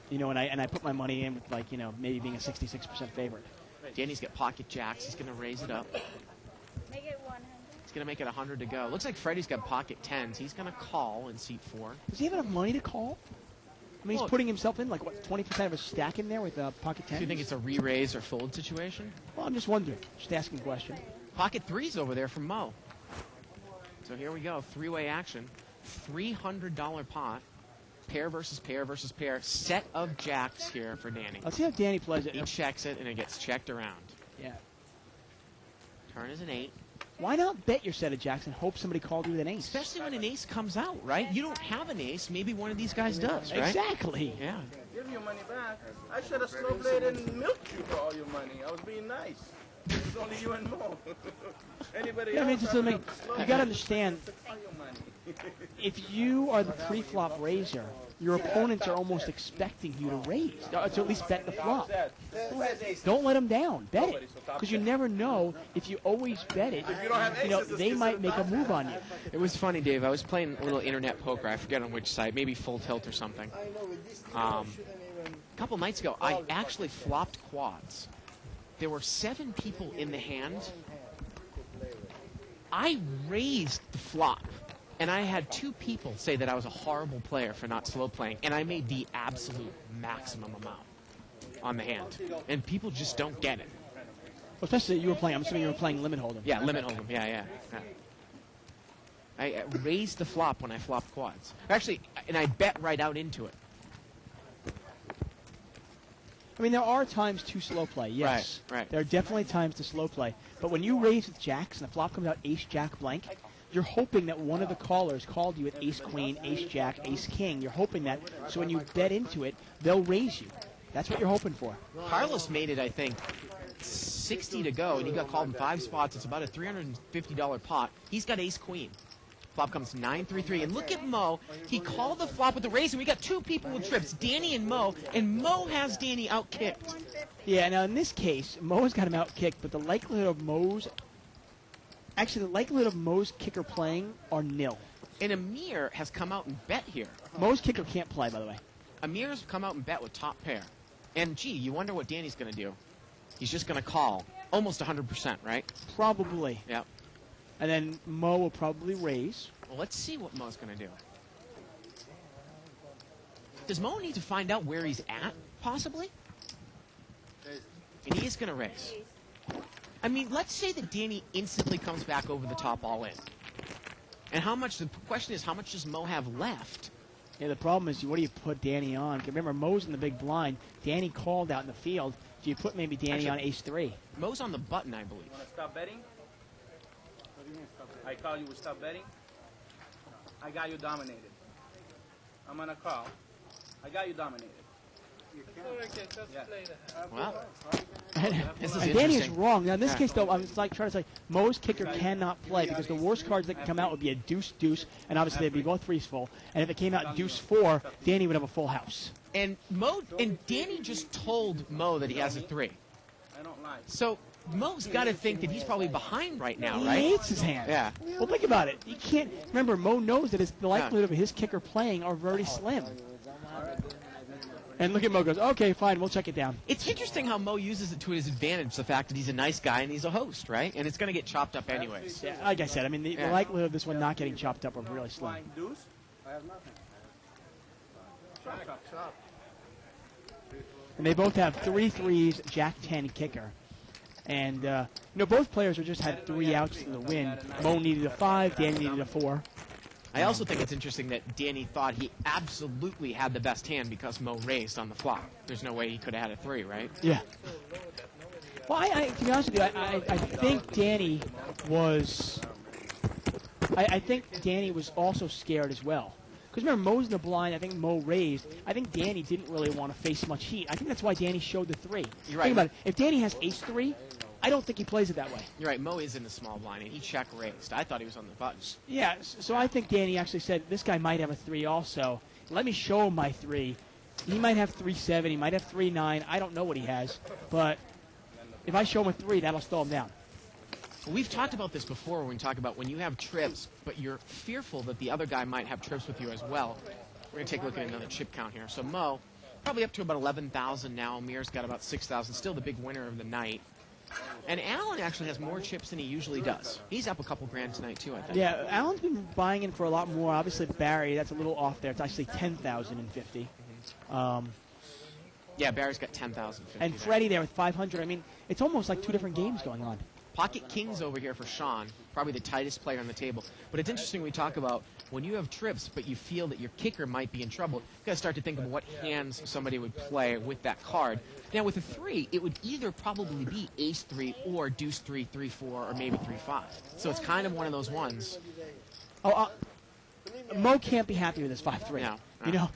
And I put my money in with maybe being a 66% favorite. Danny's got pocket jacks. He's going to raise it up. Make it 100. He's going to make it 100 to go. Looks like Freddie's got pocket 10s. He's going to call in seat 4. Does he have enough money to call? I mean, Well, he's putting himself in 20% of a stack in there with pocket 10s? Do you think it's a re-raise or fold situation? Well, I'm just wondering. Just asking a question. Pocket 3's over there from Mo. So here we go. 3-way action. $300 pot. pair versus pair versus pair. Set of jacks here for Danny. Let's see how Danny plays it. He checks it, and it gets checked around. Yeah. Turn is an 8. Why not bet your set of jacks and hope somebody called you with an ace? Especially when an ace comes out, right? You don't have an ace. Maybe one of these guys does, right? Exactly. Yeah. Give your money back. I should have slow played and milked you for all your money. I was being nice. It's only you and Mo. Anybody Yeah, I else? mean, it just doesn't make, you got to understand, all your money. if you are the pre-flop raiser, your opponents are almost expecting you to raise, to at least bet the flop. Don't let them down. Bet it. Because you never know, if you always bet it, they might make a move on you. It was funny, Dave. I was playing a little internet poker. I forget on which site. Maybe Full Tilt or something. A couple nights ago, I actually flopped quads. There were 7 people in the hand. I raised the flop. And I had 2 people say that I was a horrible player for not slow playing, and I made the absolute maximum amount on the hand. And people just don't get it. Well, especially that you were playing. I'm assuming you were playing limit hold'em. Yeah, limit hold'em. Yeah. I raised the flop when I flopped quads. Actually, and I bet right out into it. I mean, there are times to slow play, yes. Right. There are definitely times to slow play. But when you raise with jacks and the flop comes out ace, jack, blank, you're hoping that one of the callers called you with ace, queen, ace, jack, ace, king. You're hoping that, so when you bet into it, they'll raise you. That's what you're hoping for. Carlos made it, I think, 60 to go, and he got called in 5 spots. It's about a $350 pot. He's got ace, queen. Flop comes 9-3-3. And look at Mo. He called the flop with the raise, and we got 2 people with trips, Danny and Mo has Danny out-kicked. Yeah, now in this case, Mo's got him out-kicked, but the likelihood of Mo's kicker playing are nil. And Amir has come out and bet here. Mo's kicker can't play, by the way. Amir's come out and bet with top pair. And, gee, you wonder what Danny's going to do. He's just going to call. Almost 100%, right? Probably. Yep. And then Mo will probably raise. Well, let's see what Mo's going to do. Does Mo need to find out where he's at, possibly? And he is going to raise. I mean, let's say that Danny instantly comes back over the top all in. And the question is, how much does Mo have left? Yeah, the problem is, what do you put Danny on? Remember, Mo's in the big blind. Danny called out in the field. Do you put maybe Danny on ace-3? Mo's on the button, I believe. You want to stop betting? I call you to stop betting? I got you dominated. I'm going to call. I got you dominated. Wow. This is And Danny is interesting. wrong. Now, in this case, though, I was like trying to say, Mo's kicker cannot play because the worst cards that can come out would be a deuce-deuce, and obviously they'd be both threes full. And if it came out deuce-4, Danny would have a full house. And Danny just told Mo that he has a 3. I don't lie. So Mo's got to think that he's probably behind right now, He right? hates his hand. Yeah. Well, think about it. He can't. Remember, Mo knows that the likelihood of his kicker playing are very slim. And look at Mo goes, okay, fine, we'll check it down. It's interesting how Mo uses it to his advantage, the fact that he's a nice guy and he's a host, right? And it's going to get chopped up anyways. Yeah, like I said, I mean, the likelihood of this one not getting chopped up are really slim. Deuce? I have nothing. Chop. And they both have 3 threes, Jack 10 kicker. And, both players just had 3 outs in the win. Mo needed a 5, Danny needed a 4. I also think it's interesting that Danny thought he absolutely had the best hand because Mo raised on the flop. There's no way he could have had a 3, right? Yeah. Well, to be honest with you, I think Danny was... I think Danny was also scared as well. Because remember, Mo's in the blind. I think Mo raised. I think Danny didn't really want to face much heat. I think that's why Danny showed the 3. You're right. Think about it. If Danny has ace-3, I don't think he plays it that way. You're right. Mo is in the small blind, and he check raised. I thought he was on the buttons. Yeah, so I think Danny actually said, this guy might have a 3 also. Let me show him my 3. He might have 3-7. He might have 3-9. I don't know what he has. But if I show him a 3, that'll slow him down. We've talked about this before when we talk about when you have trips, but you're fearful that the other guy might have trips with you as well. We're going to take a look at another chip count here. So Mo, probably up to about 11,000 now. Amir's got about 6,000. Still the big winner of the night. And Alan actually has more chips than he usually does. He's up a couple grand tonight, too, I think. Yeah, Alan's been buying in for a lot more. Obviously, Barry, that's a little off there. It's actually 10,050. Yeah, Barry's got 10,050. And Freddie there with 500. I mean, it's almost like 2 different games going on. Pocket kings over here for Sean, probably the tightest player on the table. But it's interesting we talk about when you have trips, but you feel that your kicker might be in trouble, you got to start to think of what hands somebody would play with that card. Now, with a 3, it would either probably be ace 3 or deuce 3, 3, 4, or maybe 3, 5. So it's kind of one of those ones. Mo can't be happy with his 5-3. No. You know,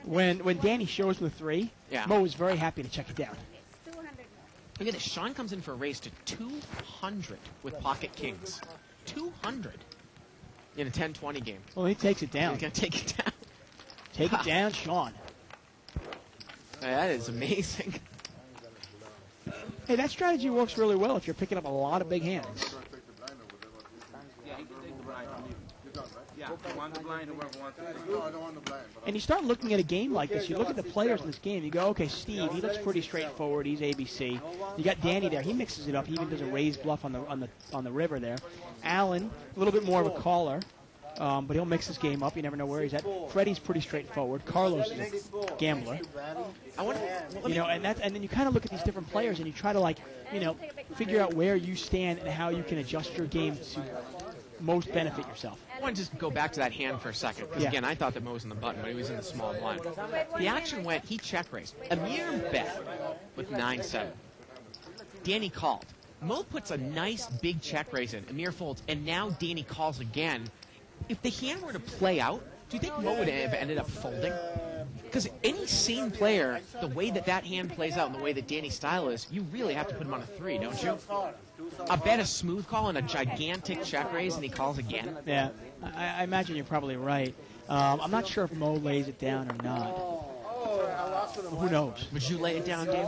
when Danny shows him the 3, Yeah. Mo is very happy to check it down. 200 more. Look at this. Sean comes in for a raise to 200 with pocket kings. 200 in a 10-20 game. Well, he takes it down. He's going to take it down. Take it down, Sean. That is amazing. Hey, that strategy works really well if you're picking up a lot of big hands. Yeah, he can take the blind. Yeah, who wants the blind, whoever wants it. No, I don't want the blind. And you start looking at a game like this, you look at the players in this game, you go, okay, Steve, he looks pretty straightforward, he's ABC. You got Danny there, he mixes it up, he even does a raised bluff on the river there. Alan, a little bit more of a caller, but he'll mix his game up, you never know where he's at. Freddie's pretty straightforward, Carlos is a gambler. I wonder, You know, and then you kind of look at these different players and you try to figure out where you stand and how you can adjust your game to most benefit yourself. I want to just go back to that hand for a second. Because, again, I thought that Mo was in the button, but he was in the small blind. The action went, he check raised. Amir bet with 9-7. Danny called. Mo puts a nice big check raise in. Amir folds, and now Danny calls again. If the hand were to play out, do you think Mo would have ended up folding? Because any sane player, the way that hand plays out and the way that Danny's style is, you really have to put him on a 3, don't you? I bet a smooth call and a gigantic check raise, and he calls again. Yeah, I imagine you're probably right. I'm not sure if Mo lays it down or not. Who knows? Would you lay it down, Dave?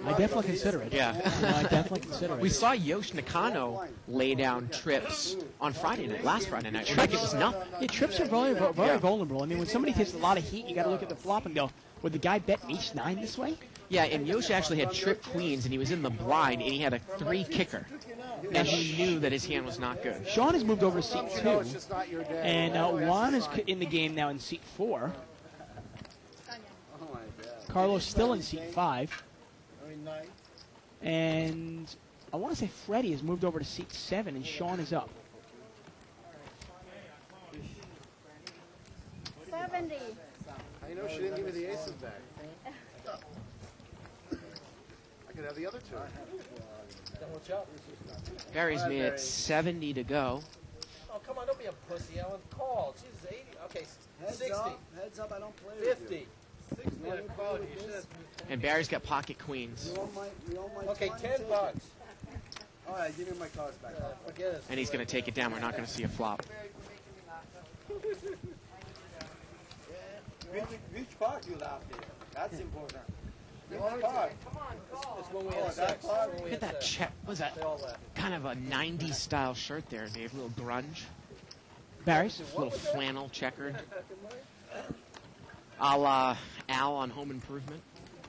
I definitely consider it. Yeah. I definitely consider it. We saw Yosh Nakano lay down trips on last Friday night. In fact, it was nothing. Yeah, trips are very vulnerable. I mean, when somebody takes a lot of heat, you got to look at the flop and go, would the guy bet ace 9 this way? Yeah, and Yosh actually had trip queens, and he was in the blind, and he had a 3 kicker. And he knew that his hand was not good. Sean has moved over to seat 2, and Juan is in the game now in seat 4. Carlos still in seat 5. And I want to say Freddie has moved over to seat 7, and Sean is up. 70. I know she didn't give me the aces back. I could have the other 2. Barry's me at 70 to go. Oh, come on, don't be a pussy, Ellen. Call. She's 80. Okay, 60. Heads up, I don't play 50. 60, I called you. You should have... And Barry's got pocket queens. Okay, $10. All right, give me my cards back. Forget it. And he's going to take it down. We're not going to see a flop. Which part you laughed at? That's important. Which part? It's when we had sex. Look at that check. What was that? Kind of a 90s style shirt there, Dave. A little grunge. Barry's? A little flannel checkered. A la Al on Home Improvement.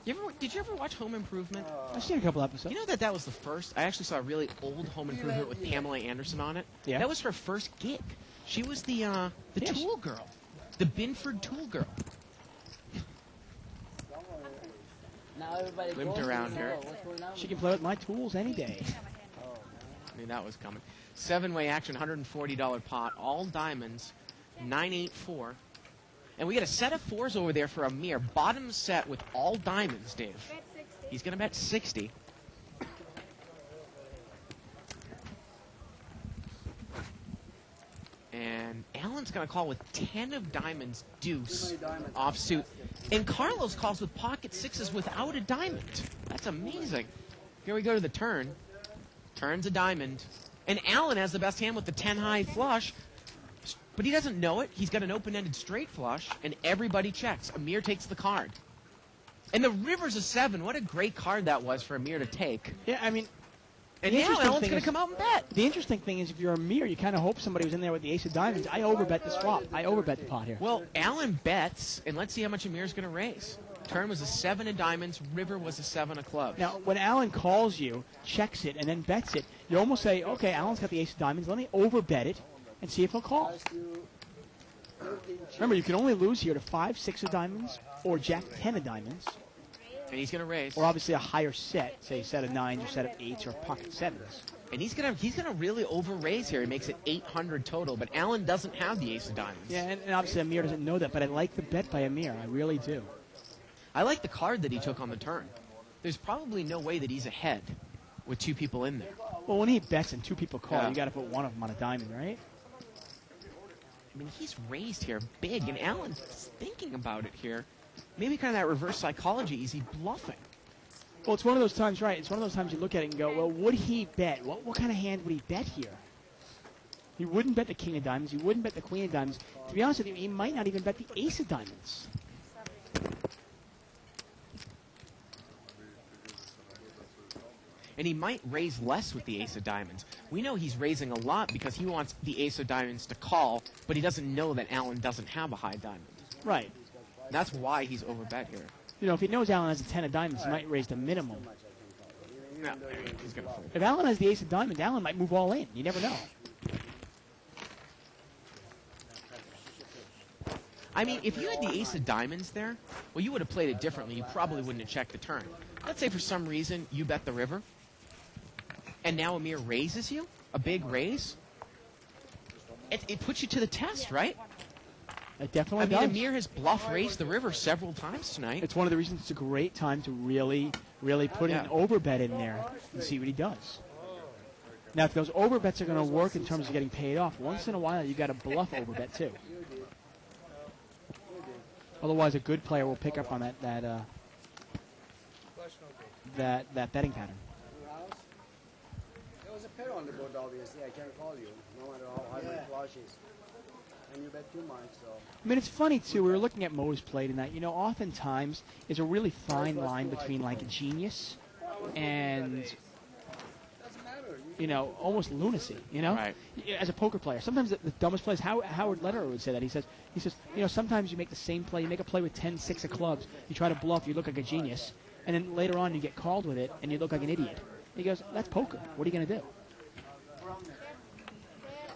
Did you ever watch Home Improvement? I've seen a couple episodes. You know that was the first. I actually saw a really old Home Improvement with Pamela Anderson on it. Yeah. That was her first gig. She was the tool girl, the Binford tool girl. Now everybody Limped goes around to here. know what's going on She with can play with my tools any day. I mean, that was coming. 7-way action, $140 pot, all diamonds, 9-8-4. And we got a set of 4s over there for Amir. Bottom set with all diamonds, Dave. Bet 60. He's going to bet 60. And Alan's going to call with 10 of diamonds, deuce, offsuit. And Carlos calls with pocket 6s without a diamond. That's amazing. Here we go to the turn. Turns a diamond. And Alan has the best hand with the 10 high flush. But he doesn't know it. He's got an open-ended straight flush, and everybody checks. Amir takes the card. And the river's a 7. What a great card that was for Amir to take. Yeah, I mean, And the now interesting Alan's thing going is- to come out and bet. the interesting thing is if you're a mirror, you kind of hope somebody was in there with the ace of diamonds. I overbet this flop. I overbet the pot here. Well, Alan bets, and let's see how much Amir's going to raise. Turn was a 7 of diamonds. River was a 7 of clubs. Now, when Alan calls you, checks it, and then bets it, you almost say, okay, Alan's got the ace of diamonds. Let me overbet it and see if he'll call. Remember, you can only lose here to 5, 6 of diamonds, or Jack 10 of diamonds. And he's going to raise. Or obviously a higher set, say set of 9s or set of 8s or pocket 7s. And he's gonna really over raise here. He makes it 800 total, but Allen doesn't have the ace of diamonds. Yeah, and obviously Amir doesn't know that, but I like the bet by Amir. I really do. I like the card that he took on the turn. There's probably no way that he's ahead with 2 people in there. Well, when he bets and 2 people call, Yeah. you got to put one of them on a diamond, right? I mean, he's raised here big, and Allen's thinking about it here. Maybe kind of that reverse psychology. Is he bluffing? Well, it's one of those times, right? It's one of those times you look at it and go, well, would he bet? What kind of hand would he bet here? He wouldn't bet the king of diamonds. He wouldn't bet the queen of diamonds. To be honest with you, he might not even bet the ace of diamonds. And he might raise less with the ace of diamonds. We know he's raising a lot because he wants the ace of diamonds to call, but he doesn't know that Allen doesn't have a high diamond. Right. That's why he's overbet here. You know, if he knows Allen has a 10 of diamonds, he might raise the minimum. No, he's going to fold. If Allen has the ace of diamonds, Allen might move all in. You never know. I mean, if you had the ace of diamonds there, well, you would have played it differently. You probably wouldn't have checked the turn. Let's say for some reason you bet the river, and now Amir raises you, a big raise. It puts you to the test, right? It definitely I mean, does. Amir has bluff raised the river several times tonight. It's one of the reasons it's a great time to really put an overbet in there and see what he does. Now, if those overbets are going to work in terms of getting paid off, once in a while you got to bluff overbet too. Otherwise, a good player will pick up on that betting pattern. There was a pair on the board, obviously. I can't call you, no matter how high my flush is. And you bet too much, so. I mean, it's funny, too. We were looking at Mo's play tonight. You know, oftentimes, there's a really fine line between, like, genius and, you know, almost lunacy, you know? Right. As a poker player. Sometimes the dumbest plays, Howard Lederer would say that. He says, you know, sometimes you make the same play. You make a play with 10-6 of clubs. You try to bluff. You look like a genius. And then later on, you get called with it, and you look like an idiot. He goes, that's poker. What are you going to do?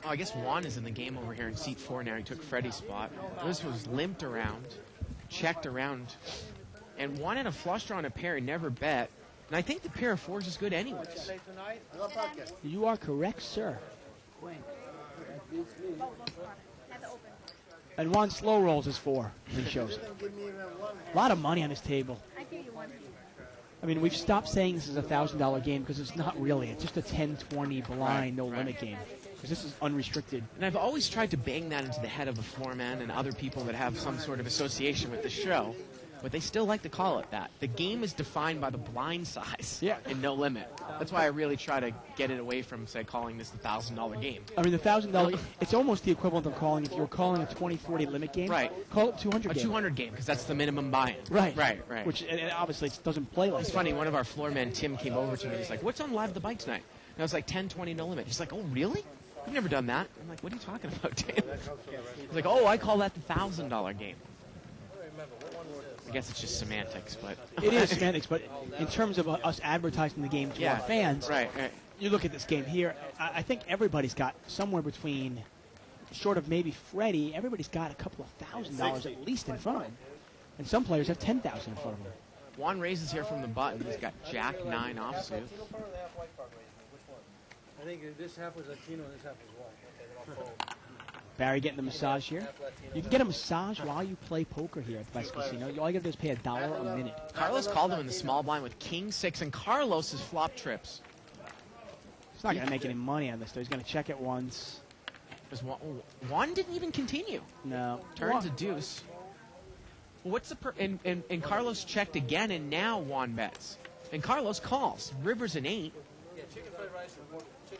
Oh, I guess Juan is in the game over here in seat 4 now. He took Freddie's spot. This was limped around, checked around, and Juan had a flush draw on a pair. He never bet. And I think the pair of 4s is good anyways. You are correct, sir. And Juan slow rolls his 4 when he shows it. A lot of money on this table. I give you one. I mean, we've stopped saying this is a $1,000 game because it's not really. It's just a 10-20 blind, no limit game. Because this is unrestricted. And I've always tried to bang that into the head of the floor man and other people that have some sort of association with the show, but they still like to call it that. The game is defined by the blind size and no limit. That's why I really try to get it away from, say, calling this the $1,000 game. I mean, the $1,000, it's almost the equivalent of calling, if you were calling a 20-40 limit game, Right. call it 200 A game. 200 game, because that's the minimum buy-in. Right. Right. Which, and obviously, it doesn't play like It's that. funny, one of our floor men, Tim, came over to me. He's like, what's on Live the Bike tonight? And I was like, 10-20 no limit. He's like, oh, really? I've never done that. I'm like, what are you talking about, Tim? He's like, oh, I call that the $1,000 game. I guess it's just semantics, but... It is semantics, but in terms of us advertising the game to our fans, Right. you look at this game here, I think everybody's got somewhere between, short of maybe Freddie, everybody's got a couple of $1,000 at least in front of them. And some players have 10,000 in front of them. Juan raises here from the button. He's got Jack 9 offsuit. I think this half was Latino and this half was white. Barry getting the massage here. You can get a massage while you play poker here at the Vice Casino. All you got to do is pay $1 a minute. Carlos called him in the small blind with King 6, and Carlos is flop trips. He's not going to make any money on this, though. He's going to check it once. Juan didn't even continue. No. Turns a deuce. What's the and Carlos checked again, and now Juan bets. And Carlos calls. River's an 8.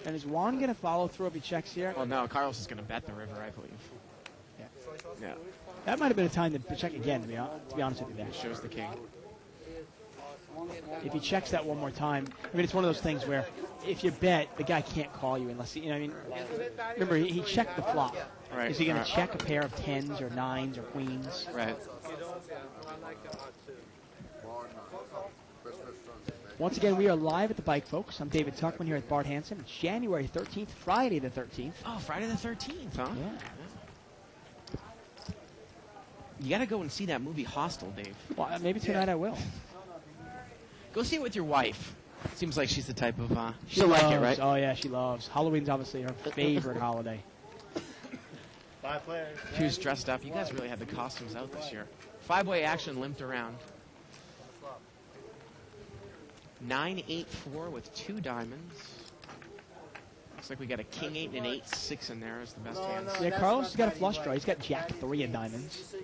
And is Juan going to follow through if he checks here? Well, no, Carlos is going to bet the river, I believe. Yeah. That might have been a time to check again, to be honest with you there. Shows the king. If he checks that one more time, I mean, it's one of those things where if you bet, the guy can't call you unless he, I mean, remember, he checked the flop. Right. Is he going to check a pair of 10s or 9s or queens? Right. Once again, we are live at the Bike, folks. I'm David Tuckman here with Bart Hansen. It's January 13th, Friday the 13th. Oh, Friday the 13th, huh? Yeah. You got to go and see that movie Hostel, Dave. Well, maybe tonight I will. Go see it with your wife. Seems like she's the type of, She she'll like it, loves- right? Oh, yeah, she loves. Halloween's obviously her favorite holiday. 5 players. She was dressed up. You guys really had the costumes out this year. 5-way action limped around. 9-8-4 with 2 diamonds. Looks like we got a king 8 and an 8-6 in there as the best hands. Yeah, Carlos has got a flush draw. He's got jack 3 of diamonds.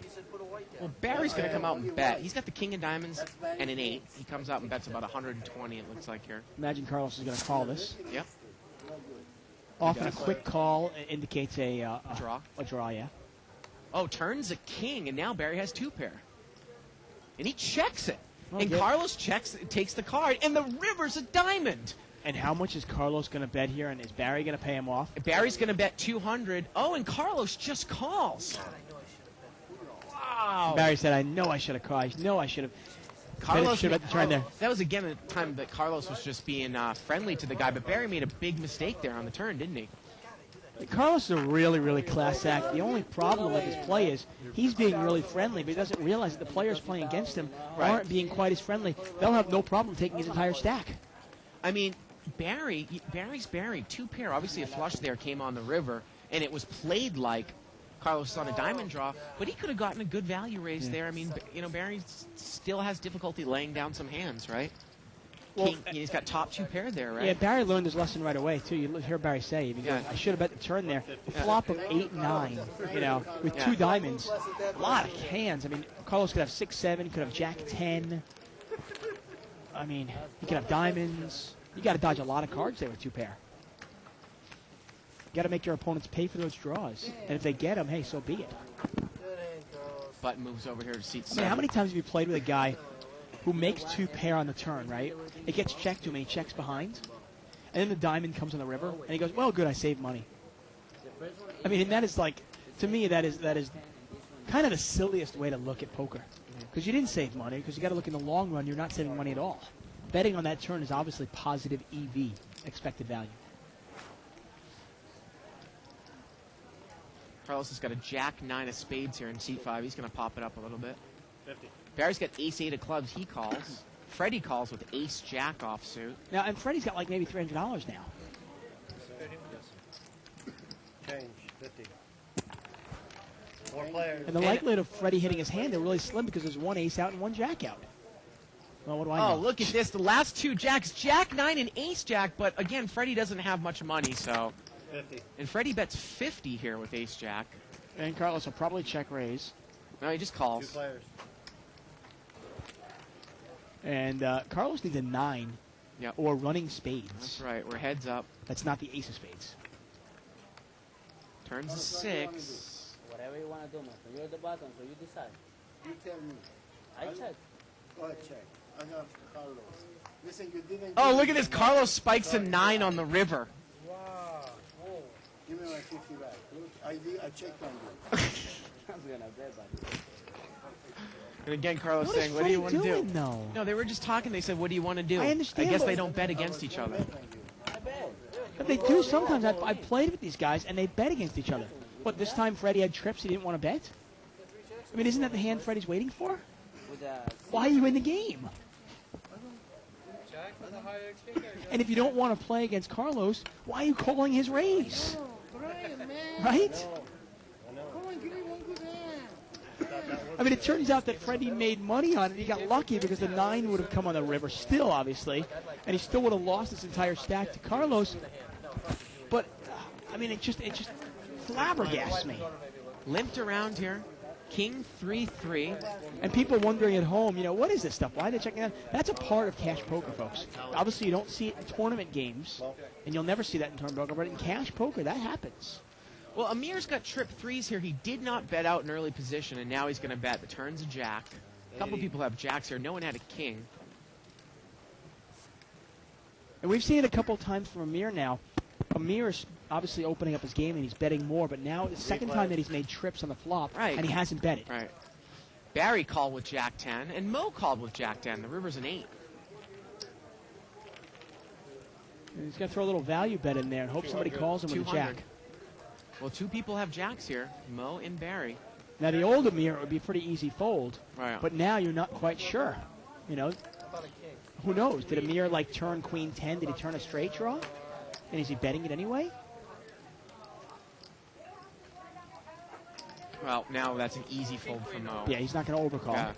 Well, Barry's going to come out and bet. He's got the king of diamonds and an 8. He comes out and bets about 120, it looks like here. Imagine Carlos is going to call this. Yep. Often a quick call indicates a Draw. A draw, yeah. Oh, turns a king, and now Barry has 2 pair. And he checks it. Oh, and yeah. Carlos takes the card, and the river's a diamond. And how much is Carlos going to bet here, and is Barry going to pay him off? Barry's going to bet 200. Oh, and Carlos just calls. Wow. Barry said, I know I should have called. I know I should have. Carlos should have bet the turn there. That was again the time that Carlos was just being friendly to the guy, but Barry made a big mistake there on the turn, didn't he? Carlos is a really, really class act. The only problem with his play is he's being really friendly, but he doesn't realize that the players playing against him aren't being quite as friendly. They'll have no problem taking his entire stack. I mean, Barry's Barry. 2 pair. Obviously, a flush there came on the river, and it was played like Carlos on a diamond draw, but he could have gotten a good value raise there. I mean, Barry still has difficulty laying down some hands, right? Well, he's got top 2 pair there, right? Yeah, Barry learned his lesson right away, too. You hear Barry say, I should have bet the turn there. The flop of 8 and 9, with 2 diamonds. A lot of hands. I mean, Carlos could have 6-7, could have jack 10. I mean, he could have diamonds. You got to dodge a lot of cards there with 2 pair. You got to make your opponents pay for those draws. And if they get them, hey, so be it. Button moves over here to seat I 7. mean, how many times have you played with a guy who makes 2 pair on the turn, right? It gets checked to him, and he checks behind. And then the diamond comes on the river, and he goes, well, good, I saved money. I mean, and that is like, to me, that is kind of the silliest way to look at poker. Because you didn't save money, because you got to look in the long run, you're not saving money at all. Betting on that turn is obviously positive EV, expected value. Carlos has got a jack 9 of spades here in seat 5. He's going to pop it up a little bit. 50. Barry's got ace 8 of clubs. He calls. Freddie calls with ace jack offsuit. Now, and Freddie's got like maybe $300 now. Change. 50. 4 players. And the likelihood of Freddie hitting his hand are really slim because there's 1 ace out and 1 jack out. Well, what do I know? Oh, look at this. The last 2 jacks. Jack 9 and ace jack. But again, Freddie doesn't have much money, so. 50. And Freddie bets 50 here with ace jack. And Carlos will probably check raise. No, he just 2 calls. players. And Carlos needs a 9 Yep. or running spades. That's right. We're heads up. That's not the ace of spades. Turns a 6. Whatever you want to do, man. You're the bottom, so you decide. You tell me. I check. Go ahead, check. I have Carlos. Listen, you didn't. Oh, give look me at this. the Carlos spikes a 9 on the river. Wow. Whoa. Give me my 50 back. Look, I checked on you. I was going to bet, buddy. And again, Carlos What saying, is what do you Freddie want to do? doing, though? No, they were just talking. They said, what do you want to do? I understand, I guess but- they don't bet against each other. But they do sometimes. I've played with these guys, and they bet against each other. What, this time Freddie had trips he didn't want to bet? I mean, isn't that the hand Freddie's waiting for? With Why are you in the game? Jack with a higher XP. And if you don't want to play against Carlos, why are you calling his raise? Right? Come on, give me one good hand. I mean, it turns out that Freddie made money on it. He got lucky because the 9 would have come on the river still, obviously, and he still would have lost his entire stack to Carlos. But, I mean, it just flabbergasts me. Limped around here. King 3-3. And people wondering at home, what is this stuff? Why are they checking that? That's a part of cash poker, folks. Obviously, you don't see it in tournament games, and you'll never see that in tournament poker, but in cash poker, that happens. Well, Amir's got trip 3s here. He did not bet out an early position, and now he's going to bet. The turn's a jack. A couple people have jacks here. No one had a king. And we've seen it a couple of times from Amir now. Amir is obviously opening up his game, and he's betting more, but now it's the second time that he's made trips on the flop, Right. and he hasn't bet it. Right. Barry called with jack 10, and Mo called with jack 10. The river's an 8. And he's going to throw a little value bet in there and hope somebody calls him with a 200. jack. Well, 2 people have jacks here, Mo and Barry. Now, the old Amir, it would be a pretty easy fold, Right. but now you're not quite sure. How about a king? Who knows? Did Amir like turn queen 10? Did he turn a straight draw? And is he betting it anyway? Well, now that's an easy fold for Mo. Yeah, he's not going to overcall. Yeah.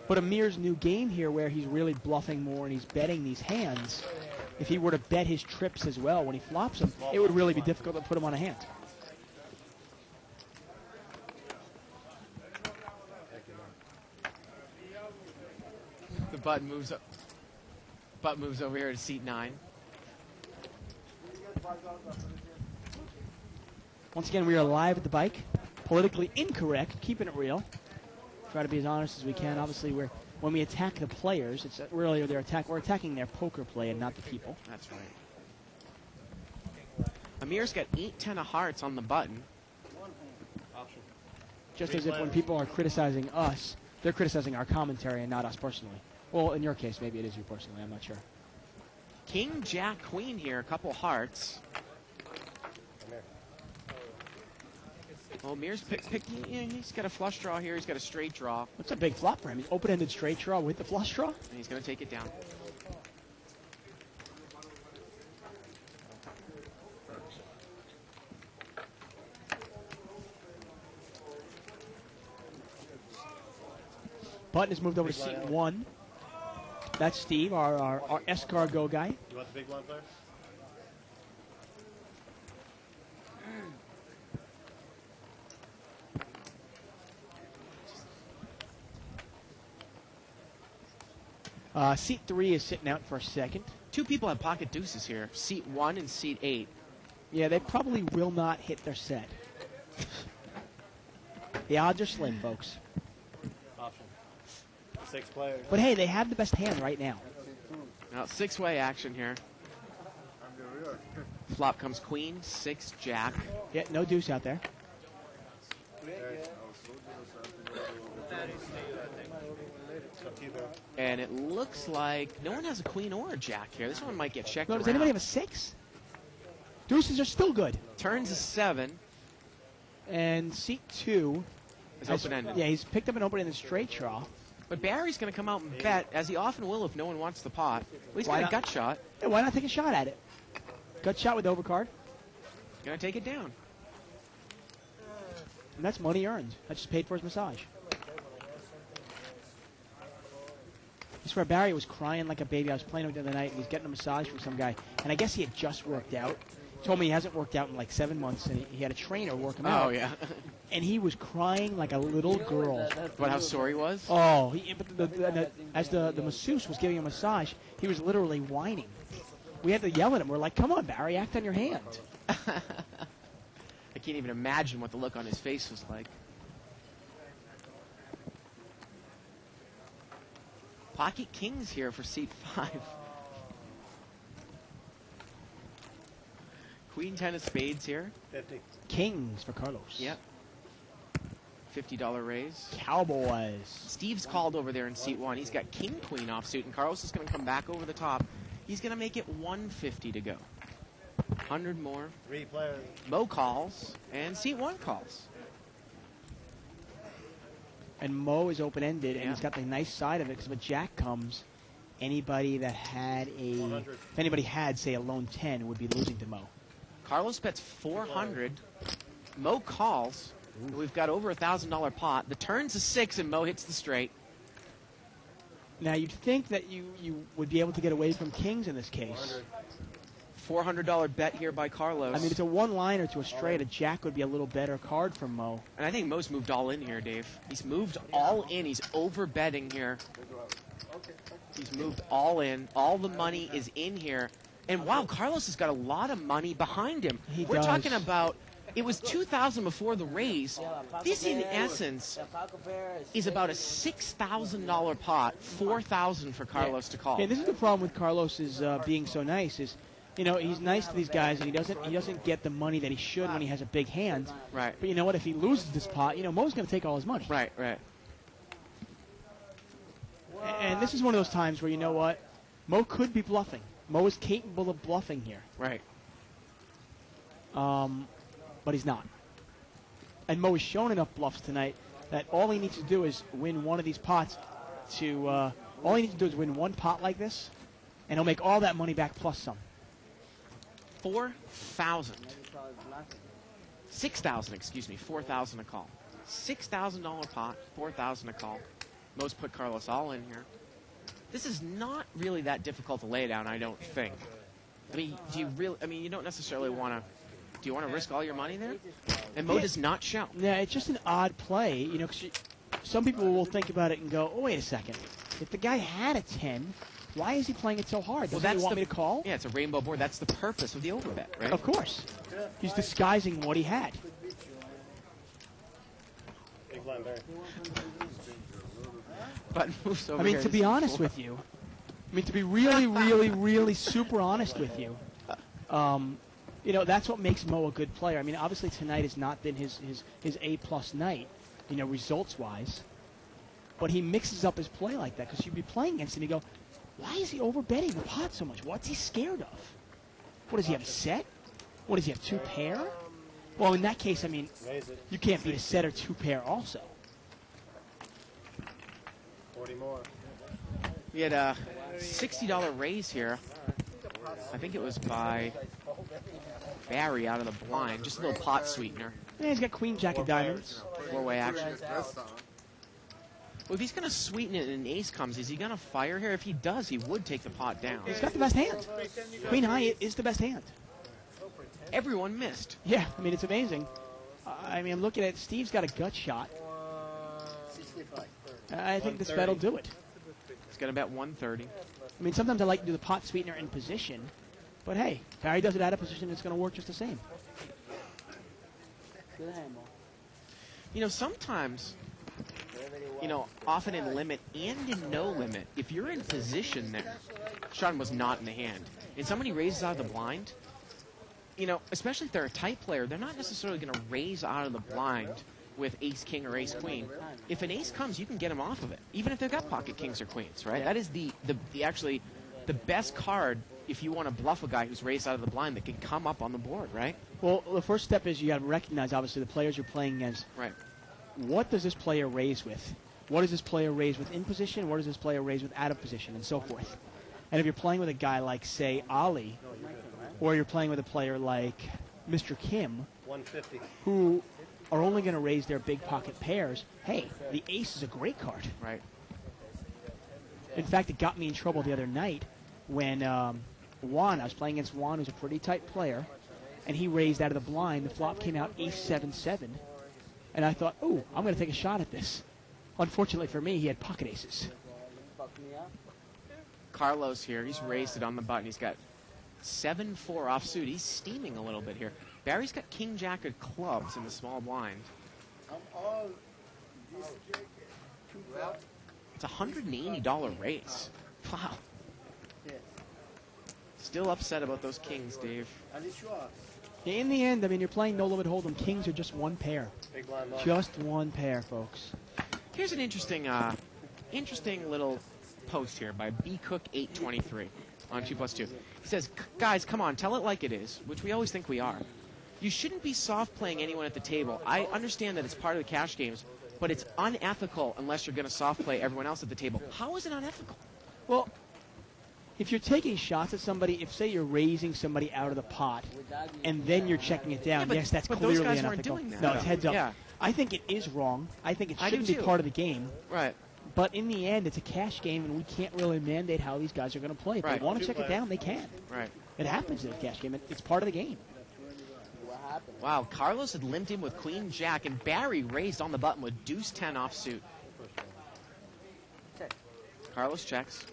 But Amir's new game here, where he's really bluffing more and he's betting these hands, if he were to bet his trips as well when he flops them, it would really be difficult to put him on a hand. The button moves up. Butt moves over here to seat 9. Once again, we are live at the bike. Politically incorrect, keeping it real. Try to be as honest as we can. Obviously, when we attack the players, it's really we're attacking their poker play and not the people. That's right. Amir's got 8-10 of hearts on the button. Just as if when people are criticizing us, they're criticizing our commentary and not us personally. Well, in your case, maybe it is you personally. I'm not sure. King, Jack, Queen here, a couple hearts. Well, Amir's picking. Yeah, he's got a flush draw here. He's got a straight draw. That's a big flop for him. He's open-ended straight draw with the flush draw. And he's going to take it down. Button has moved over to seat 1. That's Steve, our escargot guy. You want the big blind player? Seat 3 is sitting out for a second. 2 people have pocket deuces here. Seat 1 and seat 8. Yeah, they probably will not hit their set. The odds are slim, folks. Option. 6 players. But hey, they have the best hand right now. Now, 6-way action here. Flop comes Queen, 6, Jack. Yeah, no deuce out there. And it looks like no one has a Queen or a Jack here. This one might get checked No, does around. anybody have a 6? Deuces are still good. Turns a 7. And seat 2 is open-ended. Yeah, he's picked up an open-ended straight draw. But Barry's going to come out and bet, as he often will if no one wants the pot. Well, he's got a gut shot. Yeah, why not take a shot at it? Gut shot with overcard. Going to take it down. And that's money earned. I just paid for his massage. I swear Barry was crying like a baby. I was playing with him the other night, and he's getting a massage from some guy. And I guess he had just worked out. Told me he hasn't worked out in like 7 months, and he had a trainer work him out. Oh, yeah. And he was crying like a little girl. What, how sore he was? Oh, as the masseuse was giving him a massage, he was literally whining. We had to yell at him. We're like, come on, Barry, act on your hand. I can't even imagine what the look on his face was like. Pocket kings here for seat 5. Queen 10 of spades here. 50. Kings for Carlos. Yep. $50 raise. Cowboys. Steve's called over there in seat 1. He's got king queen offsuit, and Carlos is going to come back over the top. He's going to make it 150 to go. 100 more. 3 players. Mo calls, and seat 1 calls. And Mo is open-ended, and Yeah. he's got the nice side of it because if a jack comes, anybody that had if anybody had, say, a lone 10 would be losing to Mo. Carlos bets 400. Mo calls. We've got over a $1,000 pot. The turn's a 6, and Mo hits the straight. Now, you'd think that you would be able to get away from kings in this case. $400 bet here by Carlos. I mean, it's a one-liner to a straight. A jack would be a little better card for Mo. And I think Mo's moved all in here, Dave. He's moved all in. He's over-betting here. He's moved all in. All the money is in here. And, wow, Carlos has got a lot of money behind him. We're does. talking about, it was $2,000 before the raise. This, in essence, is about a $6,000 pot, $4,000 for Carlos to call. Yeah, this is the problem with Carlos is being so nice is, you know, he's nice to these guys and he doesn't get the money that he should when he has a big hand. Right. But you know what? If he loses this pot, you know, Mo's going to take all his money. Right, right. And this is one of those times where, you know what? Mo could be bluffing. Mo is capable of bluffing here. Right. But he's not. And Mo has shown enough bluffs tonight that all he needs to do is win one of these pots all he needs to do is win one pot like this, and he'll make all that money back plus some. 4,000. 6,000, excuse me. 4,000 a call. $6,000 pot, 4,000 a call. Most put Carlos all in here. This is not really that difficult to lay down, I don't think. I mean, you don't necessarily want to. Do you want to risk all your money there? And Mo does not show. Yeah, it's just an odd play, you know, because some people will think about it and go, oh, wait a second. If the guy had a 10, why is he playing it so hard? Doesn't he want me to call? Yeah, it's a rainbow board. That's the purpose of the overbet, right? Of course. He's disguising what he had. Button moves over I mean, here to be honest with you, to be really, really, really super honest with you, you know, that's what makes Mo a good player. I mean, obviously tonight has not been his A-plus night, you know, results-wise. But he mixes up his play like that because you'd be playing against him and you go, why is he overbetting the pot so much? What's he scared of? What, does he have a set? What, does he have two pair? Well, in that case, I mean, you can't beat a set or two pair also. 40 more. We had a $60 raise here. I think it was by Barry out of the blind. Just a little pot sweetener. Yeah, he's got queen, jack of diamonds. Four-way action. Well, if he's going to sweeten it and an ace comes, is he going to fire here? If he does, he would take the pot down. He's got the best hand. Queen high is the best hand. Everyone missed. Yeah, I mean, it's amazing. I mean, I'm looking at Steve's got a gut shot. 65. I think this bet will do it. He's going to bet 130. I mean, sometimes I like to do the pot sweetener in position. But hey, if Barry does it out of position, it's going to work just the same. You know, sometimes, you know, often in limit and in no limit, if you're in position there, Sean was not in the hand, and somebody raises out of the blind, you know, especially if they're a tight player, they're not necessarily going to raise out of the blind with ace-king or ace-queen. If an ace comes, you can get them off of it, even if they've got pocket kings or queens, right? That is actually the best card if you want to bluff a guy who's raised out of the blind that can come up on the board, right? Well, the first step is you got to recognize, obviously, the players you're playing against. Right. What does this player raise with? What does this player raise with in position? What does this player raise with out of position? And so forth. And if you're playing with a guy like, say, Ali, or you're playing with a player like Mr. Kim, 150, who are only going to raise their big pocket pairs, hey, the ace is a great card. Right. In fact, it got me in trouble the other night when Juan, I was playing against Juan, who's a pretty tight player, and he raised out of the blind. The flop came out ace-7-7, and I thought, oh, I'm going to take a shot at this. Unfortunately for me, he had pocket aces. Carlos here, he's raised it on the button. He's got 7-4 offsuit. He's steaming a little bit here. Barry's got king-jack of clubs in the small blind. It's a $180 raise. Wow. Still upset about those kings, Dave. In the end, I mean, you're playing no limit hold'em. Kings are just one pair. big blind ball. Just one pair, folks. Here's an interesting little post here by bcook823 on 2+2. He says, guys, come on, tell it like it is, which we always think we are. You shouldn't be soft playing anyone at the table. I understand that it's part of the cash games, but it's unethical unless you're going to soft play everyone else at the table. How is it unethical? Well, if you're taking shots at somebody, if, say, you're raising somebody out of the pot, and then you're checking it down, but, yes, that's but clearly those guys unethical. weren't doing that. No, it's heads up. Yeah. I think it is wrong. I think it I do shouldn't be too. part of the game. Right. But in the end, it's a cash game, and we can't really mandate how these guys are going to play. If Right. they want to check it down, they can. Right. It happens in a cash game. It's part of the game. Wow, Carlos had limped in with Queen Jack, and Barry raised on the button with Deuce 10 offsuit. Carlos checks.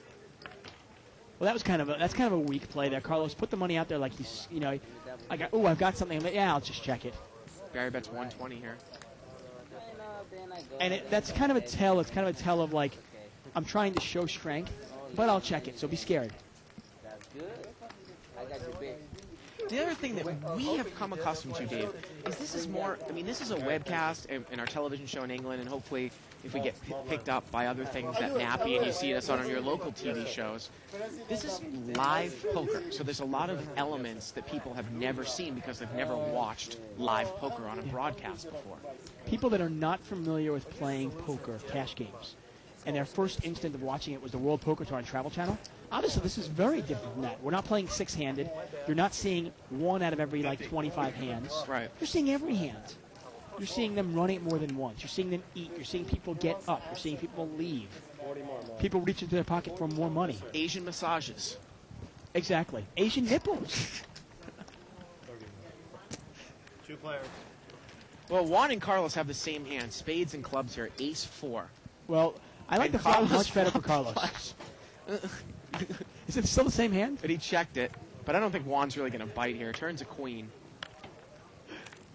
Well, that's kind of a weak play there. Carlos put the money out there like he's, you know, I've got something. Yeah, I'll just check it. Barry bets 120 here. And that's kind of a tell. It's kind of a tell of like, I'm trying to show strength, but I'll check it. So be scared. That's good. I got your bid. The other thing that we have come accustomed to, Dave, is this is more, I mean, this is a webcast and our television show in England, and hopefully if we get picked up by other things that nappy and you see us on your local TV shows, this is live poker. So there's a lot of elements that people have never seen because they've never watched live poker on a broadcast before. People that are not familiar with playing poker, cash games, and their first instant of watching it was the World Poker Tour on Travel Channel, obviously this is very different from that. We're not playing six-handed. You're not seeing one out of every, 25 hands. Right. You're seeing every hand. You're seeing them run it more than once. You're seeing them eat. You're seeing people get up. You're seeing people leave. People reach into their pocket for more money. Asian massages. Exactly. Asian nipples. 2 players. Well, Juan and Carlos have the same hand. Spades and clubs here. Ace-4. Well, I like And the flop Carlos much better for flop Carlos. Is it still the same hand? But he checked it. But I don't think Juan's really going to bite here. Turns a queen.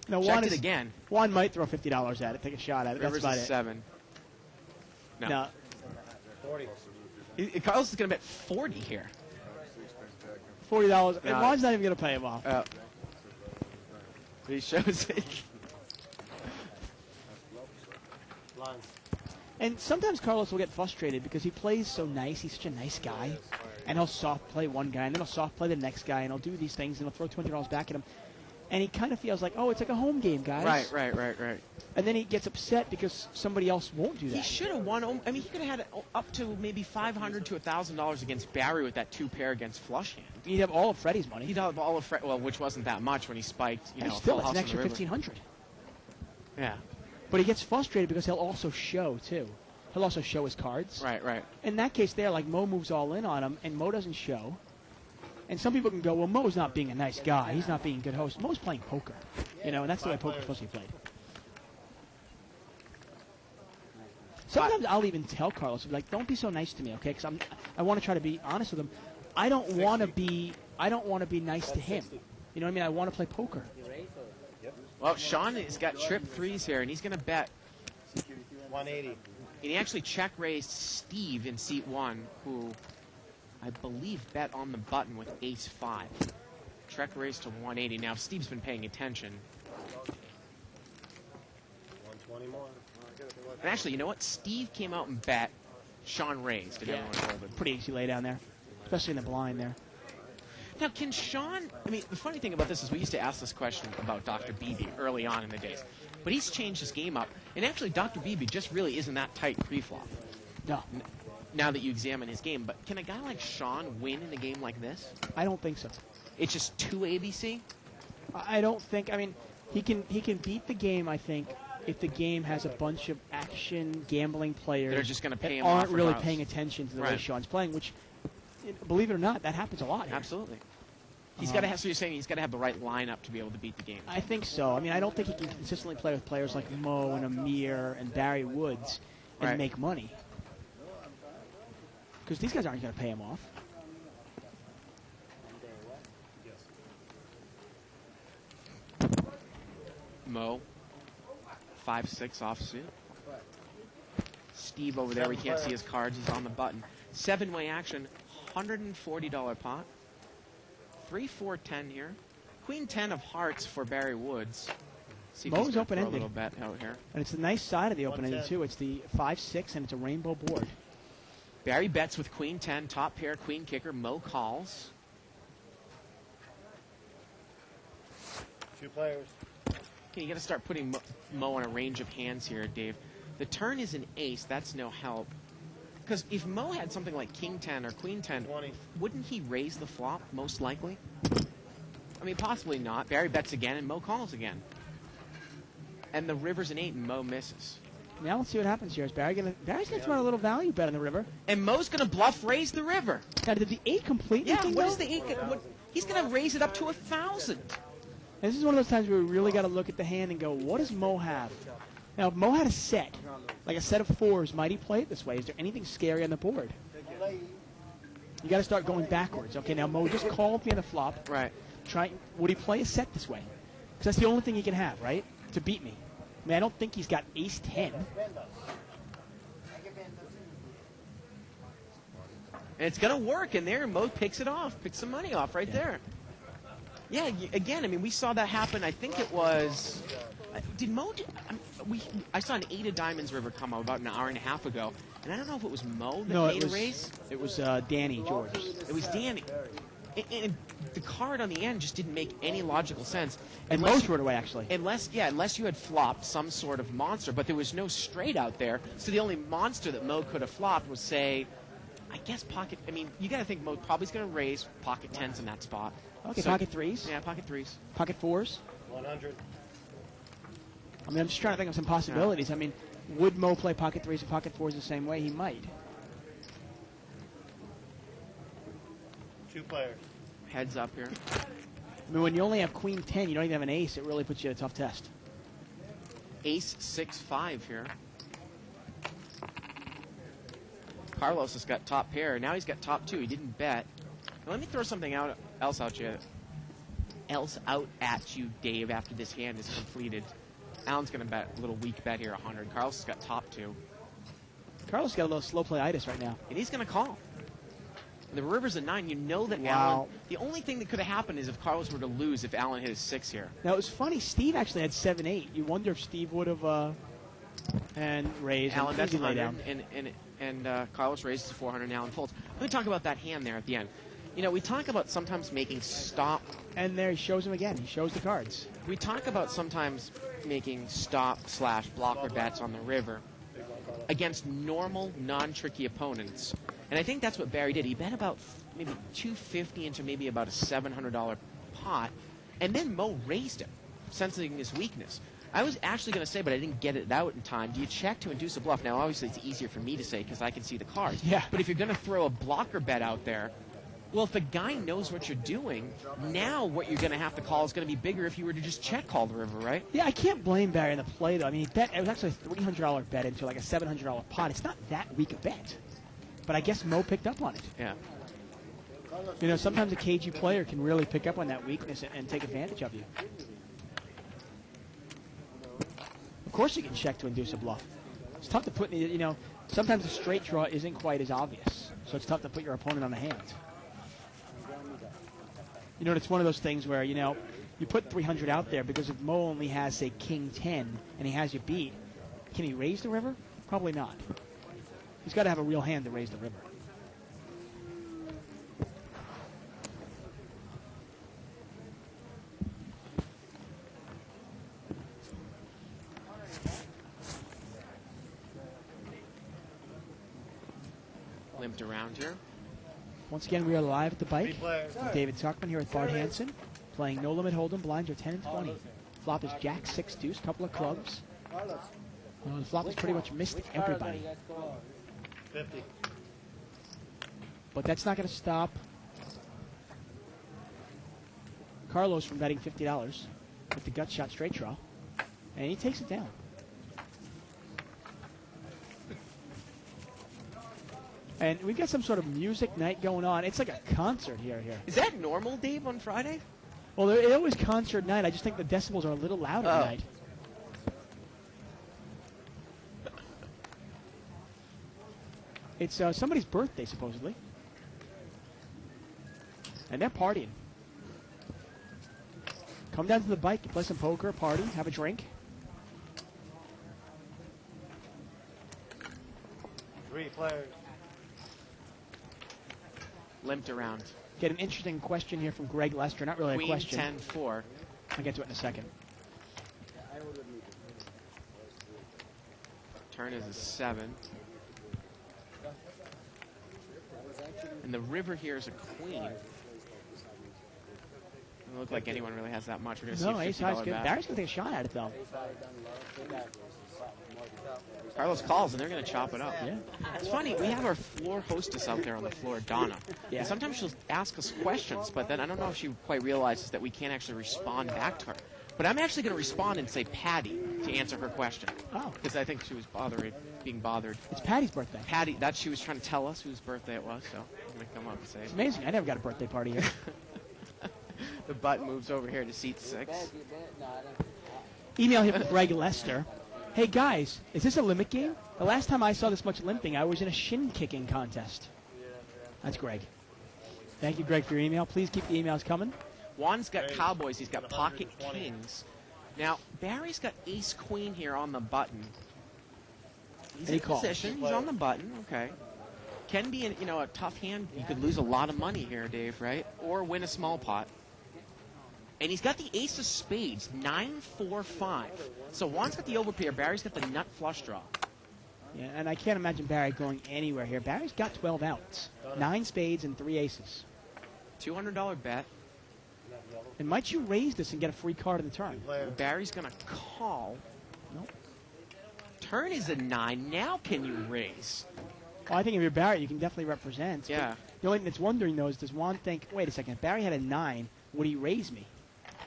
No, Checked it again. Juan might throw $50 at it, take a shot at it. Rivers That's is about 7. it. No. 40. Carlos is going to bet 40 here. $40. And No. Juan's not even going to pay him off. He shows it. Lines. And sometimes Carlos will get frustrated because he plays so nice. He's such a nice guy. And he'll soft play one guy, and then he'll soft play the next guy, and he'll do these things, and he'll throw $200 back at him. And he kind of feels like, oh, it's like a home game, guys. Right. And then he gets upset because somebody else won't do that. He should have won. I mean, he could have had up to maybe $500 to $1,000 against Barry with that 2-pair against flush hand. He'd have all of Freddie's money. He'd have all of well, which wasn't that much when he spiked. And Full still, it's house an on the extra river. $1,500. Yeah. But he gets frustrated because he'll also show, too. He'll also show his cards. Right. In that case there, Mo moves all in on him, and Mo doesn't show. And some people can go, well, Mo's not being a nice guy. He's not being a good host. Mo's playing poker. And that's the way poker's supposed to be played. Sometimes I'll even tell Carlos, I'll be like, don't be so nice to me, okay? Because I want to try to be honest with him. I don't want to be nice to him. You know what I mean? I want to play poker. Well, Sean has got trip 3s here, and he's going to bet. 180. And he actually check-raised Steve in seat 1, who I believe bet on the button with ace-5. Check-raised to 180. Now, if Steve's been paying attention. 120 more. And actually, you know what? Steve came out and bet. Sean raised, and everyone folded. Pretty easy lay down there, especially in the blind there. Now, can Sean... I mean, the funny thing about this is we used to ask this question about Dr. Beebe early on in the days. But he's changed his game up. And actually, Dr. Beebe just really isn't that tight pre-flop. No. Now that you examine his game. But can a guy like Sean win in a game like this? I don't think so. It's just 2 ABC? I don't think... I mean, he can beat the game, I think, if the game has a bunch of action gambling players that are just going to pay him that aren't off really regardless. paying attention to the way Right. Sean's playing, which, believe it or not, that happens a lot here. Absolutely. He's got to have. So you're saying he's got to have the right lineup to be able to beat the game. I think so. I mean, I don't think he can consistently play with players like Mo and Amir and Barry Woods and Right. make money. Because these guys aren't going to pay him off. Mo, 5-6 offsuit. Steve over there, we can't see his cards. He's on the button. 7-way action, $140 pot. 3-4-10 here. Queen 10 of hearts for Barry Woods. See if Mo's he's gonna throw a open-ended. little bet out here. And it's the nice side of the open-ended, too. It's the 5-6, and it's a rainbow board. Barry bets with Queen 10, top pair, Queen kicker. Mo calls. 2 players. Okay, you got to start putting Mo on a range of hands here, Dave. The turn is an ace. That's no help. Because if Mo had something like King 10 or Queen 10, 20. wouldn't he raise the flop, most likely? I mean, possibly not. Barry bets again, and Mo calls again. And the river's an 8, and Mo misses. Now let's see what happens here. Is Barry's going to throw out a little value bet on the river? And Mo's going to bluff raise the river. Now, did the 8 complete Yeah, anything, what though? is the 8? He's going to raise it up to 1,000. And this is one of those times where we really got to look at the hand and go, what does Mo have? Now, if Mo had a set, like a set of 4s, might he play it this way? Is there anything scary on the board? You got to start going backwards. Okay, now Mo just called me on the flop. Right. Would he play a set this way? Because that's the only thing he can have, right? To beat me. I mean, I don't think he's got ace 10. And it's going to work, and there Mo picks it off, picks some money off right there. Yeah, again, I mean, we saw that happen. I think it was... Did Mo... I saw an 8 of diamonds river come out about an hour and a half ago, and I don't know if it was Mo that No, made it was a raise. It was Danny George. It was Danny. And the card on the end just didn't make any logical sense. And Mo threw it away, actually. Unless you had flopped some sort of monster, but there was no straight out there. So the only monster that Mo could have flopped was, say, I guess pocket. I mean, you got to think Mo probably's going to raise pocket 10s in that spot. Okay, So- pocket 3s. Yeah, pocket 3s. Pocket 4s. 100. I mean, I'm just trying to think of some possibilities. I mean, would Mo play pocket 3s and pocket 4s the same way? He might. 2 players. Heads up here. I mean, when you only have queen 10, you don't even have an ace, it really puts you at a tough test. Ace 6-5 here. Carlos has got top pair. Now he's got top 2. He didn't bet. Now let me throw something else out at you, Dave, after this hand is completed. Alan's going to bet a little weak bet here, 100. Carlos has got top 2. Carlos got a little slow play-itis right now. And he's going to call. The river's a 9. You know that Wow. Alan... The only thing that could have happened is if Carlos were to lose if Alan hit his 6 here. Now, it was funny. Steve actually had 7-8. You wonder if Steve would have and raised. Alan and bets easy lay 100, down. and Carlos raises 400, and Alan folds. Let me talk about that hand there at the end. You know, we talk about sometimes making stop. And there he shows him again. He shows the cards. We talk about sometimes making stop/blocker bets on the river against normal, non-tricky opponents. And I think that's what Barry did. He bet about maybe $250 into maybe about a $700 pot, and then Mo raised it, sensing his weakness. I was actually going to say, but I didn't get it out in time. Do you check to induce a bluff? Now, obviously, it's easier for me to say because I can see the cards. Yeah. But if you're going to throw a blocker bet out there, well, if the guy knows what you're doing, now what you're going to have to call is going to be bigger if you were to just check call the river, right? Yeah, I can't blame Barry on the play, though. I mean, it was actually a $300 bet into like a $700 pot. It's not that weak a bet. But I guess Mo picked up on it. Yeah. You know, sometimes a cagey player can really pick up on that weakness and take advantage of you. Of course you can check to induce a bluff. It's tough to put, you know, sometimes a straight draw isn't quite as obvious. So it's tough to put your opponent on the hand. You know, it's one of those things where, you know, you put 300 out there because if Mo only has, say, king 10 and he has you beat, can he raise the river? Probably not. He's got to have a real hand to raise the river. Limped around here. Once again, we are live at the bike. 3 players. David Tuckman here with Bart Hansen, playing No Limit Hold'em. Blinds are 10 and 20. Flop is Jack 6 deuce, couple of clubs. The flop has pretty much missed everybody. 50. But that's not going to stop Carlos from betting $50 with the gut shot straight draw. And he takes it down. And we've got some sort of music night going on. It's like a concert here. Is that normal, Dave, on Friday? Well, it always concert night. I just think the decibels are a little louder Oh. tonight. It's somebody's birthday, supposedly. And they're partying. Come down to the bike, play some poker, party, have a drink. 3 players. Limped around. Get an interesting question here from Greg Lester. Not really a Queen question. 10-4. I'll get to it in a second. Turn is a 7. And the river here is a queen. Doesn't look like anyone really has that much. We're going to No, see a ace high's $50 good. bet. Barry's going to take a shot at it, though. Carlos calls, and they're going to chop it up. Yeah. It's funny, we have our floor hostess out there on the floor, Donna. Yeah. And sometimes she'll ask us questions, but then I don't know if she quite realizes that we can't actually respond back to her. But I'm actually going to respond and say Patty to answer her question. Oh. Because I think she was being bothered. It's Patty's birthday. Patty, that she was trying to tell us whose birthday it was, so I'm going to come up and say It's it. amazing. I never got a birthday party here. The butt moves over here to seat 6. Email here from Greg Lester. Hey, guys, is this a limit game? The last time I saw this much limping, I was in a shin-kicking contest. That's Greg. Thank you, Greg, for your email. Please keep the emails coming. Juan's got cowboys. He's got pocket kings. Now, Barry's got ace-queen here on the button. He's And he in calls. position. He's on the button. Okay. Can be, a tough hand. You could lose a lot of money here, Dave, right? Or win a small pot. And he's got the ace of spades, 9-4-5. So Juan's got the overpair. Barry's got the nut flush draw. Yeah, and I can't imagine Barry going anywhere here. Barry's got 12 outs, 9 spades and 3 aces. $200 bet. And might you raise this and get a free card in the turn? Barry's going to call. Nope. Turn is a 9. Now can you raise? Well, I think if you're Barry, you can definitely represent. Yeah. But the only thing that's wondering, though, is does Juan think, wait a second, if Barry had a 9, would he raise me?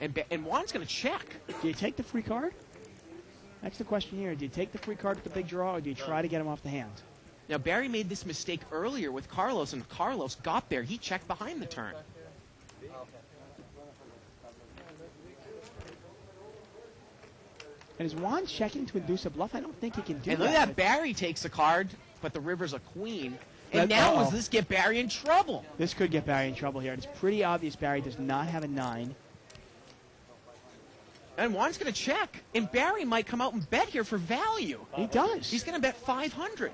And Juan's going to check. Do you take the free card? That's the question here. Do you take the free card with the big draw, or do you try to get him off the hand? Now, Barry made this mistake earlier with Carlos, and Carlos got there. He checked behind the turn. And is Juan checking to induce a bluff? I don't think he can do And that. look at that. Barry takes a card, but the river's a queen. And now does this get Barry in trouble? This could get Barry in trouble here. It's pretty obvious Barry does not have a 9. And Juan's going to check. And Barry might come out and bet here for value. He does. He's going to bet 500.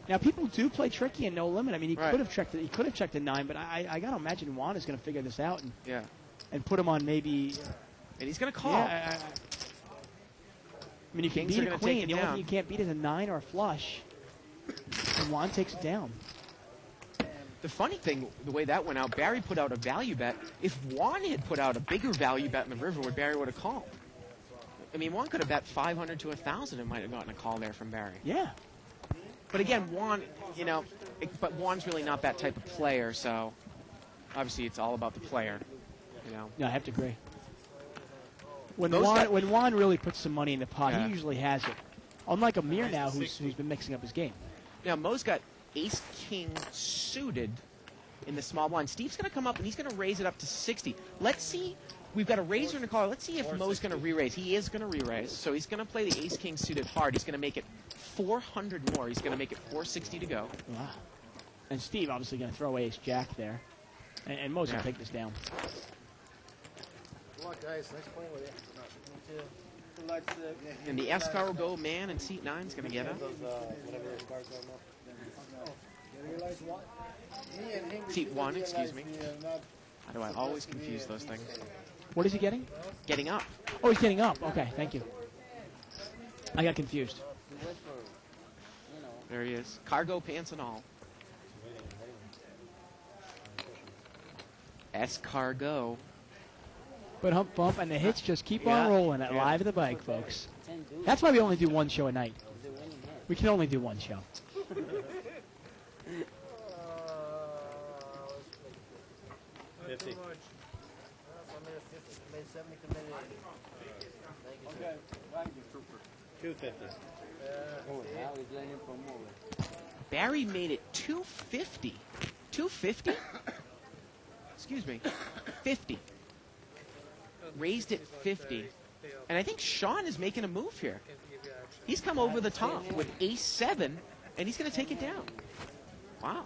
Now, people do play tricky and no limit. I mean, he Right. could have checked it. He could have checked a 9, but I got to imagine Juan is going to figure this out Yeah. and put him on maybe. And he's going to call. Yeah, I mean, you can Kings are beat a gonna queen. take it The only down. thing you can't beat is a 9 or a flush. And Juan takes it down. The funny thing, the way that went out, Barry put out a value bet. If Juan had put out a bigger value bet in the river, would Barry would have called? I mean, Juan could have bet 500 to 1,000 and might have gotten a call there from Barry. Yeah. But again, Juan, but Juan's really not that type of player, so obviously it's all about the player, No, I have to agree. When Those Juan, that- when Juan really puts some money in the pot, Yeah. he usually has it. Unlike Amir now, who's been mixing up his game. Now, Mo's got ace-king suited in the small blind. Steve's going to come up, and he's going to raise it up to 60. Let's see. We've got a raiser and a caller. Let's see if Mo's going to re-raise. He is going to re-raise, so he's going to play the ace-king suited hard. He's going to make it 400 more. He's going to make it 460 to go. Wow. And Steve obviously going to throw ace-jack there. And Mo's going to take this down. Come on, guys. Nice playing with you. And the S-car will go man, and seat 9 is going to get him. Seat 1, excuse me. How do I always confuse those things? What is he getting? Getting up. Oh, he's getting up. Okay, thank you. I got confused. There he is. Cargo pants and all. S-cargo. But hump bump, and the hits just keep Yeah. on rolling at Yeah. Live at the Bike, folks. That's why we only do one show a night. We can only do one show. Barry made it 250. 250? Excuse me. 50. Raised it 50. And I think Sean is making a move here. He's come over the top with ace-7, and he's going to take it down. Wow.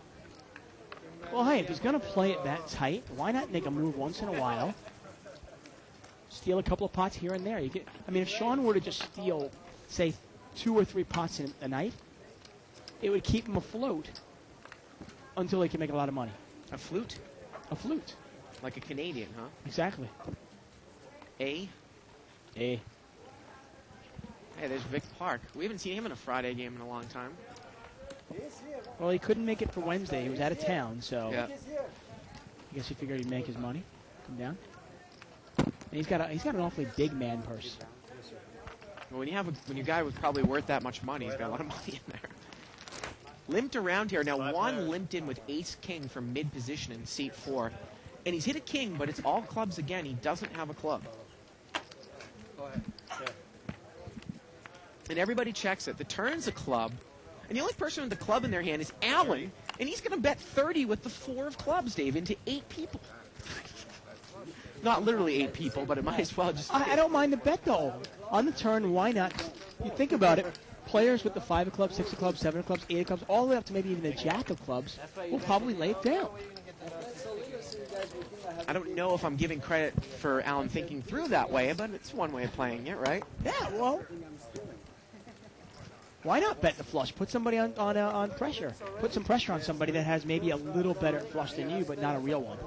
Well, hey, if he's going to play it that tight, why not make a move once in a while? Steal a couple of pots here and there. If Sean were to just steal, say, 2 or 3 pots in a night, it would keep him afloat until he can make a lot of money. A flute? A flute. Like a Canadian, huh? Exactly. A? A. Hey, there's Vic Park. We haven't seen him in a Friday game in a long time. Well, he couldn't make it for Wednesday. He was out of town, so Yeah. I guess he figured he'd make his money. Come down. And he's got an awfully big man purse. Well, when your guy was probably worth that much money, he's got a lot of money in there. Limped around here. Now, Juan limped in with ace-king from mid-position in seat 4. And he's hit a king, but it's all clubs again. He doesn't have a club. And everybody checks it. The turn's a club. And the only person with the club in their hand is Allen. And he's going to bet 30 with the 4 of clubs, Dave, into 8 people. Not literally 8 people, but it might as well just... I don't mind the bet, though. On the turn, why not? You think about it. Players with the 5 of clubs, 6 of clubs, 7 of clubs, 8 of clubs, all the way up to maybe even the jack of clubs will probably lay it down. I don't know if I'm giving credit for Alan thinking through that way, but it's one way of playing it, right? Yeah, well, why not bet the flush? Put somebody on pressure. Put some pressure on somebody that has maybe a little better flush than you, but not a real one.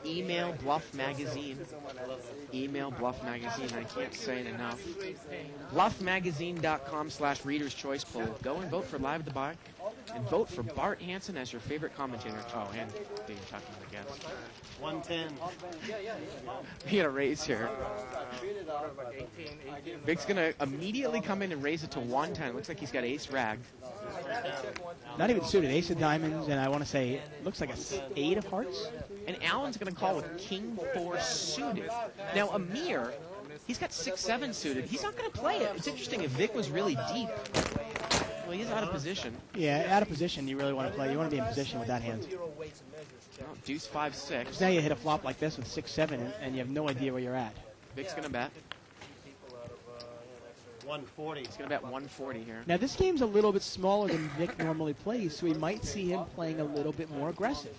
Email Bluff Magazine. Email Bluff Magazine. I can't say it enough. BluffMagazine.com/Reader's Choice Poll. Go and vote for Live at the Bar. And vote for Bart Hansen as your favorite commentator. Oh, and Dave talking to the guest. 110. We got a raise here. Vic's going to immediately come in and raise it to 110. Looks like he's got ace rag. Not even suited. Ace of diamonds, and I want to say, looks like a 8 of hearts. And Allen's going to call with king 4 suited. Now, Amir, he's got 6-7 suited. He's not going to play it. It's interesting. If Vic was really deep, well, he's out of position. Yeah, out of position, you really want to play. You want to be in position with that hand. Well, deuce 5-6. Now you hit a flop like this with 6-7, and you have no idea where you're at. Vic's going to bet. 140. He's going to bet 140 here. Now, this game's a little bit smaller than Vic normally plays, so we might see him playing a little bit more aggressive.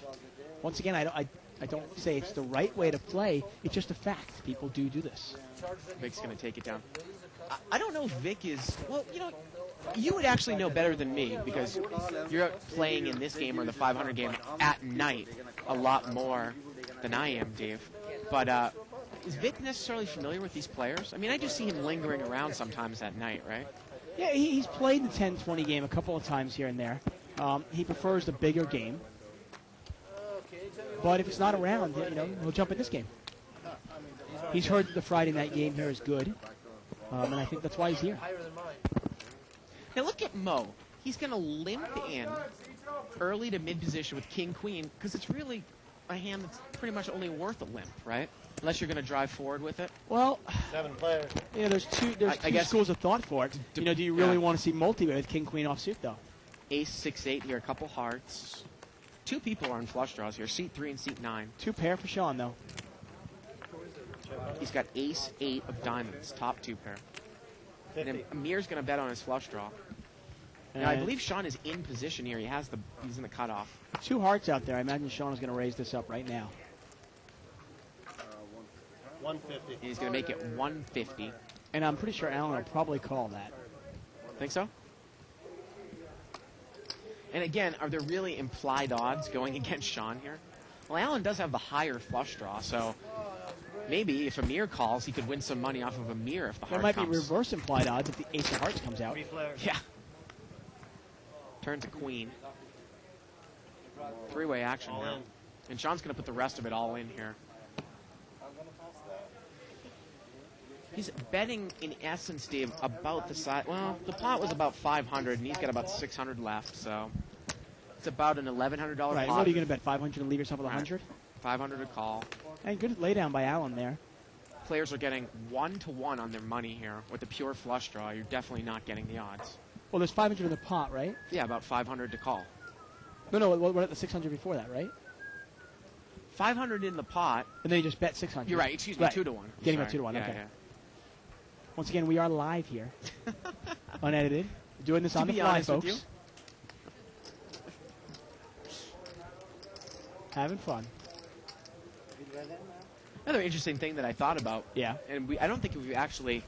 Once again, I don't say it's the right way to play. It's just a fact. People do this. Vic's going to take it down. I don't know if Vic is... Well, you know, you would actually know better than me because you're out playing in this game or the 500 game at night a lot more than I am, Dave. But is Vic necessarily familiar with these players? I mean, I just see him lingering around sometimes at night, right? Yeah, he's played the 10-20 game a couple of times here and there. He prefers the bigger game. But if it's not around, you know, he'll jump in this game. He's heard the Friday night game here is good, and I think that's why he's here. Now look at Mo. He's going to limp in early to mid-position with king-queen because it's really a hand that's pretty much only worth a limp, right? Unless you're going to drive forward with it. Well, 7 players. Yeah, there's two schools of thought for it. You know, do you really want to see multi with king-queen offsuit, though? Ace 6-8 here, a couple hearts. 2 people are in flush draws here, seat 3 and seat 9. 2 pair for Sean, though. He's got ace 8 of diamonds, top 2 pair. And Amir's going to bet on his flush draw. Now, I believe Sean is in position here. He's in the cutoff. 2 hearts out there. I imagine Sean is going to raise this up right now. 150. He's going to make it 150. And I'm pretty sure Alan will probably call that. Think so? And again, are there really implied odds going against Sean here? Well, Alan does have the higher flush draw, so maybe if Amir calls, he could win some money off of Amir if the There heart might comes. be reverse implied odds if the ace of hearts comes out. Yeah. Turn to queen. 3-way action All now. in. And Sean's going to put the rest of it all in here. He's betting, in essence, Dave, about the size. Well, the pot was about 500, and he's got about 600 left, so it's about an $1,100 pot. Right, what are you going to bet, 500 and leave yourself with 100? 500 to call. And good laydown by Alan there. Players are getting 1-to-1 on their money here. With the pure flush draw, you're definitely not getting the odds. Well, there's 500 in the pot, right? Yeah, about 500 to call. No, we're at the 600 before that, right? 500 in the pot. And then you just bet 600. You're right, excuse me, right. 2-to-1. Getting about 2-to-1, Yeah, okay. yeah. Once again, we are live here. Unedited. Doing this on the fly, folks. Having fun. Another interesting thing that I thought about, and I don't think we've actually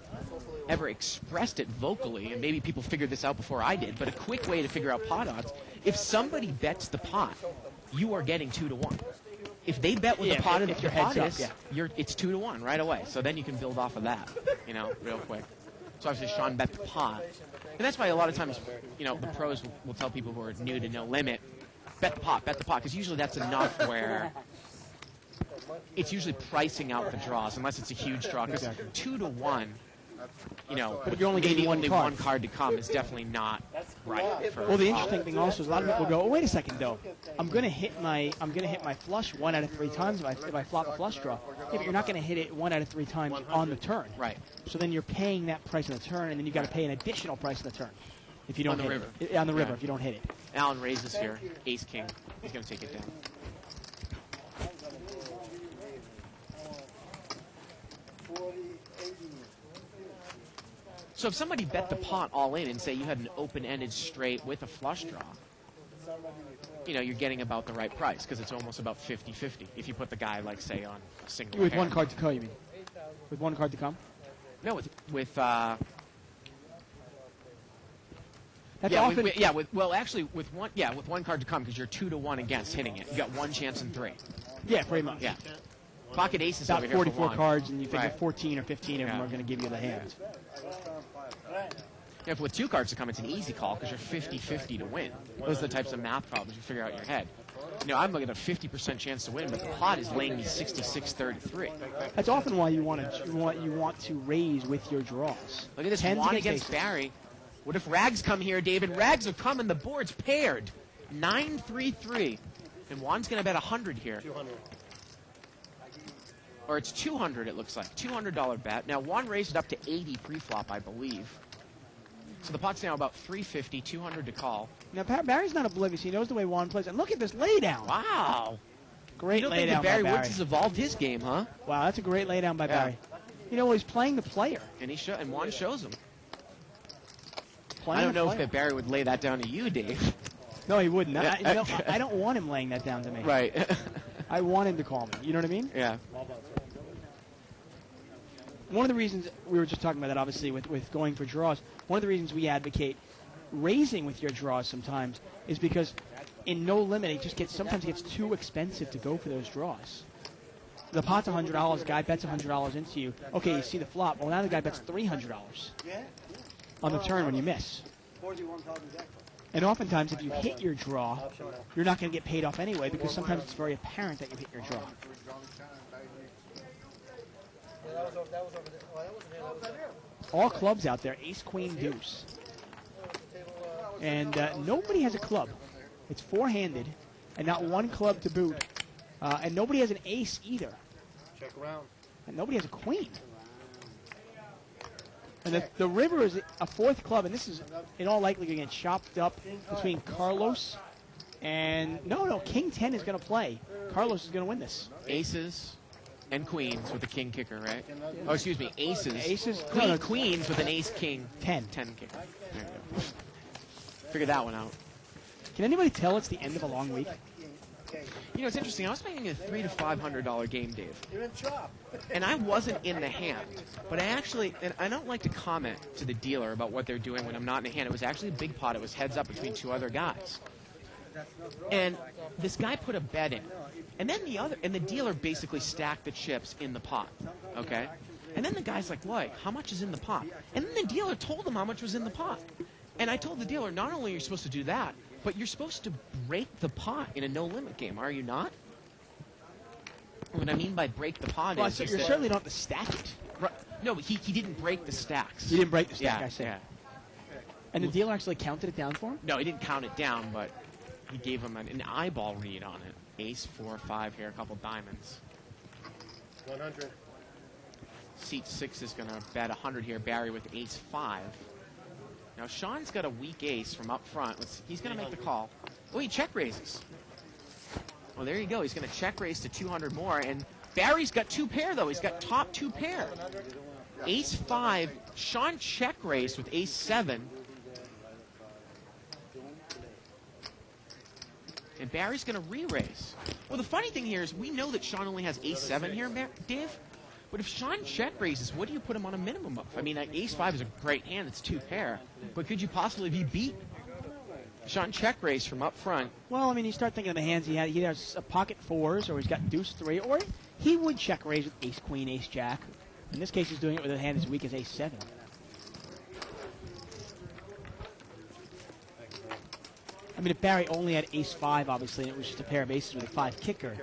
ever expressed it vocally, and maybe people figured this out before I did, but a quick way to figure out pot odds, if somebody bets the pot, you are getting 2-to-1. If they bet with the pot and your pot is, it's 2-to-1 right away. So then you can build off of that, real quick. So obviously Sean bet the pot. And that's why a lot of times, the pros will tell people who are new to No Limit, bet the pot, because usually that's enough where it's usually pricing out the draws, unless it's a huge draw. Because 2-to-1, but if you're only getting one card to come is definitely not right. Well, the interesting thing also is a lot of people go, "Oh, wait a second, though. I'm going to hit my flush 1 out of 3 times if I flop a flush draw. Yeah, but you're not going to hit it 1 out of 3 times on the turn. Right. So then you're paying that price on the turn, and then you got to pay an additional price on the turn if you don't hit it. On the river, if you don't hit it. Alan raises here, ace king. He's going to take it down. So if somebody bet the pot all in and say you had an open-ended straight with a flush draw, you're getting about the right price because it's almost about 50-50 if you put the guy, like, say, on a single With pair. one card to come, you mean? With one card to come? No, with That's yeah, often. with one card to come because you're 2-1 against hitting it. You got one chance in 3. Yeah, pretty much. Yeah. Pocket aces About over here 44 for one. cards, and you figure Right. 14 or 15 of them Yeah. are going to give you the hand. Yeah, with 2 cards to come, it's an easy call because you're 50-50 to win. Those are the types of math problems you figure out in your head. I'm looking at a 50% chance to win, but the pot is laying me 66-33. That's often why you want to raise with your draws. Look at this, Tens Juan against against aces. Barry. What if Rags come here, David? Rags are coming. The board's paired. 9-3-3. And Juan's going to bet 100 here. 200. Or it's 200, it looks like. $200 bet. Now, Juan raised it up to 80 pre-flop, I believe. So the pot's now about 350, 200 to call. Now, Barry's not oblivious. He knows the way Juan plays. And look at this laydown. Wow. Great You don't think laydown that Barry by Barry. Woods has evolved his game, huh? Wow, that's a great laydown by Yeah. Barry. He's playing the player. And and Juan shows him. Playing I don't the know player. if that Barry would lay that down to you, Dave. No, he wouldn't. I don't want him laying that down to me. Right. I want him to call me. You know what I mean? Yeah. One of the reasons we were just talking about that, obviously, with going for draws, one of the reasons we advocate raising with your draws sometimes is because in no limit, it sometimes gets too expensive to go for those draws. The pot's $100, guy bets $100 into you. Okay, you see the flop. Well, now the guy bets $300 on the turn when you miss. 41,000 jackpot. And oftentimes, if you hit your draw, you're not going to get paid off anyway because sometimes it's very apparent that you hit your draw. Yeah, that was over there. Oh, that wasn't here. That was there. All clubs out there, ace, queen, deuce. And nobody has a club. It's four-handed, and not one club to boot. And nobody has an ace either. Check around. And nobody has a queen. And the river is a fourth club, and this is in all likelihood going to get chopped up between Carlos and... No, King 10 is going to play. Carlos is going to win this. Aces and queens with a king kicker, right? Oh, excuse me, aces. Aces? Queens with an ace king. 10. 10 kicker. There you go. Figure that one out. Can anybody tell it's the end of a long week? It's interesting. I was making a $300 to $500 game, Dave. You're in chop. And I wasn't in the hand. But and I don't like to comment to the dealer about what they're doing when I'm not in the hand. It was actually a big pot. It was heads up between 2 other guys. And this guy put a bet in. And then the dealer basically stacked the chips in the pot. Okay? And then the guy's like, "What? How much is in the pot?" And then the dealer told him how much was in the pot. And I told the dealer, not only are you supposed to do that, but you're supposed to break the pot in a no-limit game, are you not? What I mean by break the pot is... You certainly don't have to stack it. Right. No, but he didn't break the stacks. He didn't break the stack, Yeah, I see. yeah. And the dealer actually counted it down for him? No, he didn't count it down, but he gave him an eyeball read on it. Ace, 4, 5 here, a couple diamonds. 100. Seat 6 is going to bet 100 here. Barry with ace 5. Now, Sean's got a weak ace from up front. He's going to make the call. Oh, he check raises. Well, there you go. He's going to check raise to 200 more. And Barry's got 2 pair, though. He's got top 2 pair. Ace 5. Sean check raised with ace 7. And Barry's going to re-raise. Well, the funny thing here is we know that Sean only has ace 7 here, Dave. But if Sean check raises, what do you put him on a minimum of? I mean, ace 5 is a great hand. It's 2 pair. But could you possibly be beat? Sean check raise from up front. Well, I mean, you start thinking of the hands he had. He has a pocket 4s, or he's got deuce 3, or he would check raise with ace queen, ace jack. In this case, he's doing it with a hand as weak as ace 7. I mean, if Barry only had ace 5, obviously, and it was just a pair of aces with a 5 kicker,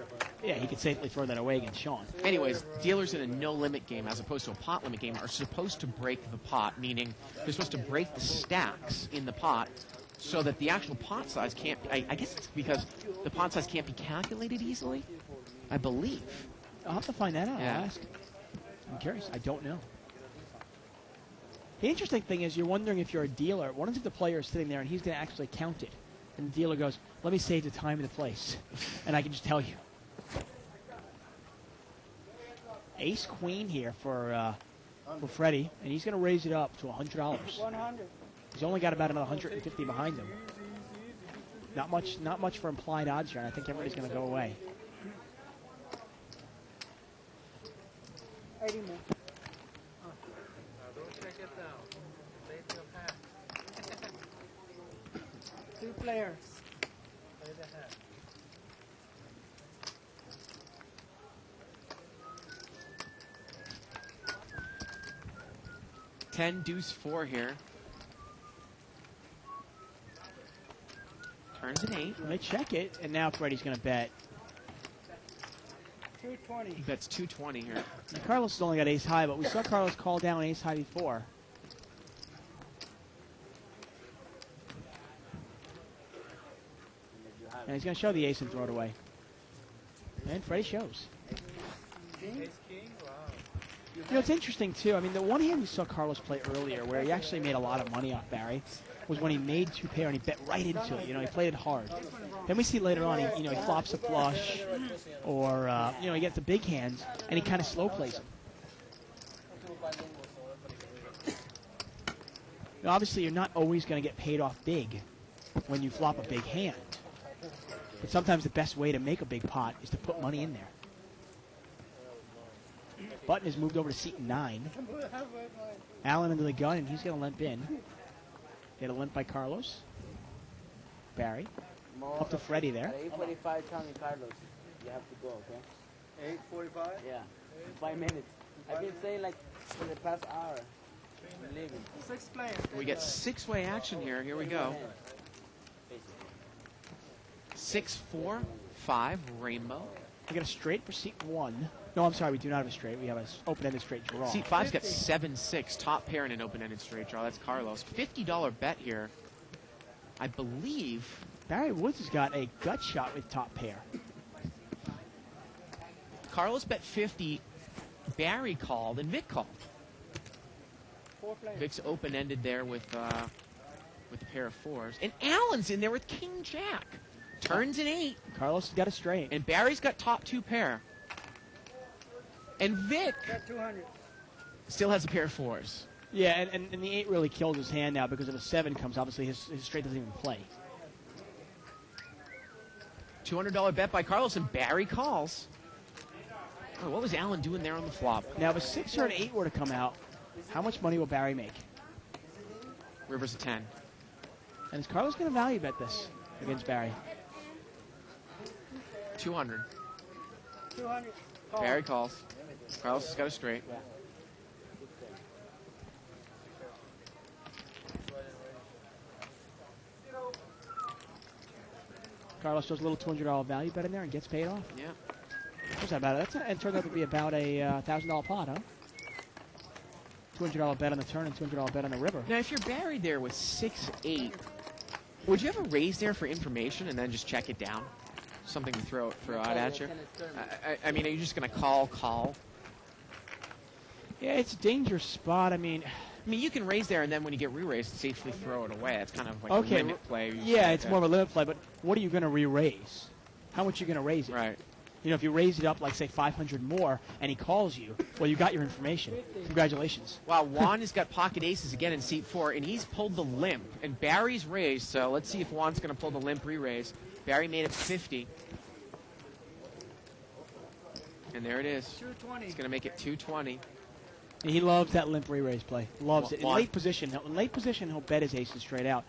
yeah, he could safely throw that away against Sean. Anyways, dealers in a no-limit game as opposed to a pot limit game are supposed to break the pot, meaning they're supposed to break the stacks in the pot so that the actual pot size can't... I guess it's because the pot size can't be calculated easily, I believe. I'll have to find that out. Yeah. I'll ask. I'm curious. I don't know. The interesting thing is you're wondering if you're a dealer. What if the player is sitting there and he's going to actually count it? And the dealer goes, let me save the time and the place. And I can just tell you. Ace queen here for Freddie, and he's going to raise it up to $100. 100. He's only got about another 150 behind him. Not much for implied odds here. And I think everybody's going to go away. 80 more. Now don't take it down. Take your hand. 2 players. Play the hand. Ten deuce 4 here. Turns an 8. They check it, and now Freddie's going to bet. 220. He bets 220 here. And Carlos has only got ace high, but we saw Carlos call down ace high before. And he's going to show the ace and throw it away. And Freddie shows. Ace king? Wow. You know, it's interesting, too. I mean, the one hand we saw Carlos play earlier where he actually made a lot of money off Barry was when he made 2 pair and he bet right into it. You know, he played it hard. Then we see later on, he flops a flush or, he gets the big hands and he kind of slow plays them. Now, obviously, you're not always going to get paid off big when you flop a big hand. But sometimes the best way to make a big pot is to put money in there. Button has moved over to seat 9. Allen into the gun, and he's going to limp in. Get a limp by Carlos. Barry. Up to Freddie there. At 8:45, tell me, Carlos, you have to go, okay? 8:45? Yeah. 5 minutes. I've been saying like for the past hour. I'm leaving. 6 players. We get 6-way action here. Here we go. 6, 4, 5, rainbow. We got a straight for seat 1. No, I'm sorry, we do not have a straight. We have an open-ended straight draw. Seat 5's got 7-6, top pair in an open-ended straight draw. That's Carlos. $50 bet here. I believe Barry Woods has got a gut shot with top pair. Carlos bet 50. Barry called and Vic called. 4 players. Vic's open-ended there with a pair of 4s. And Allen's in there with King Jack. Turns an 8. Carlos has got a straight. And Barry's got top 2 pair. And Vic Got 200. still has a pair of 4s. Yeah, and the 8 really kills his hand now because if a 7 comes, obviously his straight doesn't even play. $200 bet by Carlos, and Barry calls. Oh, what was Allen doing there on the flop? Now, if a 6 or an 8 were to come out, how much money will Barry make? River's a 10. And is Carlos going to value bet this against Barry? 200. 200. Barry calls. Carlos has got a straight. Carlos does a little $200 value bet in there and gets paid off. Yeah. What's that about? It turned out to be about a $1,000 pot, huh? $200 bet on the turn and $200 bet on the river. Now, if you're buried there with 6-8, would you ever raise there for information and then just check it down? Something to throw out at you? I mean, are you just going to call? Yeah, it's a dangerous spot. I mean, you can raise there, and then when you get re-raised, safely throw it away. That's kind of like okay, a limit play. Yeah, it's more of a limit play, but what are you going to re-raise? How much are you going to raise it? Right. You know, if you raise it up, like, say, 500 more, and he calls you, well, you got your information. Congratulations. Wow, Juan has got pocket aces again in seat 4, and he's pulled the limp. And Barry's raised, so let's see if Juan's going to pull the limp re-raise. Barry made it 50. And there it is. 220. He's going to make it 220. And he loves that limp re-raise play. Loves it. In Juan. late position, he'll bet his aces straight out.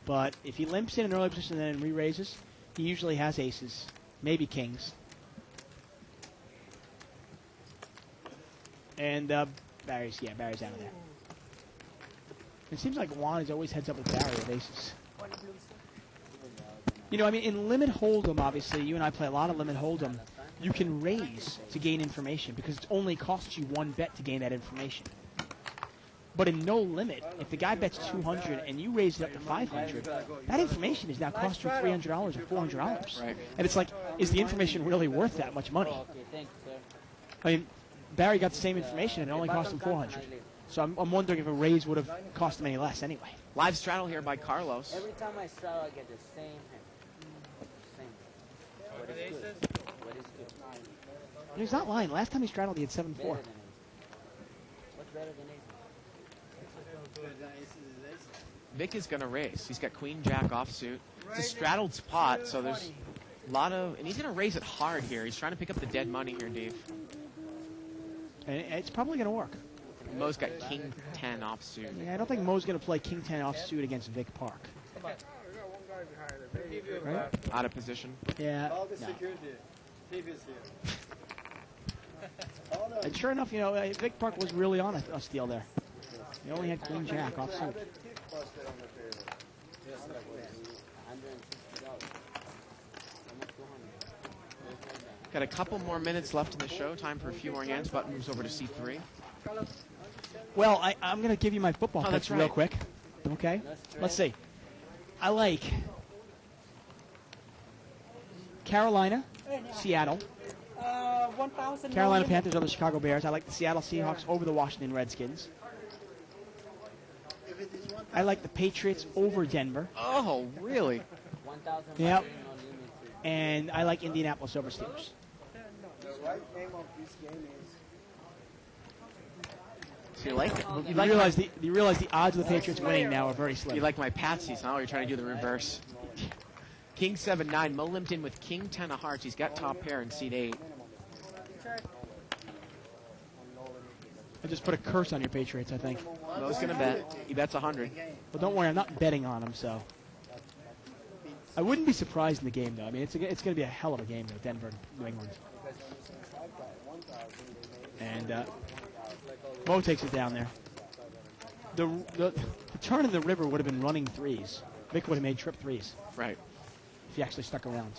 But if he limps in an early position and then re-raises, he usually has aces, maybe kings. And Barry's out of there. It seems like Juan is always heads up with Barry with aces. You know, I mean, in Limit Hold'em, obviously, you and I play a lot of Limit Hold'em. You can raise to gain information because it only costs you 1 bet to gain that information. But in No Limit, if the guy bets 200 and you raise it up to 500, that information is now costing you $300 or $400. Right. And it's like, is the information really worth that much money? Okay, thank you, sir. I mean, Barry got the same information and it only cost him 400. So I'm wondering if a raise would have cost him any less anyway. Live straddle here by Carlos. Every time I straddle, I get the same hand. Same. What is good? What is good? He's not lying. Last time he straddled, he had 7-4. Better than ace. What's better than ace? Vic is going to raise. He's got queen jack offsuit. It's a straddled spot, so there's a lot of... And he's going to raise it hard here. He's trying to pick up the dead money here, Dave. And it's probably going to work. Mo's got king 10 offsuit. Yeah, I don't think Mo's going to play king 10 offsuit against Vic Park. Right? Out of position. Yeah. All the No. security. TV is here. And sure enough, Vic Park was really on a steal there. He only had queen jack offsuit. Got a couple more minutes left in the show. Time for a few more hands. Button moves over to C3. Well, I'm going to give you my football Oh, picks that's right. real quick. Okay? Let's see. I like Carolina, Seattle. 1,000. Carolina Panthers over the Chicago Bears. I like the Seattle Seahawks over the Washington Redskins. I like the Patriots over Denver. Oh, really? 1,000. Yep. And I like Indianapolis over Steelers. The right name of this game is So you like it? You realize the odds of the Patriots winning now are very slim. You like my patsies, huh? Or you're trying to do the reverse? King 7-9. Mo limped in with king 10 of hearts. He's got top pair in seat 8. I just put a curse on your Patriots, I think. Mo's going to bet. He bets 100. Well, don't worry, I'm not betting on them, so. I wouldn't be surprised in the game, though. I mean, it's going to be a hell of a game, though, Denver and New England. And Mo takes it down there. The turn in the river would have been running threes. Vic would have made trip threes. Right. If he actually stuck around.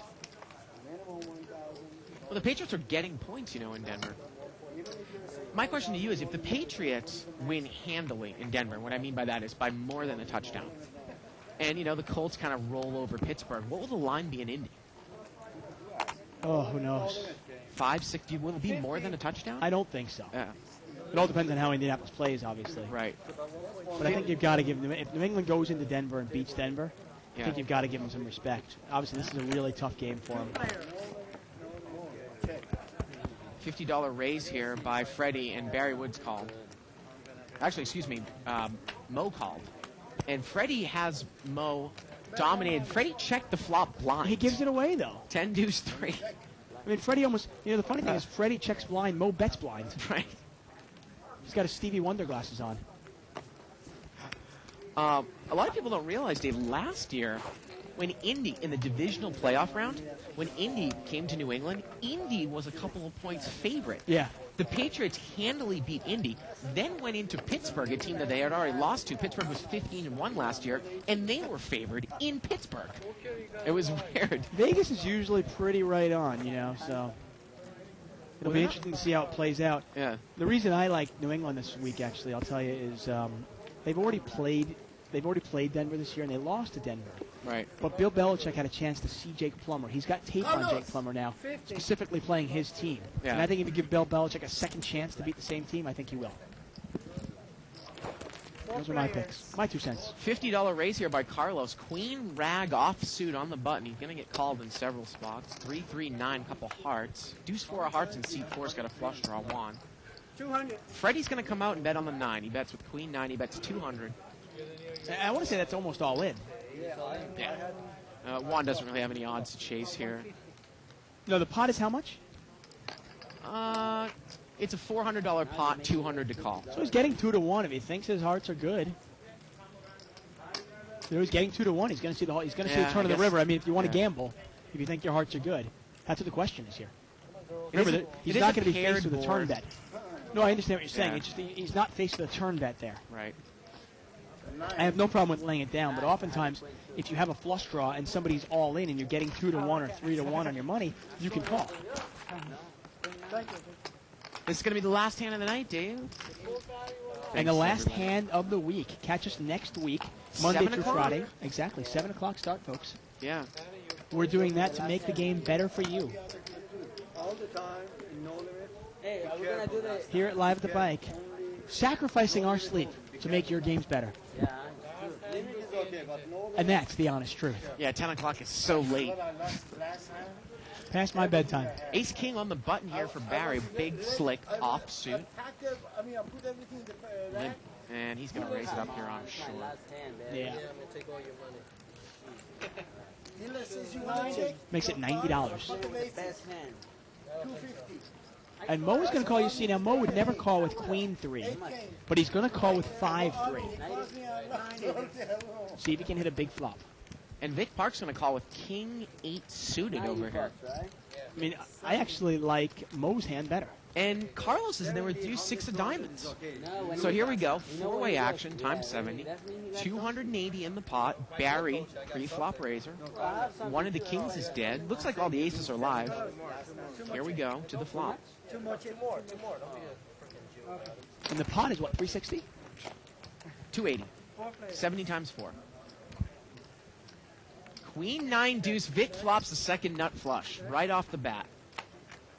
Well, the Patriots are getting points, in Denver. My question to you is, if the Patriots win handily in Denver, and what I mean by that is by more than a touchdown, and, the Colts kind of roll over Pittsburgh, what will the line be in Indy? Oh, who knows? 5, 6, will it be more than a touchdown? I don't think so. Yeah. It all depends on how Indianapolis plays, obviously. Right. But I think you've got to give them, if New England goes into Denver and beats Denver, I Yeah. think you've got to give them some respect. Obviously, this is a really tough game for them. $50 raise here by Freddie, and Barry Woods called. Actually, excuse me, Mo called. And Freddie has Mo dominated. Freddie checked the flop blind. He gives it away, though. 10 deuce 3. I mean, Freddie almost, the funny thing is Freddie checks blind, Mo bets blind. Right. He's got his Stevie Wonder glasses on. A lot of people don't realize, Dave, last year, when Indy, in the divisional playoff round, when Indy came to New England, Indy was a couple of points favorite. Yeah. The Patriots handily beat Indy, then went into Pittsburgh, a team that they had already lost to. Pittsburgh was 15-1 last year, and they were favored in Pittsburgh. It was weird. Vegas is usually pretty right on, so it'll be interesting to see how it plays out. Yeah. The reason I like New England this week, actually, I'll tell you, is they've already played Denver this year, and they lost to Denver. Right. But Bill Belichick had a chance to see Jake Plummer. He's got tape on Jake Plummer now, specifically playing his team. Yeah. And I think if you give Bill Belichick a second chance to beat the same team, I think he will. Those are my picks. My 2 cents. $50 raise here by Carlos. Queen rag offsuit on the button. He's going to get called in several spots. 3, 3, 9, couple hearts. Deuce 4 of hearts, and seat 4's got a flush draw 1. 200. Freddie's going to come out and bet on the 9. He bets with Queen 9. He bets 200. I want to say that's almost all in. Yeah. Juan doesn't really have any odds to chase here. No, the pot is how much? It's a $400 pot, 200 to call. So he's getting 2 to 1 if he thinks his hearts are good. He's getting 2 to 1. He's going to see the see the turn of the river. I mean, if you want to gamble, if you think your hearts are good, that's what the question is here. Remember, he's not going to be faced with a turn bet. No, I understand what you're saying. Yeah. It's just he's not faced with a turn bet there. Right. I have no problem with laying it down, but oftentimes, if you have a flush draw and somebody's all in and you're getting 2 to 1 or 3 to 1 on your money, you can call. This is going to be the last hand of the night, Dave. And the last hand of the week. Catch us next week, Monday 7 through o'clock. Friday. Exactly, 7 o'clock start, folks. Yeah. We're doing that to make the game better for you. all the time, no limit. Hey, are we gonna do the? Here at Live at the Bike, sacrificing our sleep to make your games better. Yeah. Limit is okay, but no limit. And that's the honest truth. Yeah, 10 o'clock is so late. What I lost last time. Past my bedtime. Ace King on the button here for Barry. Big, slick, offsuit. I put everything in the rack. And he's going to raise it up here, I'm sure. Yeah. I'm gonna take all your money. Dealer says you want to check. Makes it $90. Bottom ace, Best hand. 250. And Mo is going to call, you see, now Mo would never call with Queen 3, but he's going to call with 5-3. See if he can hit a big flop. And Vic Park's going to call with King 8 suited over here. I mean, I actually like Mo's hand better. And Carlos has never used 6 of diamonds. So here we go. 4-way action, times 70. 280 in the pot. Barry, pre-flop raiser. One of the kings is dead. Looks like all the aces are live. Here we go to the flop. Too more. Don't be a freaking Jew. And the pot is what, 360? 280. 70 times 4. Queen 9 deuce. Vic flops the second nut flush right off the bat.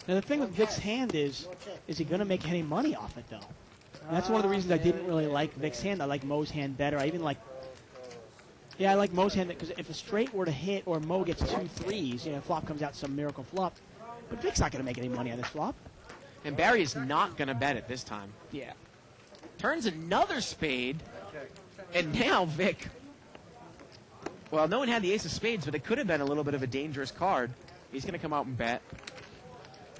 Now the thing with Vic's hand is he going to make any money off it though? And that's one of the reasons I didn't really like Vic's hand. I like Mo's hand better. I even like, I like Mo's hand because if a straight were to hit or Mo gets 2 threes, flop comes out some miracle flop. But Vic's not going to make any money on this flop. And Barry is not going to bet it this time. Yeah. Turns another spade. And now Vic. Well, no one had the ace of spades, but it could have been a little bit of a dangerous card. He's going to come out and bet.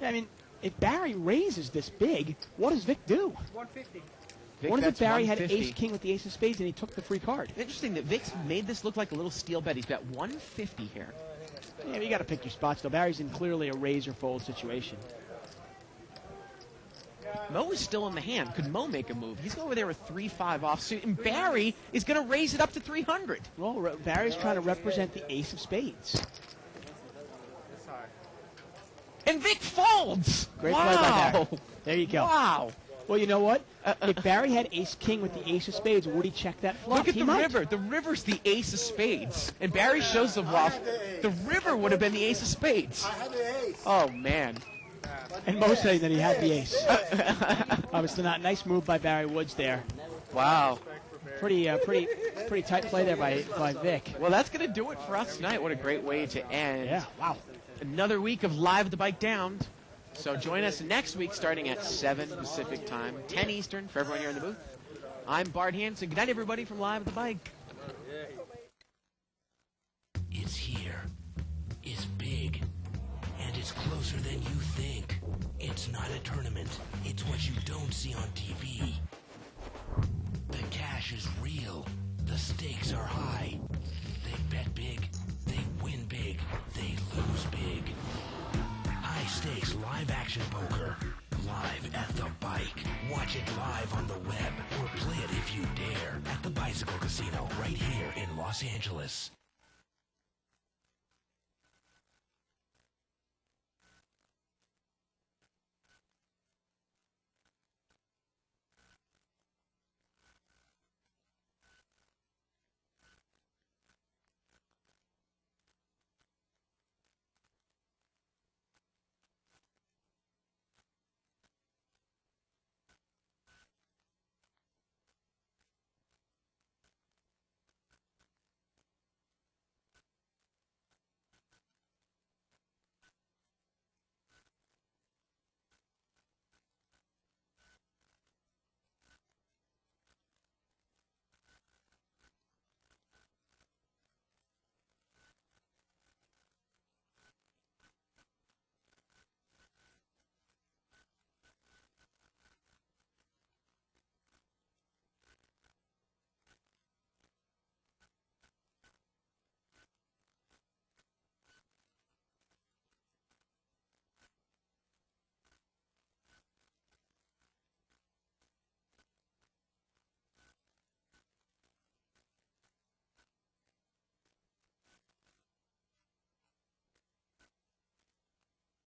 I mean, if Barry raises this big, what does Vic do? 150. Vic What if bets Barry had 150. ace-king with the ace of spades and he took the free card? Interesting that Vic's made this look like a little steal bet. He's bet 150 here. Yeah, you got to pick your spots, though. Barry's in clearly a razor-fold situation. Mo is still in the hand. Could Mo make a move? He's over there with 3-5 offsuit, and Barry is going to raise it up to 300. Well, Barry's trying to represent the ace of spades. And Vic folds. Great wow. play by Barry. There you go. Wow. Well, you know what? If Barry had ace-king with the ace of spades, would he check that flop? Look at He the might. river. The river's the ace of spades. And Barry shows the bluff. The river would have been the ace of spades. I had the ace. Oh, man. And Mo saying that he had the ace. Obviously not. Nice move by Barry Woods there. Wow. Pretty tight play there by Vic. Well, that's going to do it for us tonight. What a great way to end. Yeah, wow. Another week of Live at the Bike Down. So join us next week starting at 7 Pacific time, 10 Eastern for everyone here in the booth. I'm Bart Hanson. Good night, everybody, from Live at the Bike. It's here. It's big. And it's closer than you think. It's not a tournament. It's what you don't see on TV. The cash is real. The stakes are high. They bet big. They win big. They lose big. High stakes live action poker. Live at the Bike. Watch it live on the web or play it if you dare at the Bicycle Casino right here in Los Angeles.